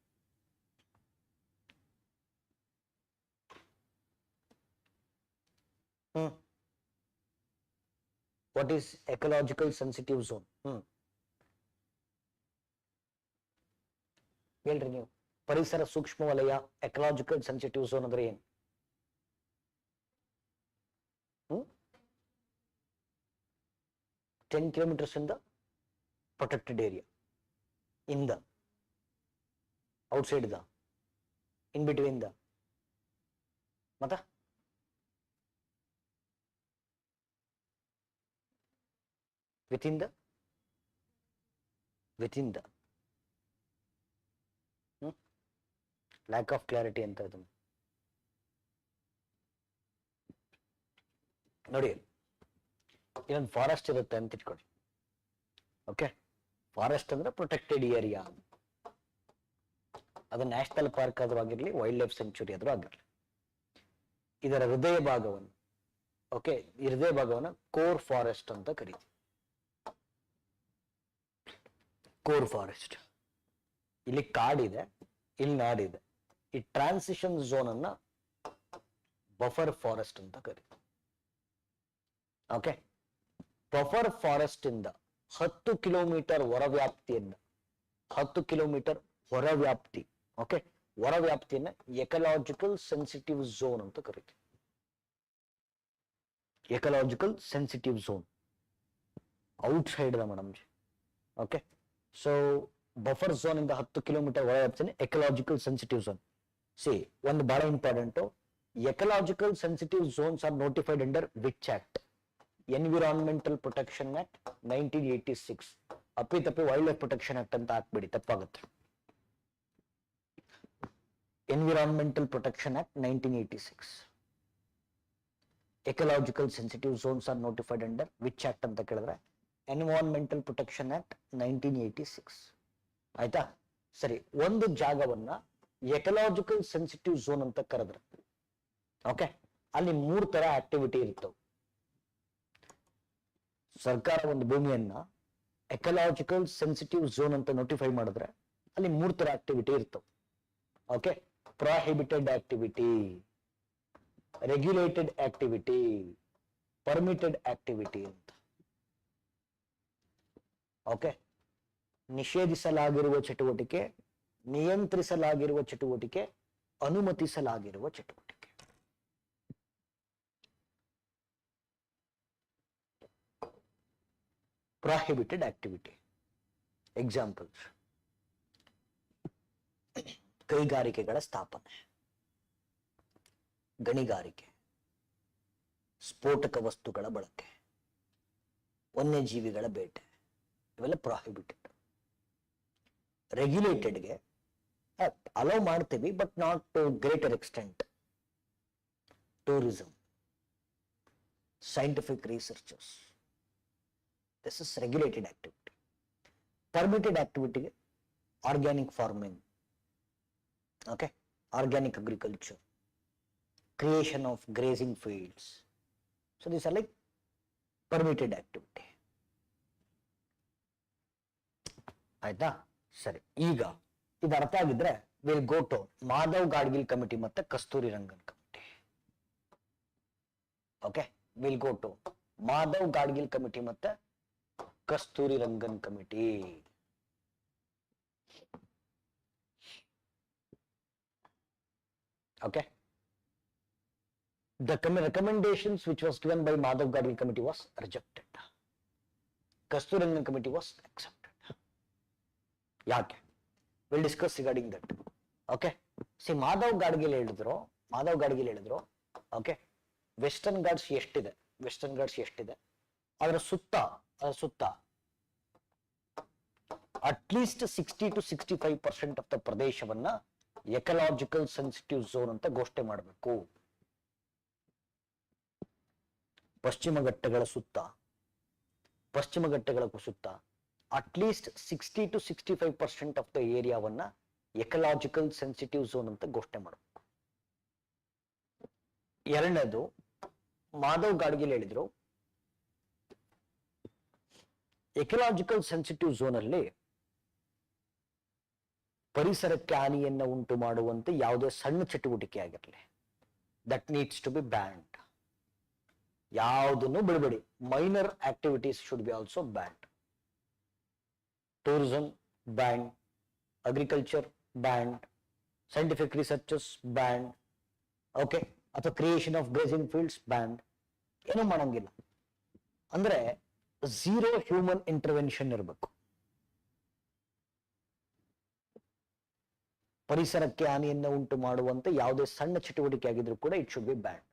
What is ecological sensitive zone? ಹೇಳ್ರಿ ನೀವು. ಪರಿಸರ ಸೂಕ್ಷ್ಮ ವಲಯ, ಎಕಲಾಜಿಕಲ್ ಸೆನ್ಸಿಟಿವ್ ಝೋನ್ ಅಂದ್ರೆ ಏನು? 10 kilometers in the protected area, in the outside the, in between the, mata within the lack of clarity ಅಂತ ಇದು ನೋಡಿ. ಇನ್ನೊಂದು ಫಾರೆಸ್ಟ್ ಇರುತ್ತೆ ಅಂತ ಇಟ್ಕೊಳ್ಳಿ. ಓಕೆ, ಫಾರೆಸ್ಟ್ ಅಂದ್ರೆ ಪ್ರೊಟೆಕ್ಟೆಡ್ ಏರಿಯಾ. ಅದು ನ್ಯಾಷನಲ್ ಪಾರ್ಕ್ ಆದ್ರೂ ಆಗಿರ್ಲಿ, ವೈಲ್ಡ್ ಲೈಫ್ ಸೆಂಚುರಿ ಆದ್ರೂ ಆಗಿರ್ಲಿ, ಇದರ ಹೃದಯ ಭಾಗವನ್ನು, ಓಕೆ, ಈ ಹೃದಯ ಭಾಗವನ್ನು ಕೋರ್ ಫಾರೆಸ್ಟ್ ಅಂತ ಕರೀತೀವಿ. Core forest. ಇಲ್ಲಿ ಕಾಡಿದೆ, ಇಲ್ಲಿ ನಾಡಿದೆ. ಈ ಟ್ರಾನ್ಸಿಷನ್ ಝೋನ್ ಅನ್ನ ಬಫರ್ ಫಾರೆಸ್ಟ್ ಅಂತ ಕರೀತೀವಿ. ಓಕೆ, ಬಫರ್ ಫಾರೆಸ್ಟ್ ಇಂದ 10 ಕಿಲೋಮೀಟರ್ ಹೊರವ್ಯಾಪ್ತಿಯನ್ನ, 10 ಕಿಲೋಮೀಟರ್ ಹೊರವ್ಯಾಪ್ತಿ, ಓಕೆ, ಹೊರವ್ಯಾಪ್ತಿಯನ್ನ ಎಕಲಾಜಿಕಲ್ ಸೆನ್ಸಿಟಿವ್ ಝೋನ್ ಅಂತ ಕರೀತೀವಿ. Ecological sensitive zone outside the madam. Okay, so buffer zone ಇಂದ 10 ಕಿಲೋಮೀಟರ್ ಹೊರವ್ಯಾಪ್ತಿನ ಎಕಲಾಜಿಕಲ್ ಸೆನ್ಸಿಟಿವ್ ಝೋನ್. ಸಿ, ಒಂದು ಬಹಳ important, ecological sensitive zones are notified under which act? Environmental protection act 1986. ಅಪ್ಪಿತಪ್ಪಿ wild life protection act ಅಂತ ಹಾಕ್ಬಿಡಿ, ತಪ್ಪಾಗುತ್ತೆ. Environmental protection act 1986. Ecological sensitive zones are notified under which act ಅಂತ ಕೇಳಿದ್ರೆ environmental protection act 1986. ಆಯ್ತಾ? ಸರಿ, ಒಂದು ಜಾಗವನ್ನ ಎಕಲಾಜಿಕಲ್ ಸೆನ್ಸಿಟಿವ್ ಝೋನ್ ಅಂತ ಕರೆದ್ರೆ, ಓಕೆ, ಅಲ್ಲಿ 3 ತರ ಆಕ್ಟಿವಿಟಿ ಇರ್ತವೆ. ಸರ್ಕಾರ ಒಂದು ಭೂಮಿಯನ್ನ ಎಕಲಾಜಿಕಲ್ ಸೆನ್ಸಿಟಿವ್ ಝೋನ್ ಅಂತ ನೋಟಿಫೈ ಮಾಡಿದ್ರೆ ಅಲ್ಲಿ 3 ತರ ಆಕ್ಟಿವಿಟಿ ಇರ್ತವೆ. Okay, prohibited activity, regulated activity, permitted activity ಅಂತ. ಓಕೆ, ನಿಷೇಧಿಸಲಾಗಿರುವ ಚಟುವಟಿಕೆ, ನಿಯಂತ್ರಿಸಲಾಗಿರುವ ಚಟುವಟಿಕೆ, ಅನುಮತಿಸಲಾಗಿರುವ ಚಟುವಟಿಕೆ. ಪ್ರೊಹಿಬಿಟೆಡ್ ಆಕ್ಟಿವಿಟಿ ಎಕ್ಸಾಂಪಲ್ಸ್: ಕೈಗಾರಿಕೆಗಳ ಸ್ಥಾಪನೆ, ಗಣಿಗಾರಿಕೆ, ಸ್ಫೋಟಕ ವಸ್ತುಗಳ ಬಳಕೆ, ವನ್ಯಜೀವಿಗಳ ಬೇಟೆ, ಇವೆಲ್ಲ ಪ್ರೊಹಿಬಿಟೆಡ್. ರೆಗ್ಯುಲೇಟೆಡ್ಗೆ ಅಲೋ ಮಾಡ್ತೀವಿ, but not to greater extent. Tourism, scientific researchers, this is regulated activity. Permitted ಆಕ್ಟಿವಿಟಿಗೆ organic farming, okay, organic agriculture, creation of grazing fields. So these are like permitted activity. ಆಯ್ತಾ? ಸರಿ, ಈಗ ಇದು ಅರ್ಥ ಆಗಿದ್ರೆ will go to Madhav Gadgil committee ಮತ್ತೆ Kasturi Rangan committee. Okay, will go to Madhav Gadgil committee ಮತ್ತೆ Kasturi Rangan committee. Okay, the recommendations which was given by Madhav Gadgil committee was rejected. Kasturi Rangan committee was accepted. ಯಾಕೆ? We'll discuss regarding that. Okay. See, Madhav Gadgil ಹೇಳಿದ್ರು, okay, Western Ghats ಎಷ್ಟಿದೆ, ಅದರ ಸುತ್ತ at least 60 to 65% of the ಪ್ರದೇಶವನ್ನ ecological sensitive zone ಅಂತ ಘೋಷಣೆ ಮಾಡಬೇಕು. ಪಶ್ಚಿಮ ಘಟ್ಟಗಳ ಸುತ್ತ ಅಟ್ಲೀಸ್ಟ್ 60 to 65% ಆಫ್ ದ ಏರಿಯಾವನ್ನ ಎಕಲಾಜಿಕಲ್ ಸೆನ್ಸಿಟಿವ್ ಝೋನ್ ಅಂತ ಘೋಷಣೆ ಮಾಡಬೇಕು. ಎರಡನೇದು, ಮಾಧವ್ ಗಾಡ್ಗಿಲ್ ಹೇಳಿದ್ರು ಎಕಲಾಜಿಕಲ್ ಸೆನ್ಸಿಟಿವ್ ಝೋನ್ ಅಲ್ಲಿ ಪರಿಸರಕ್ಕೆ ಹಾನಿಯನ್ನ ಉಂಟು ಮಾಡುವಂತೆ ಯಾವುದೇ ಸಣ್ಣ ಚಟುವಟಿಕೆ ಆಗಿರಲಿ, that needs to be banned. ಯಾವುದನ್ನು ಬಿಡಬೇಡಿ. Minor activities should be also banned. Tourism banned, agriculture banned, scientific researches banned, okay, ಅಥವಾ creation of grazing fields banned. ಏನೂ ಮಾಡಂಗಿಲ್ಲ. ಅಂದ್ರೆ ಝೀರೋ ಹ್ಯೂಮನ್ ಇಂಟರ್ವೆನ್ಷನ್ ಇರಬೇಕು. ಪರಿಸರಕ್ಕೆ ಹಾನಿಯನ್ನ ಉಂಟು ಮಾಡುವಂತೆ ಯಾವುದೇ ಸಣ್ಣ ಚಟುವಟಿಕೆ ಆಗಿದ್ರು ಕೂಡ ಇಟ್ ಶುಡ್ ಬಿ ಬ್ಯಾನ್ಡ್.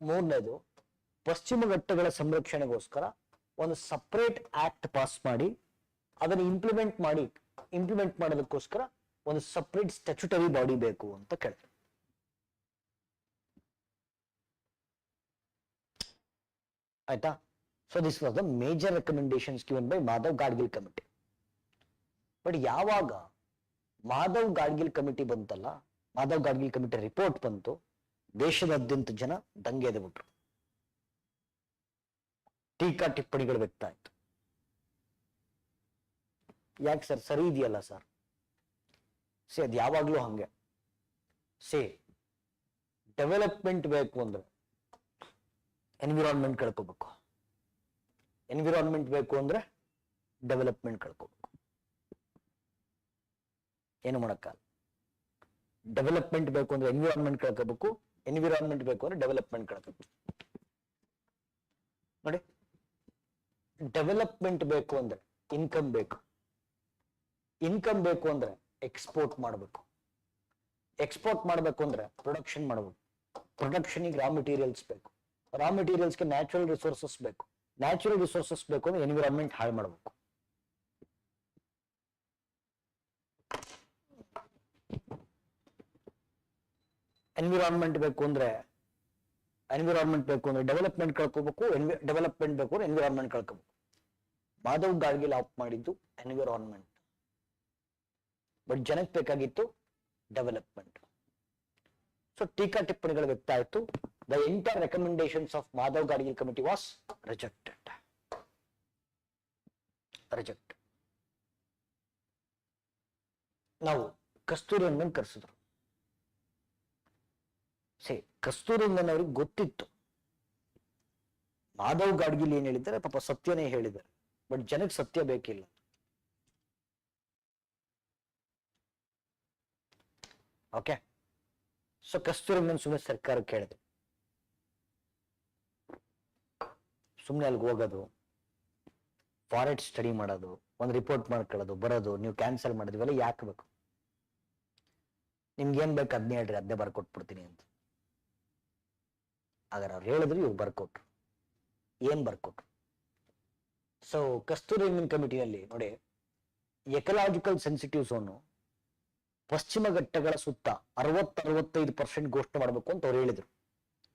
ಮೂರನೇದು ಪಶ್ಚಿಮ ಘಟ್ಟಗಳ ಸಂರಕ್ಷಣೆಗೋಸ್ಕರ ಒಂದು ಸಪರೇಟ್ ಆಕ್ಟ್ ಪಾಸ್ ಮಾಡಿ ಅದನ್ನು ಇಂಪ್ಲಿಮೆಂಟ್ ಮಾಡೋದಕ್ಕೋಸ್ಕರ ಒಂದು ಸಪರೇಟ್ ಸ್ಟ್ಯಾಚ್ಯುಟರಿ ಬಾಡಿ ಬೇಕು ಅಂತ ಕೇಳಿದ್ರು. ಆಯ್ತಾ? So this was the major recommendations given by Madhav Gadgil committee. But ಯಾವಾಗ ಮಾಧವ್ ಗಾಡ್ಗಿಲ್ ಕಮಿಟಿ ಬಂತಲ್ಲ, ಮಾಧವ್ ಗಾಡ್ಗಿಲ್ ಕಮಿಟಿ ರಿಪೋರ್ಟ್ ಬಂತು, ದೇಶದಾದ್ಯಂತ ಜನ ದಂಗೆ ಎದ್ಬಿಟ್ರು. ಟೀಕಾ ಟಿಪ್ಪಣಿಗಳು ವ್ಯಕ್ತ ಆಯ್ತು. ಯಾಕೆ ಸರ್? ಸರಿ ಇದೆಯಲ್ಲ ಸರ್. ಅದ್ ಯಾವಾಗ್ಲೂ ಹಂಗೆ. ಡೆವಲಪ್ಮೆಂಟ್ ಬೇಕು ಅಂದ್ರೆ ಎನ್ವಿರಾನ್ಮೆಂಟ್ ಕಳ್ಕೋಬೇಕು. ಎನ್ವಿರಾನ್ಮೆಂಟ್ ಬೇಕು ಅಂದ್ರೆ ಡೆವಲಪ್ಮೆಂಟ್ ಕಳ್ಕೋಬೇಕು. ಏನು ಮಾಡಕ್ಕಾಗಲ್ಲ. ಡೆವಲಪ್ಮೆಂಟ್ ಬೇಕು ಅಂದ್ರೆ ಎನ್ವಿರಾನ್ಮೆಂಟ್ ಕಳ್ಕೋಬೇಕು, ಎನ್ವಿರಾನ್ಮೆಂಟ್ ಬೇಕು ಅಂದ್ರೆ ಡೆವಲಪ್ಮೆಂಟ್ ಕಳ್ಕೋಬೇಕು. ನೋಡಿ, ಡೆವಲಪ್ಮೆಂಟ್ ಬೇಕು ಅಂದ್ರೆ ಇನ್ಕಮ್ ಬೇಕು, ಇನ್ಕಮ್ ಬೇಕು ಅಂದ್ರೆ ಎಕ್ಸ್ಪೋರ್ಟ್ ಮಾಡಬೇಕು, ಎಕ್ಸ್ಪೋರ್ಟ್ ಮಾಡಬೇಕು ಅಂದ್ರೆ ಪ್ರೊಡಕ್ಷನ್ ಮಾಡಬೇಕು, ಪ್ರೊಡಕ್ಷನ್ಗೆ ರಾ ಮೆಟೀರಿಯಲ್ಸ್ ಬೇಕು, ರಾ ಮೆಟೀರಿಯಲ್ಸ್ಗೆ ನ್ಯಾಚುರಲ್ ರಿಸೋರ್ಸಸ್ ಬೇಕು, ನ್ಯಾಚುರಲ್ ರಿಸೋರ್ಸಸ್ ಬೇಕು ಅಂದ್ರೆ ಎನ್ವಿರಾನ್ಮೆಂಟ್ ಹಾಳು ಮಾಡಬೇಕು. ಎನ್ವಿರಾನ್ಮೆಂಟ್ ಬೇಕು ಅಂದ್ರೆ ಡೆವಲಪ್ಮೆಂಟ್ ಕಳ್ಕೋಬೇಕು, ಡೆವಲಪ್ಮೆಂಟ್ ಬೇಕು ಅಂದ್ರೆ ಎನ್ವಿರಾನ್ಮೆಂಟ್ ಕಳ್ಕೋಬೇಕು. ಮಾಧವ್ ಗಾಡ್ಗಿಲ್ ಆಪ್ ಮಾಡಿದ್ದು ಎನ್ವಿರಾನ್ಮೆಂಟ್, ಬಟ್ ಜನಕ್ಕೆ ಬೇಕಾಗಿತ್ತು ಡೆವಲಪ್ಮೆಂಟ್. ಸೊ ಟೀಕಾ ಟಿಪ್ಪಣಿಗಳು ವ್ಯಕ್ತ ಆಯ್ತು. The entire recommendations of Madhav Gadgil committee was rejected. ನಾವು ಕಸ್ತೂರಿ ರಂಗನ್ ಕರೆಸಿದ್ರು. ಕಸ್ತೂರಿ ರಂಗನ್ ಅವ್ರಿಗೆ ಗೊತ್ತಿತ್ತು ಮಾಧವ್ ಗಾಡ್ಗಿಲ್ ಏನ್ ಹೇಳಿದ್ದಾರೆ, ಪಾಪ ಸತ್ಯನೇ ಹೇಳಿದ್ದಾರೆ, ಬಟ್ ಜನಕ್ಕೆ ಸತ್ಯ ಬೇಕಿಲ್ಲ. ಓಕೆ, ಸೊ ಕಸ್ತೂರಿ ರಂಗನ್ ಸುಮ್ಮನೆ ಸರ್ಕಾರಕ್ಕೆ ಹೇಳಿದ್ರು, ಸುಮ್ಮನೆ ಅಲ್ಲಿಗೆ ಹೋಗೋದು, ಫಾರೆಸ್ಟ್ ಸ್ಟಡಿ ಮಾಡೋದು, ಒಂದು ರಿಪೋರ್ಟ್ ಮಾಡ್ಕೊಳ್ಳೋದು, ಬರೋದು, ನೀವು ಕ್ಯಾನ್ಸಲ್ ಮಾಡೋದು, ಇವೆಲ್ಲ ಯಾಕೆ ಬೇಕು? ನಿಮ್ಗೆ ಏನ್ ಬೇಕು ಅದನ್ನೇ ಹೇಳ್ರಿ, ಅದನ್ನೇ ಬರ್ಕೊಟ್ಬಿಡ್ತೀನಿ ಅಂತ. ಹಾಗಾದ್ರೆ ಅವ್ರು ಹೇಳಿದ್ರು, ಇವ್ರು ಬರ್ಕೊಟ್ರು. ಏನ್ ಬರ್ಕೊಟ್ರು? ಸೊ ಕಸ್ತೂರಿ ರಂಗನ್ ಕಮಿಟಿಯಲ್ಲಿ ನೋಡಿ, ಎಕಲಾಜಿಕಲ್ ಸೆನ್ಸಿಟಿವ್ ಝೋನು ಪಶ್ಚಿಮ ಘಟ್ಟಗಳ ಸುತ್ತ 60-65% ಘೋಷಣೆ ಮಾಡಬೇಕು ಅಂತ ಅವ್ರು ಹೇಳಿದ್ರು.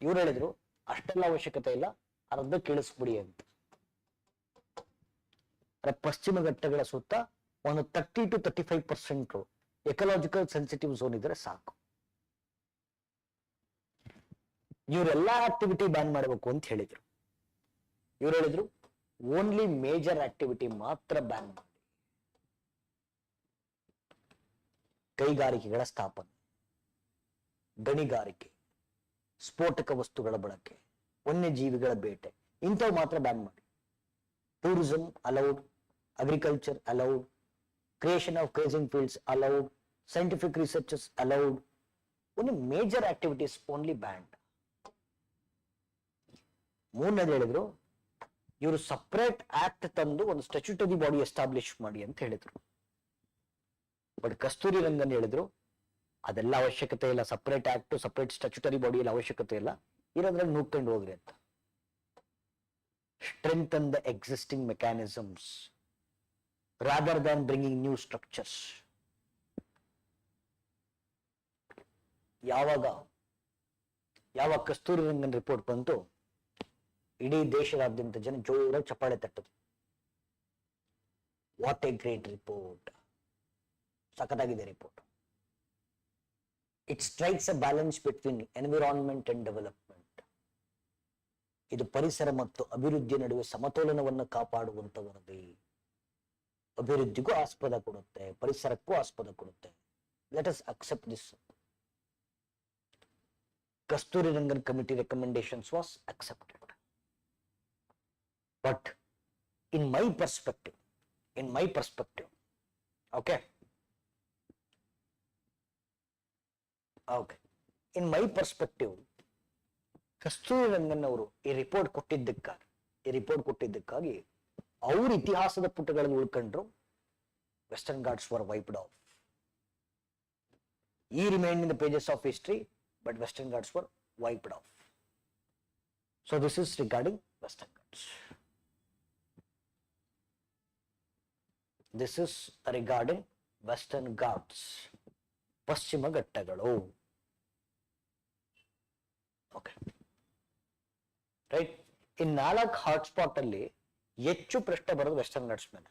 ಇವ್ರು ಹೇಳಿದ್ರು ಅಷ್ಟೆಲ್ಲ ಅವಶ್ಯಕತೆ ಇಲ್ಲ, ಅರ್ಧ ಕೇಳಿಸ್ಬಿಡಿ ಅಂತ. ಪಶ್ಚಿಮ ಘಟ್ಟಗಳ ಸುತ್ತ ಒಂದು 30 to 35% ಎಕಲಾಜಿಕಲ್ ಸೆನ್ಸಿಟಿವ್ ಝೋನ್ ಇದ್ರೆ ಸಾಕು. ಇವರೆಲ್ಲಾ ಆಕ್ಟಿವಿಟಿ ಬ್ಯಾನ್ ಮಾಡಬೇಕು ಅಂತ ಹೇಳಿದ್ರು. ಇವ್ರು ಹೇಳಿದ್ರು ಓನ್ಲಿ ಮೇಜರ್ ಆಕ್ಟಿವಿಟಿ ಮಾತ್ರ ಬ್ಯಾನ್ ಮಾಡಿ. ಕೈಗಾರಿಕೆಗಳ ಸ್ಥಾಪನೆ, ಗಣಿಗಾರಿಕೆ, ಸ್ಫೋಟಕ ವಸ್ತುಗಳ ಬಳಕೆ, ವನ್ಯಜೀವಿಗಳ ಬೇಟೆ ಇಂಥವು ಮಾತ್ರ ಬ್ಯಾನ್ ಮಾಡಿ. Tourism allowed, agriculture allowed, creation of grazing fields allowed, scientific researches allowed, only major activities only banned. ಮೂರನೇದು ಹೇಳಿದ್ರು ಇವರು ಸಪರೇಟ್ ಆಕ್ಟ್ ತಂದು ಒಂದು ಸ್ಟ್ಯಾಚ್ಯೂಟರಿ ಬಾಡಿ ಎಸ್ಟಾಬ್ಲಿಷ್ ಮಾಡಿ ಅಂತ ಹೇಳಿದ್ರು. ಬಟ್ ಕಸ್ತೂರಿ ರಂಗನ್ ಹೇಳಿದ್ರು ಅದೆಲ್ಲ ಅವಶ್ಯಕತೆ ಇಲ್ಲ, separate act separate statutory body ಎಲ್ಲ ಅವಶ್ಯಕತೆ ಇಲ್ಲ, ಇರೋದ್ರಲ್ಲಿ ನುಗ್ಕೊಂಡು ಹೋಗ್ರಿ ಅಂತ. Strengthen the existing mechanisms rather than bringing new structures. ಯಾವಾಗ ಕಸ್ತೂರಿ ರಂಗನ್ ರಿಪೋರ್ಟ್ ಬಂತು, ಇಡೀ ದೇಶದಾದ್ಯಂತ ಜನ ಜೋರಾಗಿ ಚಪ್ಪಾಳೆ ತಟ್ಟದು. ವಾಟ್ ಎ ಗ್ರೇಟ್ ರಿಪೋರ್ಟ್, ಸಖತ್ತಾಗಿದೆ report. It strikes a balance between environment and development. ಇದು ಪರಿಸರ ಮತ್ತು ಅಭಿವೃದ್ಧಿ ನಡುವೆ ಸಮತೋಲನವನ್ನು ಕಾಪಾಡುವಂತ ವರದಿ. ಅಭಿವೃದ್ಧಿಗೂ ಆಸ್ಪದ ಕೊಡುತ್ತೆ, ಪರಿಸರಕ್ಕೂ ಆಸ್ಪದ ಕೊಡುತ್ತೆ. Let us accept this. Kasturi Rangan committee recommendations was accepted. But in my perspective, okay, in my perspective, Kasturi Rangan ಅವರು ಈ ರಿಪೋರ್ಟ್ ಕೊಟ್ಟಿದ್ದಕ್ಕಾಗಿ ಅವ್ರ ಇತಿಹಾಸದ ಪುಟಗಳಲ್ಲಿ ಉಳ್ಕೊಂಡ್ರು. Western Ghats were wiped off. He remained in the pages of history, but Western Ghats were wiped off. So this is regarding Western Ghats. This is regarding Western Ghats, ಪಶ್ಚಿಮ ಘಟ್ಟಗಳು. Okay right. ಈ 4 ಹಾಟ್ಸ್ಪಾಟ್ ಅಲ್ಲಿ ಹೆಚ್ಚು ಪ್ರಶ್ನೆ ಬರೋದು ವೆಸ್ಟರ್ನ್ ಘಾಟ್ಸ್ ಮೇಲೆ.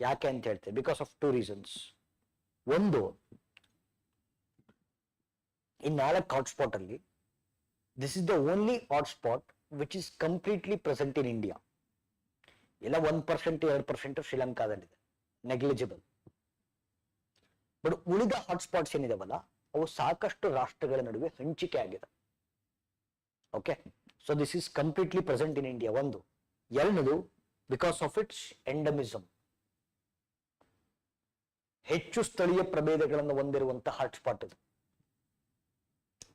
ಯಾಕೆ ಅಂತ ಹೇಳ್ತೇವೆ? Because of 2 reasons. ಒಂದು, ಈ 4 ಹಾಟ್ಸ್ಪಾಟ್ ಅಲ್ಲಿ this is the only hotspot which is completely present in India. ಎಲ್ಲ 1% 2% ಶ್ರೀಲಂಕಾದಲ್ಲಿದೆ, ನೆಗ್ಲಿಜಿಬಲ್. ಬಟ್ ಉಳಿದ ಹಾಟ್ಸ್ಪಾಟ್ಸ್ ಏನಿದಾವಲ್ಲ ಅವು ಸಾಕಷ್ಟು ರಾಷ್ಟ್ರಗಳ ನಡುವೆ ಹಂಚಿಕೆ ಆಗಿದೆ. Okay, so this is completely present in India. ಒಂದು. ಎರಡನೇದು, ಬಿಕಾಸ್ ಆಫ್ ಇಟ್ಸ್ ಎಂಡಮಿಸಮ್, ಹೆಚ್ಚು ಸ್ಥಳೀಯ ಪ್ರಭೇದಗಳನ್ನು ಹೊಂದಿರುವಂತ ಹಾಟ್ಸ್ಪಾಟ್ ಇದು.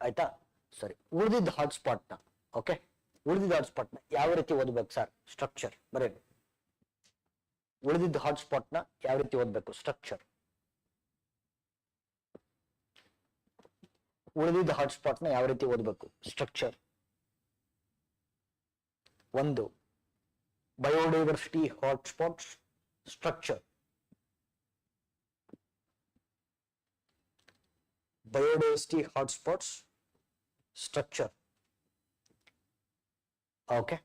ಆಯ್ತಾ? ಸರಿ, ಉಳಿದಿದ್ದ ಹಾಟ್ಸ್ಪಾಟ್ನ ಯಾವ ರೀತಿ ಓದ್ಬೇಕು ಸರ್? ಸ್ಟ್ರಕ್ಚರ್ ಬರೇನು. ಉಳಿದಿದ್ದ ಹಾಟ್ಸ್ಪಾಟ್ನ ಯಾವ ರೀತಿ ಓದ್ಬೇಕು? ಸ್ಟ್ರಕ್ಚರ್. ಉಳಿದಿದ್ದ ಹಾಟ್ಸ್ಪಾಟ್ನ ಯಾವ ರೀತಿ ಓದಬೇಕು? ಸ್ಟ್ರಕ್ಚರ್. ಒಂದು, biodiversity hotspots structure. Biodiversity hotspots structure. Okay,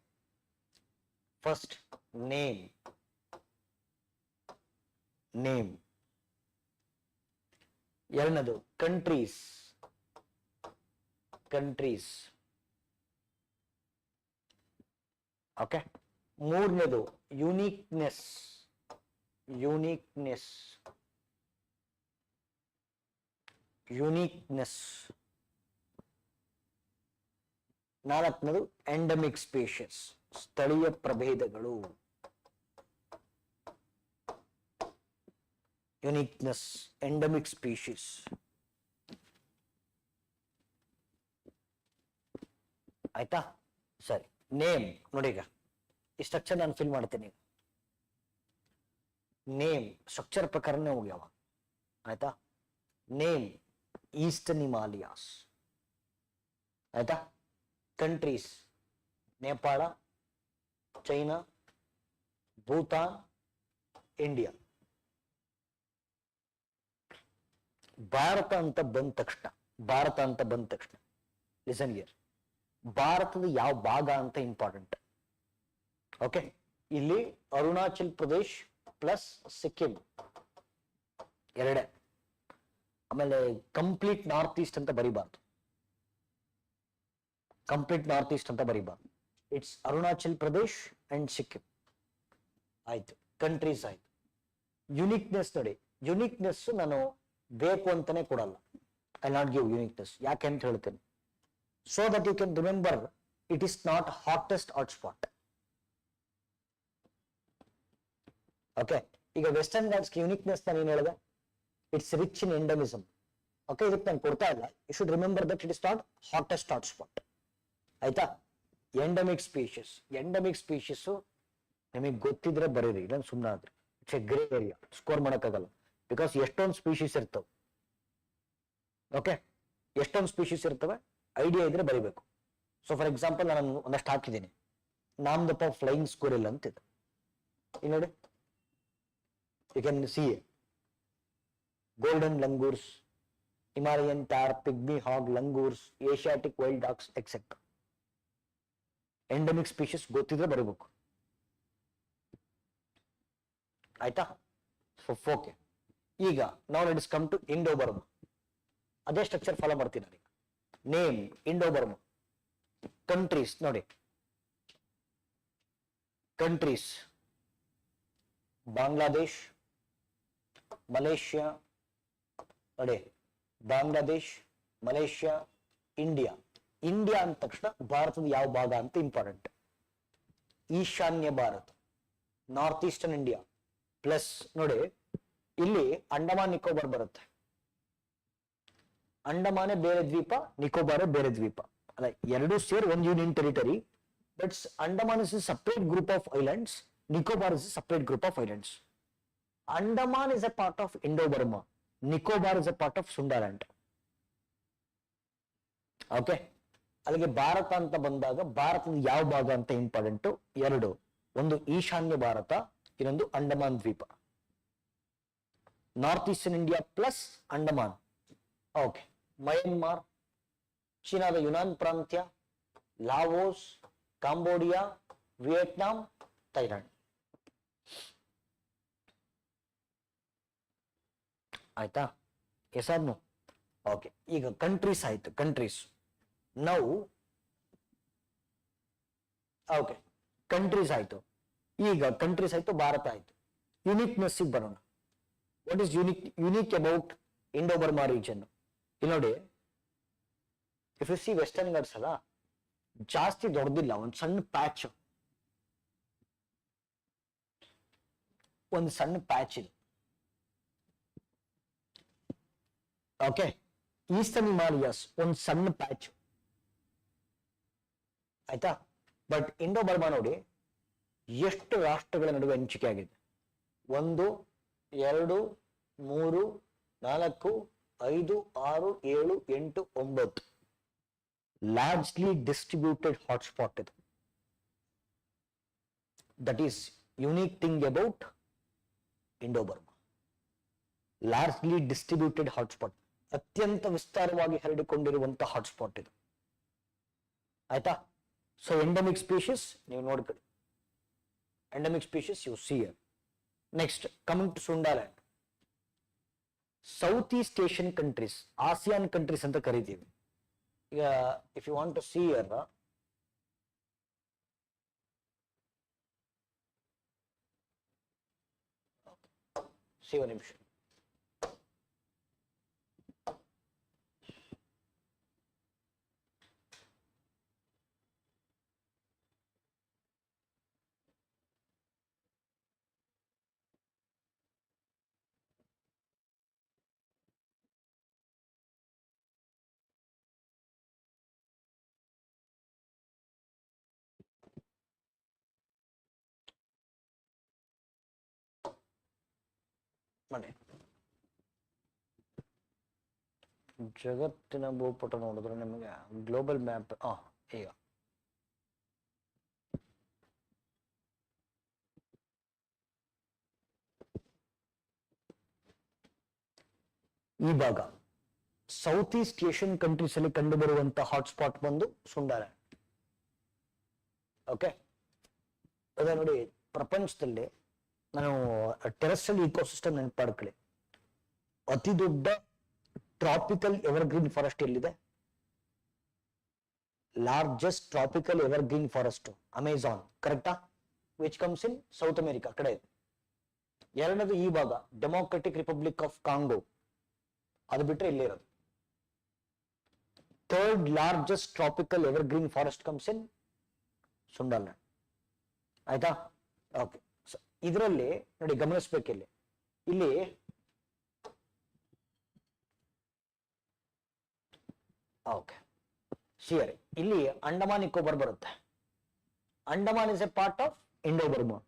first name. ಎರಡನೇದು ಕಂಟ್ರೀಸ್. ಓಕೆ, ಮೂರನೇದು ಯುನೀಕ್ನೆಸ್. ನಾಲ್ಕನೇದು ಎಂಡಮಿಕ್ ಸ್ಪೀಷೀಸ್, ಸ್ಥಳೀಯ ಪ್ರಭೇದಗಳು. Uniqueness, endemic species. ಆಯ್ತಾ? ಸರಿ, ನೇಮ್ ನೋಡಿ. ಈಗ ಈ ಸ್ಟ್ರಕ್ಚರ್ ನಾನು ಫಿಲ್ ಮಾಡ್ತೇನೆ. ನೇಮ್ ಸ್ಟ್ರಕ್ಚರ್ ಪ್ರಕಾರನೇ ಹೋಗ್ಯಾವ. ಆಯ್ತಾ? Name Eastern Himalayas. ಆಯ್ತಾ? Countries Nepal, China, Bhutan, India. Bharat ಅಂತ ಬಂದ ತಕ್ಷಣ ಲಿಸನ್ ಹಿಯರ್, ಭಾರತದ ಯಾವ ಭಾಗ ಅಂತ ಇಂಪಾರ್ಟೆಂಟ್. ಓಕೆ, ಇಲ್ಲಿ ಅರುಣಾಚಲ್ ಪ್ರದೇಶ್ ಪ್ಲಸ್ ಸಿಕ್ಕಿಂ ಎರಡೇ. ಆಮೇಲೆ ಕಂಪ್ಲೀಟ್ ನಾರ್ತ್ ಈಸ್ಟ್ ಅಂತ ಬರಿಬಾರ್ದು, ಕಂಪ್ಲೀಟ್ ನಾರ್ತ್ ಈಸ್ಟ್ ಅಂತ ಬರಿಬಾರ್ದು. It's Arunachal Pradesh and Sikkim. ಆಯ್ತು, ಕಂಟ್ರೀಸ್ ಆಯ್ತು. ಯುನಿಕ್ನೆಸ್ ನೋಡಿ, ಯುನಿಕ್ನೆಸ್ ನಾನು ಬೇಕು ಅಂತಾನೆ ಕೊಡಲ್ಲ. I not give uniqueness. ಯಾಕೆ ಅಂತ ಹೇಳ್ತೇನೆ, so that you can remember it is not hottest hotspot. Okay, ಈಗ ವೆಸ್ಟರ್ನ್ ಘಾಟ್ಸ್ ಯುನಿಕ್ನೆಸ್ ನಾನು ಏನ್ ಹೇಳಿದೆ, it's rich in endemism. Okay, ಇದಕ್ಕೆ ನಾನು ಕೊಡ್ತಾ ಇಲ್ಲ. You should remember that it is not hottest hotspot. ಆಯ್ತಾ? ಎಂಡಮಿಕ್ ಸ್ಪೀಶೀಸ್, ಎಂಡಮಿಕ್ ಸ್ಪೀಶೀಸ್ ನಿಮಗೆ ಗೊತ್ತಿದ್ರೆ ಬರೀರಿ, ಇಲ್ಲ ಸುಮ್ಮನೆ ಆದ್ರಿ. It's a grey area, score ಮಾಡೋಕ್ಕಾಗಲ್ಲ. ಬಿಕಾಸ್ ಎಷ್ಟೊಂದು ಸ್ಪೀಶೀಸ್ ಇರ್ತವೆ. ಓಕೆ, ಎಷ್ಟೊಂದು ಸ್ಪೀಶೀಸ್ ಇರ್ತವೆ, ಐಡಿಯಾ ಇದ್ರೆ ಬರಿಬೇಕು. ಸೊ ಫಾರ್ ಎಕ್ಸಾಂಪಲ್ ನಾನು ಒಂದಷ್ಟು ಹಾಕಿದ್ದೀನಿ. ನಾಮ್ದಪ್ಪ ಫ್ಲೈಯಿಂಗ್ ಸ್ಕ್ವಿರಲ್ ಅಂತಿದೆ, ಈಗ ನೋಡಿ, you can see golden langurs, Himalayan tahr, pygmy hog, langurs, Asiatic wild dogs etcetera. Endemic species ಗೊತ್ತಿದ್ರೆ ಬರೀಬೇಕು. ಆಯ್ತಾ? ಓಕೆ, ಈಗ ನಾವು let us come to Indo Burma. ಅದೇ ಸ್ಟ್ರಕ್ಚರ್ ಫಾಲೋ ಮಾಡ್ತೀನಿ ನಾನು. Name Indo Burma. ಕಂಟ್ರೀಸ್ ನೋಡಿ, ಕಂಟ್ರೀಸ್ ಬಾಂಗ್ಲಾದೇಶ್, ಮಲೇಷ್ಯಾ ನೋಡಿ, ಬಾಂಗ್ಲಾದೇಶ್, ಮಲೇಷ್ಯಾ, ಇಂಡಿಯಾ. ಇಂಡಿಯಾ ಅಂದ ತಕ್ಷಣ ಭಾರತದ ಯಾವ ಭಾಗ ಅಂತ ಇಂಪಾರ್ಟೆಂಟ್. ಈಶಾನ್ಯ Bharat, north eastern India plus ನೋಡಿ ಇಲ್ಲಿ ಅಂಡಮಾನ್ ನಿಕೋಬಾರ್ ಬರುತ್ತೆ. ಅಂಡಮಾನೇ ಬೇರೆ ದ್ವೀಪ, ನಿಕೋಬಾರೇ ಬೇರೆ ದ್ವೀಪ ಅಲ್ಲ, ಎರಡು ಸೇರ್ ಒಂದು union territory. But Andaman is a separate group of islands, Nicobar is a separate group of islands. Andaman is a part of Indo Burma, Nicobar is a part of Sundaland. Okay, ಅಲ್ಲಿಗೆ ಭಾರತ ಅಂತ ಬಂದಾಗ ಭಾರತದ ಯಾವ ಭಾಗ ಅಂತ ಇಂಪಾರ್ಟೆಂಟ್. ಎರಡು, ಒಂದು ಈಶಾನ್ಯ ಭಾರತ, ಇನ್ನೊಂದು ಅಂಡಮಾನ್ ದ್ವೀಪ. North eastern India plus Andaman. Okay, Myanmar, ಚೀನಾದ ಯುನಾನ್ ಪ್ರಾಂತ್ಯ, ಲಾವೋಸ್, ಕಾಂಬೋಡಿಯಾ, ವಿಯೆಟ್ನಾಂ, ಥೈಲ್ಯಾಂಡ್. ಆಯ್ತಾ? Yes or no? ಓಕೆ, ಈಗ ಕಂಟ್ರೀಸ್ ಆಯ್ತು. ಕಂಟ್ರೀಸ್ ನೌ ಓಕೆ, ಕಂಟ್ರೀಸ್ ಆಯ್ತು. ಈಗ ಕಂಟ್ರೀಸ್ ಆಯ್ತು, ಭಾರತ ಆಯ್ತು. ಯುನಿಕ್ನೆಸ್ ಬರೋಣ. What is unique about Indo Burma region? ಇಲ್ಲಿ ನೋಡಿ, if you see Western Ghats ಅಲ್ಲ, ಜಾಸ್ತಿ ದೊಡ್ಡದಿಲ್ಲ, ಒಂದು ಸಣ್ಣ ಪ್ಯಾಚ್, ಒಂದು ಸಣ್ಣ ಪ್ಯಾಚ್ ಇದೆ. ಓಕೆ, ಈಸ್ಟರ್ನ್ ಹಿಮಾಲಯಸ್ ಒಂದು ಸಣ್ಣ ಪ್ಯಾಚ್. ಆಯ್ತಾ? ಬಟ್ ಇಂಡೋ ಬರ್ಮಾ ನೋಡಿ ಎಷ್ಟು ರಾಷ್ಟ್ರಗಳ ನಡುವೆ ಹಂಚಿಕೆ ಆಗಿದೆ. 1 2 3 4 5 6 7 8 9 ಲಾರ್ಜ್ಲಿ ಡಿಸ್ಟ್ರಿಬ್ಯೂಟೆಡ್ ಹಾಟ್ಸ್ಪಾಟ್ ಇದು. That is unique thing about Indo Burma. Largely distributed hotspot, ಅತ್ಯಂತ ವಿಸ್ತಾರವಾಗಿ ಹರಡಿಕೊಂಡಿರುವಂತಹ ಹಾಟ್ಸ್ಪಾಟ್ ಇದು. ಆಯ್ತಾ? ಸೊ ಎಂಡಮಿಕ್ ಸ್ಪೀಶೀಸ್ ನೀವು ನೋಡ್ಕೊಳ್ಳಿ, endemic species you see here. Next coming to Sundaland. South east Asian countries, ASEAN countries ಅಂತ ಕರಿತೀವಿ. ಈಗ if you want to see here, see ಒಂದು ನಿಮಿಷ. ಜಗತ್ತಿನ ಭೂಪಟ ನೋಡಿದ್ರೆ ನಿಮಗೆ ಗ್ಲೋಬಲ್ ಮ್ಯಾಪ್ ಈಗ ಈ ಭಾಗ ಸೌತ್ ಈಸ್ಟ್ ಏಷ್ಯನ್ ಕಂಟ್ರೀಸ್ ಅಲ್ಲಿ ಕಂಡು ಬರುವಂತಹ ಹಾಟ್ಸ್ಪಾಟ್ ಬಂದು ಸುಂಡರ್ಲ್ಯಾಂಡ್. ಓಕೆ, ಅದ ನೋಡಿ ಪ್ರಪಂಚದಲ್ಲಿ ನಾನು ಟೆರೆಸ್ಟ್ರಿಯಲ್ ಇಕೋಸಿಸ್ಟಮ್ ನೆನಪಾಡ್ಕೊಳ್ಳಿ, ಅತಿ ದೊಡ್ಡ ಟ್ರಾಪಿಕಲ್ ಎವರ್ಗ್ರೀನ್ ಫಾರೆಸ್ಟ್ ಎಲ್ಲಿದೆ? Largest tropical evergreen forest Amazon, ಕರೆಕ್ಟಾ? Which comes in South America ಕಡೆ ಇದೆ. ಎರಡನೇದು ಈ ಭಾಗ ಡೆಮೋಕ್ರೆಟಿಕ್ ರಿಪಬ್ಲಿಕ್ ಆಫ್ ಕಾಂಗೋ, ಅದು ಬಿಟ್ರೆ ಇಲ್ಲೇ ಇರೋದು. Third largest tropical evergreen forest comes in Sundaland. ಆಯ್ತಾ? ಓಕೆ, ಇದರಲ್ಲಿ ನೋಡಿ ಗಮನಿಸ್ಬೇಕಿಲ್ಲಿ, ಇಲ್ಲಿ ಓಕೆ ಸಿಯರ್, ಇಲ್ಲಿ ಅಂಡಮಾನ್ ನಿಕೋಬಾರ್ ಬರುತ್ತೆ. Andaman is a part of Indo Burma,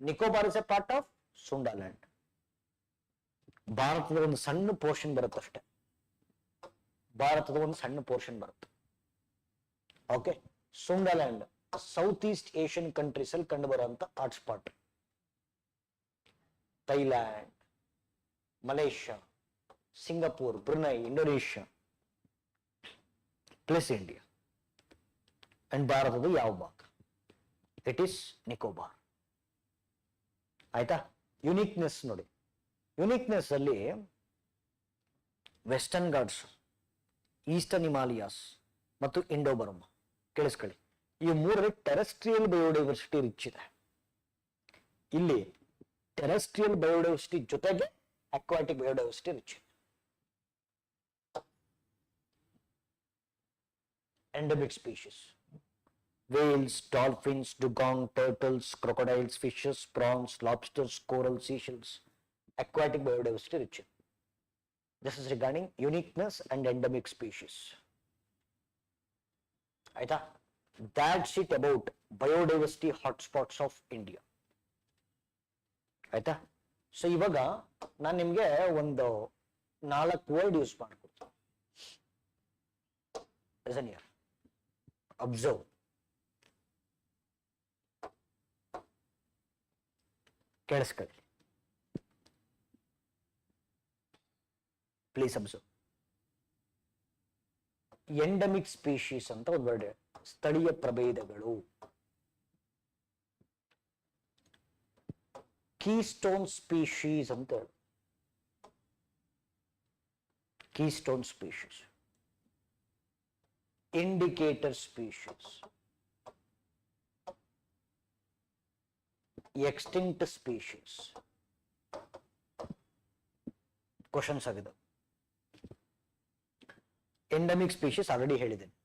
Nicobar is a part of Sundaland. ಭಾರತದ ಒಂದು ಸಣ್ಣ ಪೋರ್ಷನ್ ಬರುತ್ತೆ ಅಷ್ಟೇ, ಭಾರತದ ಒಂದು ಸಣ್ಣ ಪೋರ್ಷನ್ ಬರುತ್ತೆ. Okay, Sundaland south east Asian countries ಅಲ್ಲಿ ಕಂಡು ಬರುವಂತ hotspot. Thailand, Malaysia, Singapore, Brunei, Indonesia plus India. And ಭಾರತದ ಯಾವ ಭಾಗ? It is Nicobar. ಆಯ್ತಾ? ಯುನಿಕ್ನೆಸ್ ನೋಡಿ, ಯುನಿಕ್ನೆಸ್ ಅಲ್ಲಿ ವೆಸ್ಟರ್ನ್ ಘಾಟ್ಸ್, ಈಸ್ಟರ್ನ್ ಹಿಮಾಲಯಾಸ್ ಮತ್ತು ಇಂಡೋ ಬರ್ಮಾ. ಕೇಳಿಸ್ಕೊಳ್ಳಿ, ಈ ಮೂರರಲ್ಲಿ ಟೆರೆಸ್ಟ್ರಿಯಲ್ ಬಯೋಡೈವರ್ಸಿಟಿ ರಿಚ್ ಇದೆ. ಇಲ್ಲಿ ಟೆರೆಸ್ಟ್ರಿಯಲ್ ಬಯೋಡೈವರ್ಸಿಟಿ ಜೊತೆಗೆ aquatic biodiversity rich. Endemic species: whales, dolphins, dugong, turtles, crocodiles, fishes, prawns, lobsters, coral, seashells. Aquatic biodiversity rich. This is regarding uniqueness and endemic species. Aita? That's it about biodiversity hotspots of India. ಆಯ್ತಾ? So ಇವಾಗ ನಾನು ನಿಮ್ಗೆ ಒಂದು 4 word use ಮಾಡ್ಕೊಡ್ತೀನಿ. Listen here, observe. ಕೇಳಿಸ್ಕೊಳ್ಳಿ, please observe. Endemic species ಅಂತ ಒಂದು word, ಸ್ಥಳೀಯ ಪ್ರಭೇದಗಳು. ಕೀಸ್ಟೋನ್ ಸ್ಪೀಶೀಸ್ ಅಂತ ಹೇಳಿ, keystone species. Indicator species, extinct species. Questions ಆಗಿದೆ. ಎಂಡಮಿಕ್ ಸ್ಪೀಶೀಸ್ ಆಲ್ರೆಡಿ ಹೇಳಿದ್ದೇನೆ.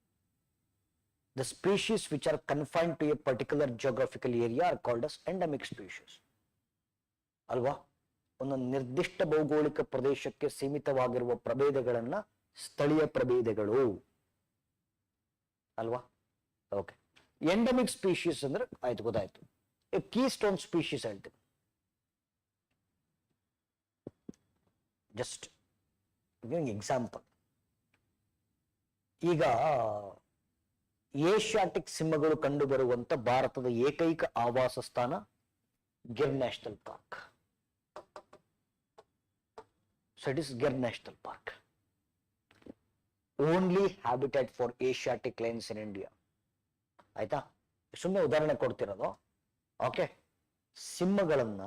The species which are confined to a particular geographical area are called as endemic species. ಅಲ್ವಾ? ಒಂದು ನಿರ್ದಿಷ್ಟ ಭೌಗೋಳಿಕ ಪ್ರದೇಶಕ್ಕೆ ಸೀಮಿತವಾಗಿರುವ ಪ್ರಭೇದಗಳನ್ನ ಸ್ಥಳೀಯ ಪ್ರಭೇದಗಳು ಅಲ್ವಾ? ಓಕೆ, ಎಂಡಮಿಕ್ ಸ್ಪೀಶೀಸ್ ಅಂದ್ರೆ ಆಯ್ತು, ಗೊತ್ತಾಯ್ತು. ಕೀಸ್ಟೋನ್ ಸ್ಪೀಶೀಸ್ ಹೇಳ್ತೀವಿ. ಜಸ್ಟ್ ಎಕ್ಸಾಂಪಲ್, ಈಗ ಏಷ್ಯಾಟಿಕ್ ಸಿಂಹಗಳು ಕಂಡು ಬರುವಂತ ಭಾರತದ ಏಕೈಕ ಆವಾಸ ಸ್ಥಾನ Gir national park. So it is Gir national park, only habitat for Asiatic lines in India. ಆಯ್ತಾ? ಸುಮ್ಮನೆ ಉದಾಹರಣೆ ಕೊಡ್ತಿರೋದು. ಓಕೆ, ಸಿಂಹಗಳನ್ನ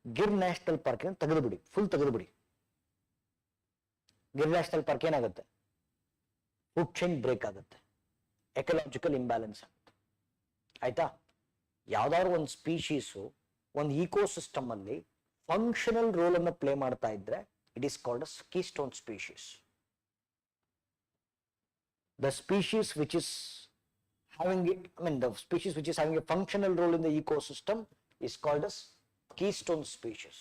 ಗಿರ್ ನ್ಯಾಷನಲ್ ಪಾರ್ಕ್ ತೆಗೆದು ಬಿಡಿ, ಫುಲ್ ತೆಗೆದು ಬಿಡಿ. ಗಿರ್ ನ್ಯಾಷನಲ್ ಪಾರ್ಕ್ ಏನಾಗುತ್ತೆ? ಫುಡ್ ಚೈನ್ ಬ್ರೇಕ್ ಆಗುತ್ತೆ, ಎಕಲಾಜಿಕಲ್ ಇಂಬ್ಯಾಲೆನ್ಸ್ ಆಗುತ್ತೆ. ಆಯ್ತಾ? ಯಾವ್ದಾದ್ರು ಒಂದು ಸ್ಪೀಶೀಸು ಒಂದು ಇಕೋಸಿಸ್ಟಮ್ ಅಲ್ಲಿ ಫಂಕ್ಷನಲ್ ರೋಲ್ ಅನ್ನು ಪ್ಲೇ ಮಾಡ್ತಾ ಇದ್ರೆ it is called us keystone species. The species which is having the species which is having a functional role in the ecosystem is called as keystone species.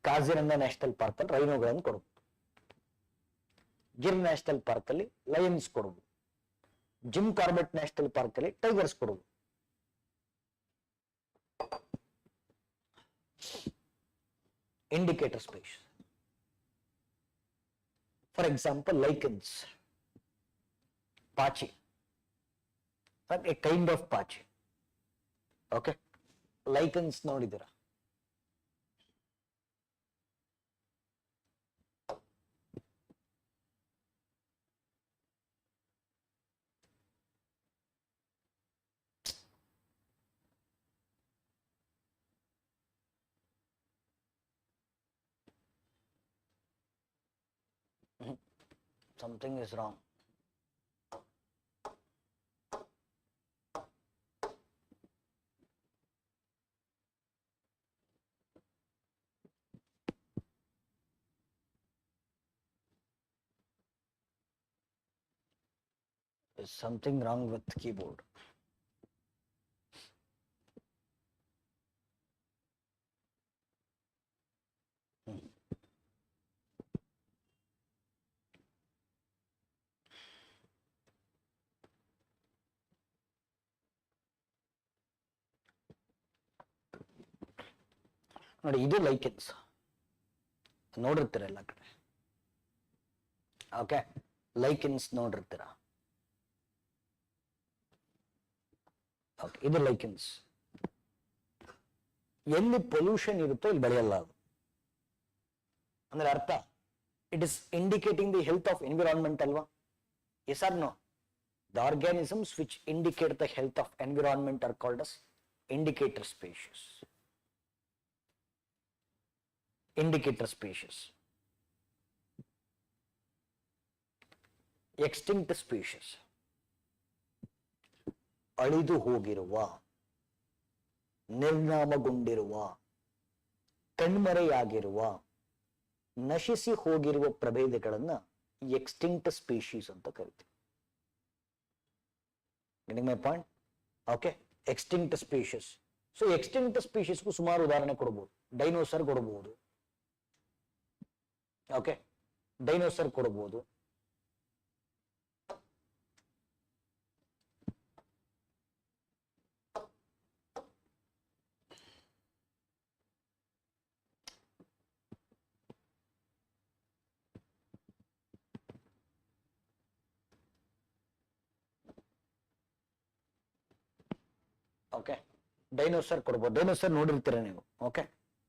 Kaziranga national park ಅಲ್ಲಿ ರೈನೋಗಳನ್ನು ಕೊಡಬಹುದು, Gir national park ಅಲ್ಲಿ Lions ಕೊಡಬಹುದು, Jim Corbett national park ಅಲ್ಲಿ tigers ಕೊಡಬಹುದು. Indicator species, for example lichens, ಪಾಚಿ, a kind of ಪಾಚಿ. Okay, lichens ನೋಡಿದ್ದೀರಾ? Something is wrong. There's something wrong with the keyboard. ನೋಡಿ, ಇದು ಲೈಕೆನ್ಸ್ ನೋಡಿರ್ತೀರ ಎಲ್ಲ ಕಡೆ. ಓಕೆ, ಲೈಕೆನ್ಸ್ ನೋಡಿರ್ತೀರ. ಓಕೆ, ಇದು ಲೈಕೆನ್ಸ್. ಎಲ್ಲಿ ಪೊಲ್ಯೂಷನ್ ಇರುತ್ತೋ ಇಲ್ಲಿ ಬೆಳೆಯಲ್ಲ ಅದು. ಅಂದ್ರೆ ಅರ್ಥ, it is indicating the health of environment ಅಲ್ವಾ? Yes or no? The organisms which indicate the health of environment are called as indicator species. Indicator species. Extinct species. ಅಳಿದು ಹೋಗಿರುವ, ನಿರ್ನಾಮಗೊಂಡಿರುವ, ಕಣ್ಮರೆಯಾಗಿರುವ, ನಶಿಸಿ ಹೋಗಿರುವ ಪ್ರಭೇದಗಳನ್ನ ಎಕ್ಸ್ಟಿಂಕ್ಟ್ ಸ್ಪೀಶೀಸ್ ಅಂತ ಕರಿತೀವಿ. Getting my point? Okay, extinct species. So extinct ಸ್ಪೀಶೀಸ್ಗೂ ಸುಮಾರು ಉದಾಹರಣೆ ಕೊಡಬಹುದು. ಡೈನೋಸರ್ ಕೊಡಬಹುದು. ಓಕೆ, ಡೈನೋಸರ್ ಕೊಡಬಹುದು. ಓಕೆ, ಡೈನೋಸರ್ ಕೊಡಬಹುದು. ಡೈನೋಸರ್ ನೋಡಿರ್ತೀರ ನೀವು. ಓಕೆ,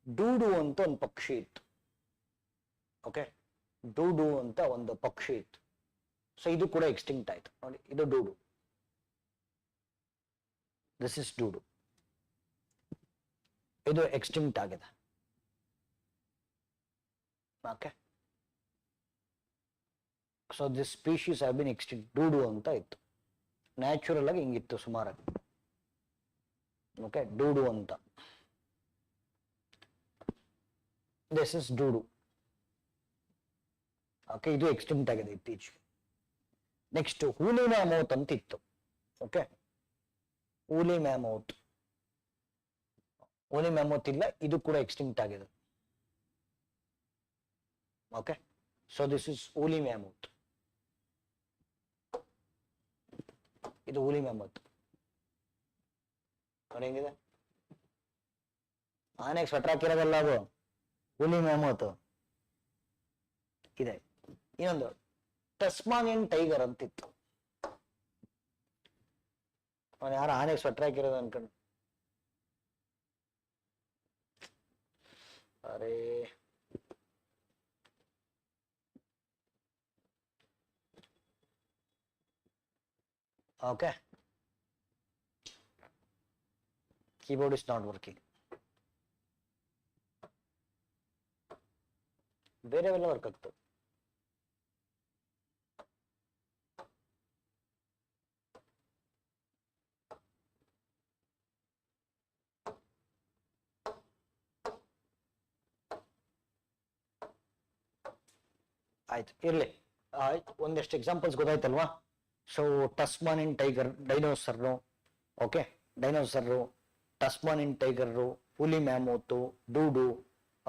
ಡೂಡು ಅಂತ ಒಂದು ಪಕ್ಷಿ ಇತ್ತು. ಓಕೆ, ಡೂಡು ಅಂತ ಒಂದು ಪಕ್ಷಿ ಇತ್ತು. ಸೊ ಇದು ಕೂಡ ಎಕ್ಸ್ಟಿಂಕ್ಟ್ ಆಯ್ತು. ನೋಡಿ, ಇದು ಡೂಡು. This is ಡೂಡು. ಇದು ಎಕ್ಸ್ಟಿಂಕ್ಟ್ ಆಗಿದೆ. Okay, so this species have been extinct. Dodo ಅಂತ ಇತ್ತು, ನ್ಯಾಚುರಲ್ ಆಗಿ ಹಿಂಗಿತ್ತು ಸುಮಾರಾಗಿ. ಓಕೆ, ಡೂಡು ಅಂತ. This is dodo. ಓಕೆ, ಇದು ಎಕ್ಸ್ಟಿಂಕ್ಟ್ ಆಗಿದೆ ಇತ್ತೀಚೆಗೆ. ನೆಕ್ಸ್ಟ್ ಹೂಲಿ ಮ್ಯಾಮೌತ್ ಅಂತ ಇತ್ತು. ಓಕೆ, ಹೂಲಿ ಮ್ಯಾಮೌತ್. ಹೂಲಿ ಮ್ಯಾಮೌತ್ ಇಲ್ಲ, ಇದು ಕೂಡ ಎಕ್ಸ್ಟಿಂಕ್ಟ್ ಆಗಿದೆ. ಓಕೆ, ಸೊ ದಿಸ್ ಇಸ್ ಹೂಲಿ ಮ್ಯಾಮೌತ್. ಇದು ಹೂಲಿ ಮ್ಯಾಮೌತ್. ನೋಡಿ ಹೆಂಗಿದೆ, ಆನೆಗೆ ಸ್ವೆಟರ್ ಹಾಕಿರೋದಲ್ಲ ಅದು, ಹೂಲಿ ಮ್ಯಾಮೌತ್ ಇದೆ. ಇನ್ನೊಂದು ಟಸ್ಮಾನಿಯನ್ ಟೈಗರ್ ಅಂತಿತ್ತು. ಅವನು ಯಾರು ಆನೆಗೆ ಸ್ವೆಟರ್ ಹಾಕಿರೋದು ಅನ್ಕೊಂಡು. ಅರೇ, okay, keyboard is not working. ಬೇರೆವೆಲ್ಲ ವರ್ಕ್ ಆಗ್ತದೆ. ಆಯ್ತು, ಇರ್ಲಿ. ಆಯ್ತು, ಒಂದಷ್ಟು ಎಕ್ಸಾಂಪಲ್ಸ್ ಗೊತ್ತಾಯ್ತಲ್ವಾ? ಸೊ ಟಸ್ಮಾನಿಯನ್ ಟೈಗರ್, ಡೈನೋಸರ್ರು. ಓಕೆ, ಡೈನೋಸರ್ರು, ಟಸ್ಮಾನಿಯನ್ ಟೈಗರ್ರು, ಹುಲಿ ಮ್ಯಾಮೋತು, ಡೂಡು.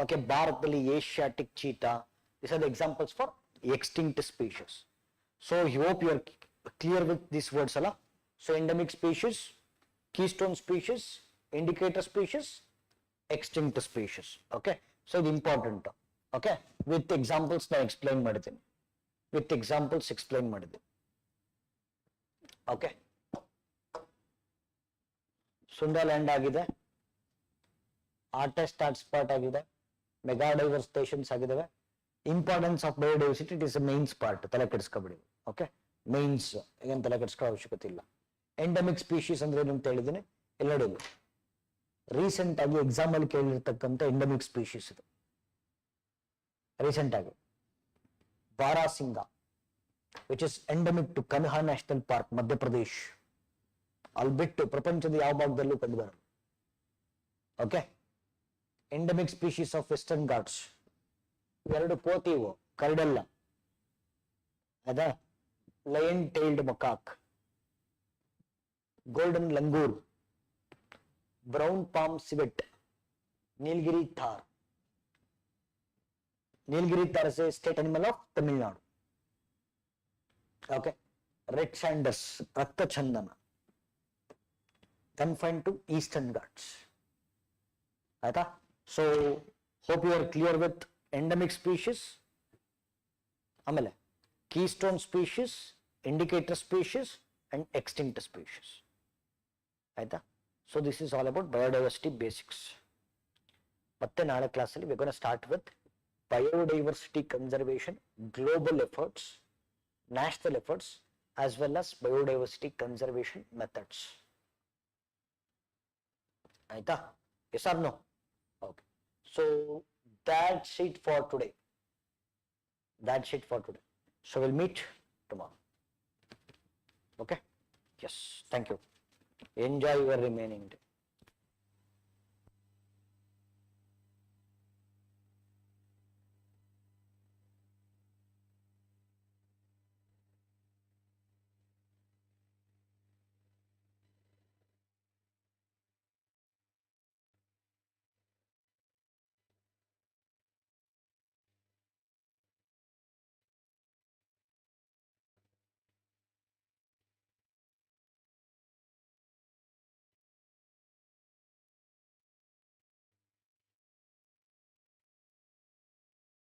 ಓಕೆ, ಭಾರತದಲ್ಲಿ Asiatic cheetah. These are the examples for extinct species. So I hope you are clear with these words alla. So endemic species, keystone species, indicator species, extinct species. Okay, so it's important. Okay, with examples na explain madidini. With examples explain madidini. Okay, Sundaland agide, artist hotspot agide, mega diversifications agidave. Importance of biodiversity, it is a mains part. ತಲೆ ಕೆಡಿಸ್ಕೊಬೇಡಿ. Okay, mains ಏನು ತಲೆ ಕೆಡಿಸ್ಕೊಳ್ಳೋ ಅವಶ್ಯಕತೆ ಇಲ್ಲ. Endemic species ಅಂದ್ರೆ ಏನು ಅಂತ ಹೇಳಿದ್ದೀನಿ. ಇಲ್ಲಿ ನೋಡಿ, ರೀಸೆಂಟ್ ಆಗಿ ಎಕ್ಸಾಮ್ ಅಲ್ಲಿ ಕೇಳಿರ್ತಕ್ಕಂಥ ಎಂಡಮಿಕ್ ಸ್ಪೀಶೀಸ್ ಇದು. ರೀಸೆಂಟ್ ಆಗಿ barasingha which is endemic to Kanha National Park, Madhya Pradesh. ಅಲ್ಬಿಟ್ಟು ಪ್ರಪಂಚದ ಯಾವ ಭಾಗದಲ್ಲೂ ಕಂಡು ಬರಲ್ಲ. Okay, endemic species of Western Ghats ಎರಡು ಕೋತಿವು, ಕರಡೆಲ್ಲ ಅದ, lion tailed macaque, golden langur, brown palm civet, Nilgiri tahr. Nilgiri tahr is a state animal of Tamil Nadu. Okay, red sanders, ರಕ್ತ ಚಂದನ, confined to eastern ghats. ಆಯ್ತಾ? So hope you are clear with endemic species, ಆಮೇಲೆ keystone species, indicator species and extinct species. ಆಯ್ತಾ? So this is all about biodiversity basics. ಮತ್ತೆ ನಾಳೆ ಕ್ಲಾಸಲ್ಲಿ we're going to start with biodiversity conservation, global efforts, national efforts, as well as biodiversity conservation methods. Aita? Yes or no? Okay. So that's it for today. So we'll meet tomorrow. Okay? Yes. Thank you. Enjoy your remaining day.